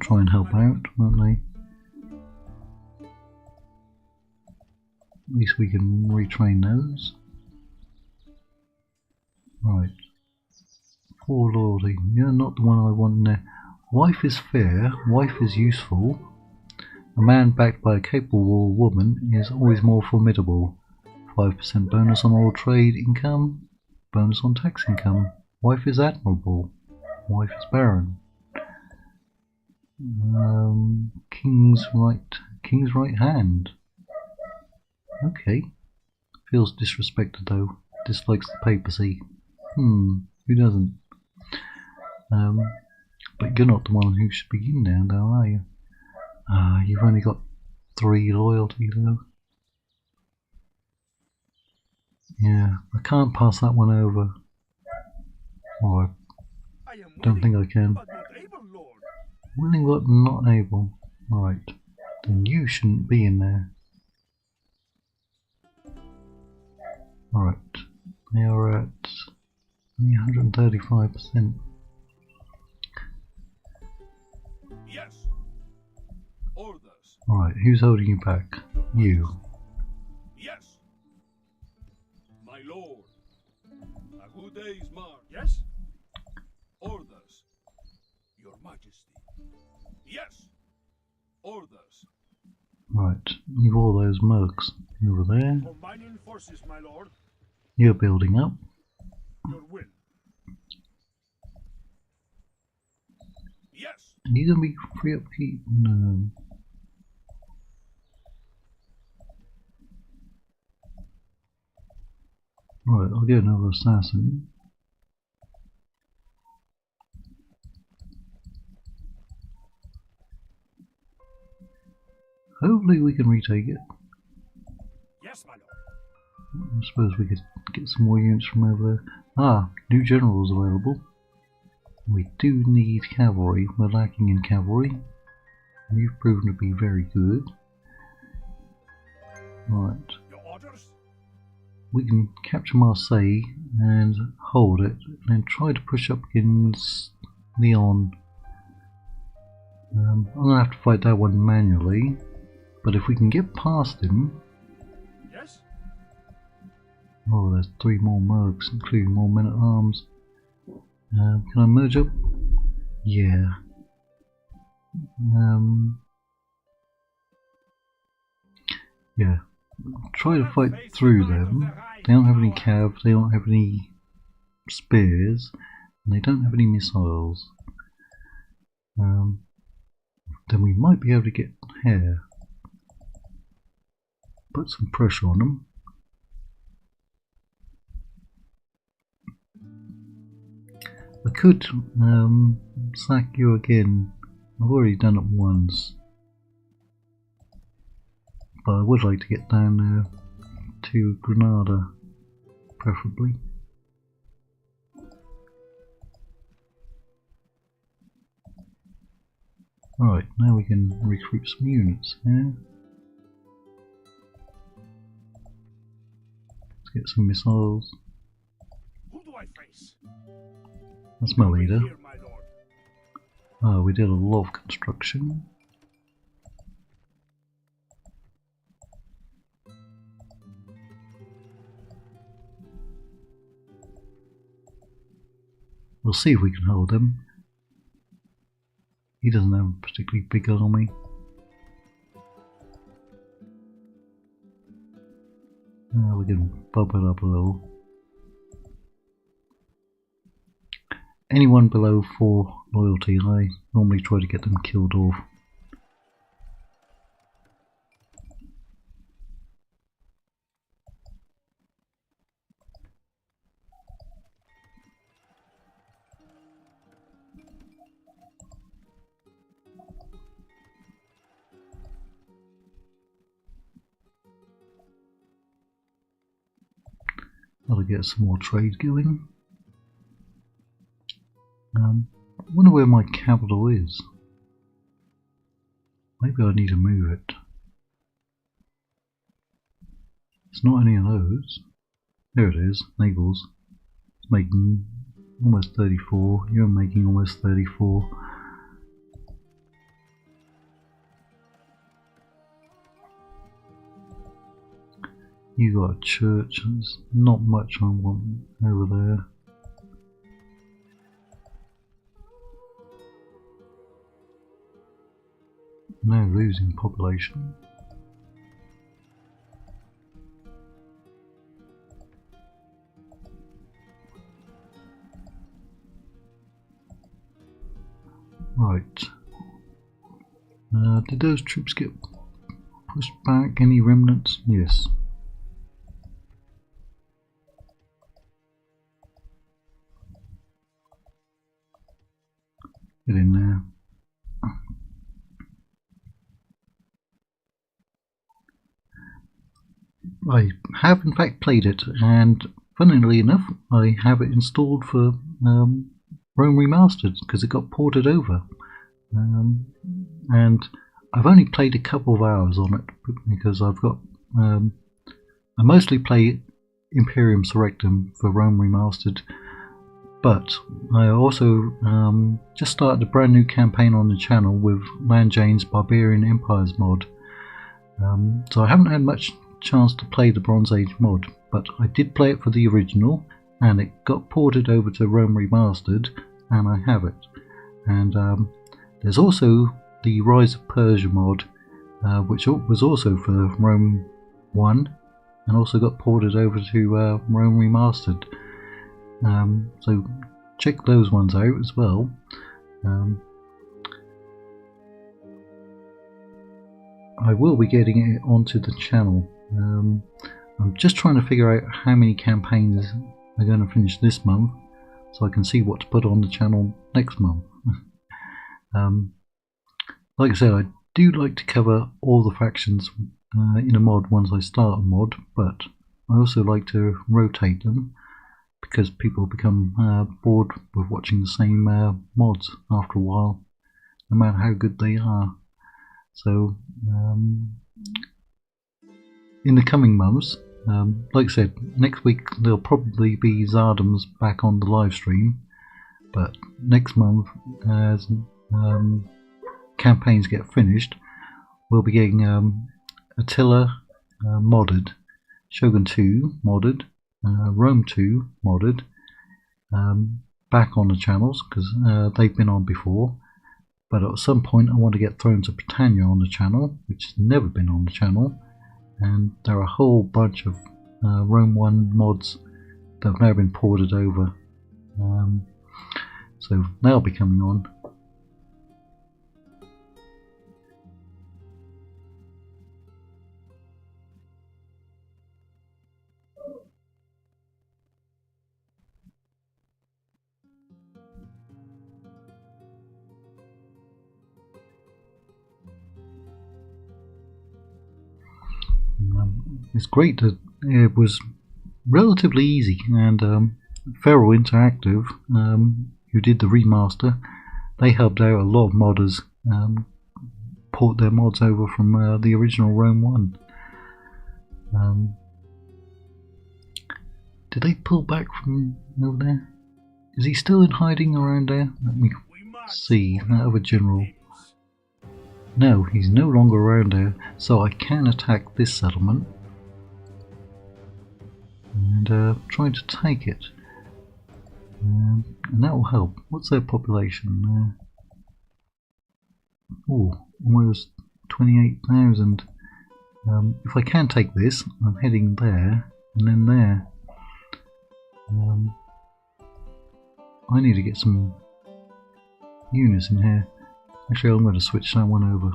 try and help out, won't they? At least we can retrain those. Right. For loyalty. You're not the one I want in there. Wife is fair. Wife is useful. A man backed by a capable woman is always more formidable. 5% bonus on all trade income. Bonus on tax income. Wife is admirable. Wife is barren. King's right hand. Okay. Feels disrespected though. Dislikes the papacy. Who doesn't? But you're not the one who should be in there though, are you? You've only got 3 loyalty though. Yeah, I can't pass that one over. Or I am don't think I can. but not able, Lord. Willing but not able. Right. Then you shouldn't be in there. Alright. They are at 135%. Yes. Orders. Alright, who's holding you back? You. Yes. My lord. A good day's march. Yes? Orders. Your Majesty. Yes. Orders. Right, leave all those mercs over there. Combining forces, my lord. You're building up. Your will. Yes. Are you gonna be free upkeep? No. Right, I'll get another assassin. Hopefully we can retake it. Yes, my lord. I suppose we could get some more units from over there. Ah, new generals available. We do need cavalry. We're lacking in cavalry. You've proven to be very good. Right. Your orders? We can capture Marseille and hold it, and then try to push up against Lyon. I'm going to have to fight that one manually, but if we can get past him... Yes? Oh, there's 3 more mercs, including more men at arms. Can I merge up? Yeah. Yeah. Try to fight through them. They don't have any cav, they don't have any spears, and they don't have any missiles. Then we might be able to get here. Put some pressure on them. I could sack you again. I've already done it once. But I would like to get down there to Granada, preferably. Alright, now we can recruit some units here. Let's get some missiles. Who do I face? That's my Over leader. here, my lord. Oh, we did a lot of construction. We'll see if we can hold him. He doesn't have a particularly big army. We can bump it up a little. Anyone below 4 loyalty, I normally try to get them killed off. Gotta get some more trade going. I wonder where my capital is. Maybe I need to move it. It's not any of those. There it is, Naples. It's making almost 34. You're making almost 34. You got a church. There's not much I want over there. Now losing population. Right. Did those troops get pushed back? Any remnants? Yes. Get in there. I have in fact played it, and funnily enough, I have it installed for Rome Remastered because it got ported over. And I've only played a couple of hours on it because I've got I mostly play Imperium Surrectum for Rome Remastered, but I also just started a brand new campaign on the channel with Landjane's Barbarian Empires mod. So I haven't had much chance to play the Bronze Age mod, but I did play it for the original and it got ported over to Rome Remastered and I have it. And there's also the Rise of Persia mod, which was also for Rome 1 and also got ported over to Rome Remastered. So check those ones out as well. I will be getting it onto the channel. I'm just trying to figure out how many campaigns are going to finish this month so I can see what to put on the channel next month. Like I said, I do like to cover all the factions in a mod once I start a mod, but I also like to rotate them because people become bored with watching the same mods after a while, no matter how good they are. So in the coming months, like I said, next week there'll probably be Zardam's back on the live stream, but next month, as campaigns get finished, we'll be getting Attila modded, Shogun 2 modded, Rome 2 modded, back on the channels because they've been on before. But at some point I want to get Thrones of Britannia on the channel, which has never been on the channel, and there are a whole bunch of Rome 1 mods that have now been ported over, so they'll be coming on. It's great that it was relatively easy, and Feral Interactive, who did the remaster, they helped out a lot of modders port their mods over from the original Rome 1. Did they pull back from over there? Is he still in hiding around there? Let me see. That other general. No, he's no longer around there, so I can attack this settlement and try to take it. And that will help. What's their population? Oh, almost 28,000. If I can take this, I'm heading there and then there. I need to get some units in here. Actually, I'm going to switch that one over.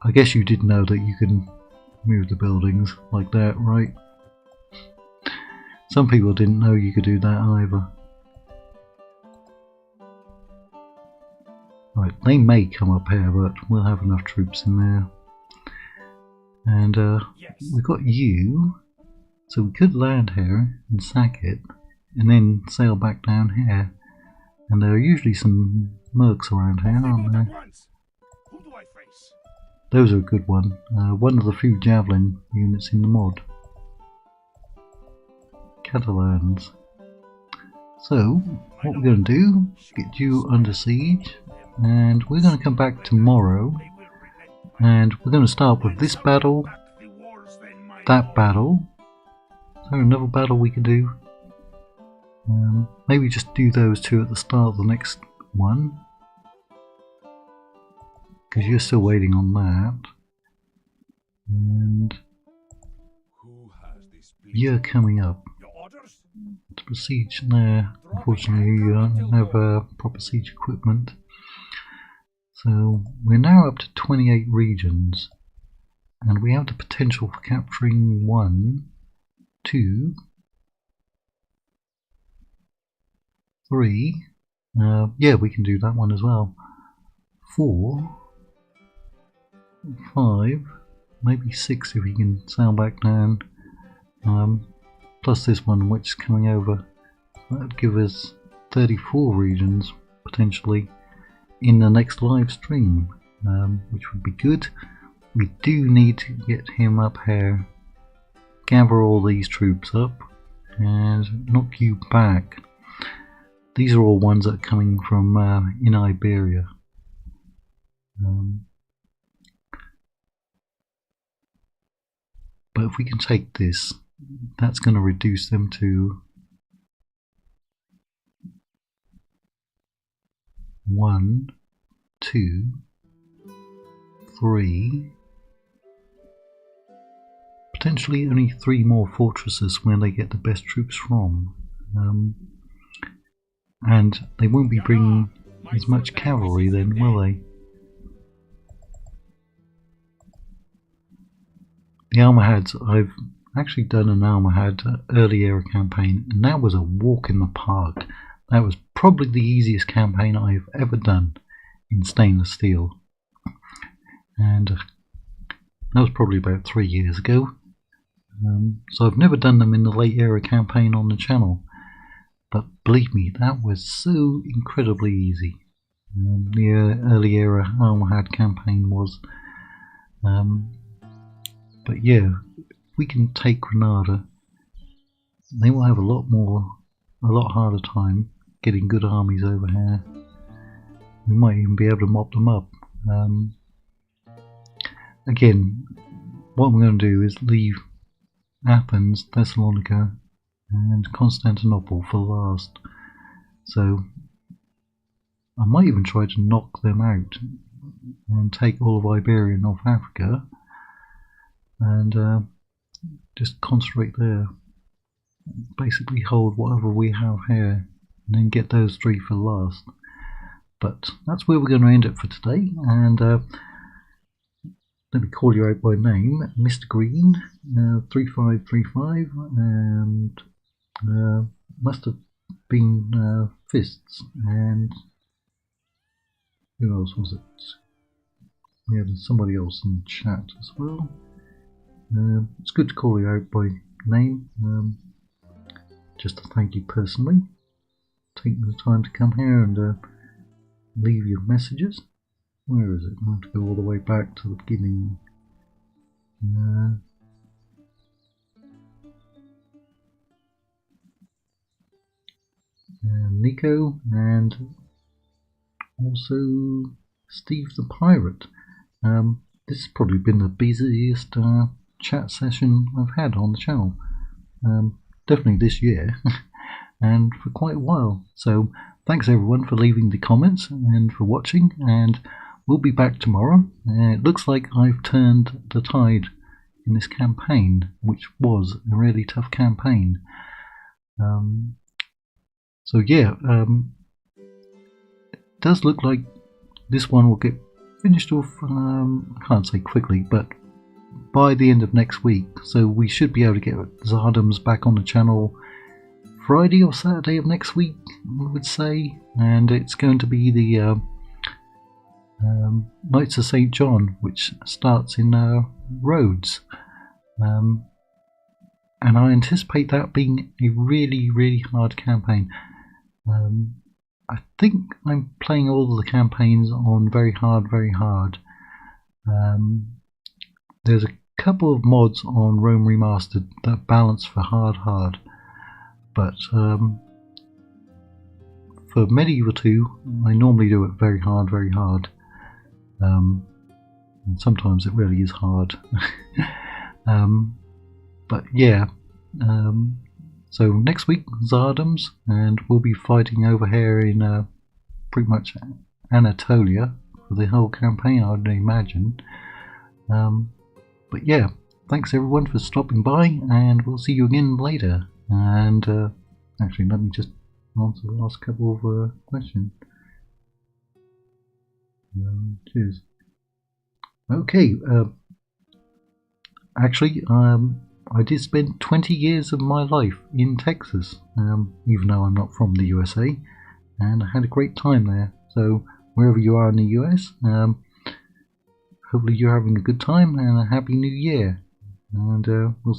I guess you did know that you can move the buildings like that, right? Some people didn't know you could do that either. Right, they may come up here, but we'll have enough troops in there. And we've got you, so we could land here and sack it, and then sail back down here. And there are usually some mercs around here, aren't there? Who do I face? Those are a good one. One of the few javelin units in the mod. Catalans. So, what we're going to do, get you under siege, and we're going to come back tomorrow, and we're going to start with this battle, that battle. Is there another battle we can do? Maybe just do those two at the start of the next one, because you're still waiting on that, and you're coming up to besiege there. Unfortunately, you don't have proper siege equipment, so we're now up to 28 regions, and we have the potential for capturing 1, 2, 3, yeah, we can do that one as well. 4, 5, maybe 6 if we can sail back down. Plus this one which is coming over. That would give us 34 regions potentially in the next live stream, which would be good. We do need to get him up here, gather all these troops up, and knock you back. These are all ones that are coming from in Iberia. But if we can take this, that's going to reduce them to 1, 2, 3, potentially only 3 more fortresses where they get the best troops from. And they won't be bringing as much cavalry then, will they? The Almohads, I've actually done an Almohad early era campaign, and that was a walk in the park. That was probably the easiest campaign I've ever done in stainless steel. And that was probably about 3 years ago. So I've never done them in the late era campaign on the channel. But believe me, that was so incredibly easy. The early era Almohad campaign was. But yeah, if we can take Granada, they will have a lot harder time getting good armies over here. We might even be able to mop them up. Again, what I'm going to do is leave Athens, Thessalonica and Constantinople for last. So I might even try to knock them out and take all of Iberia and North Africa and just concentrate there. Basically hold whatever we have here and then get those 3 for last. But that's where we're going to end it for today, and let me call you out by name. Mr. Green 3535, and must have been Fists, and who else was it? We had somebody else in chat as well. It's good to call you out by name, just to thank you personally, taking the time to come here and leave your messages. Where is it? I have to go all the way back to the beginning. Nico, and also Steve the Pirate. This has probably been the busiest chat session I've had on the channel. Definitely this year, and for quite a while. So thanks everyone for leaving the comments and for watching, and we'll be back tomorrow. It looks like I've turned the tide in this campaign, which was a really tough campaign. So yeah, it does look like this one will get finished off, I can't say quickly, but by the end of next week. So we should be able to get Zardams back on the channel Friday or Saturday of next week, I would say, and it's going to be the Knights of St. John, which starts in Rhodes, and I anticipate that being a really hard campaign. I think I'm playing all the campaigns on very hard. There's a couple of mods on Rome Remastered that balance for hard, but for Medieval 2 I normally do it very hard, and sometimes it really is hard. But yeah, so next week Zardams, and we'll be fighting over here in pretty much Anatolia for the whole campaign, I would imagine. But yeah, thanks everyone for stopping by, and we'll see you again later. And actually, let me just answer the last couple of questions. Cheers. Okay, actually, I did spend 20 years of my life in Texas, even though I'm not from the USA, and I had a great time there. So wherever you are in the US, hopefully you're having a good time and a happy new year, and we'll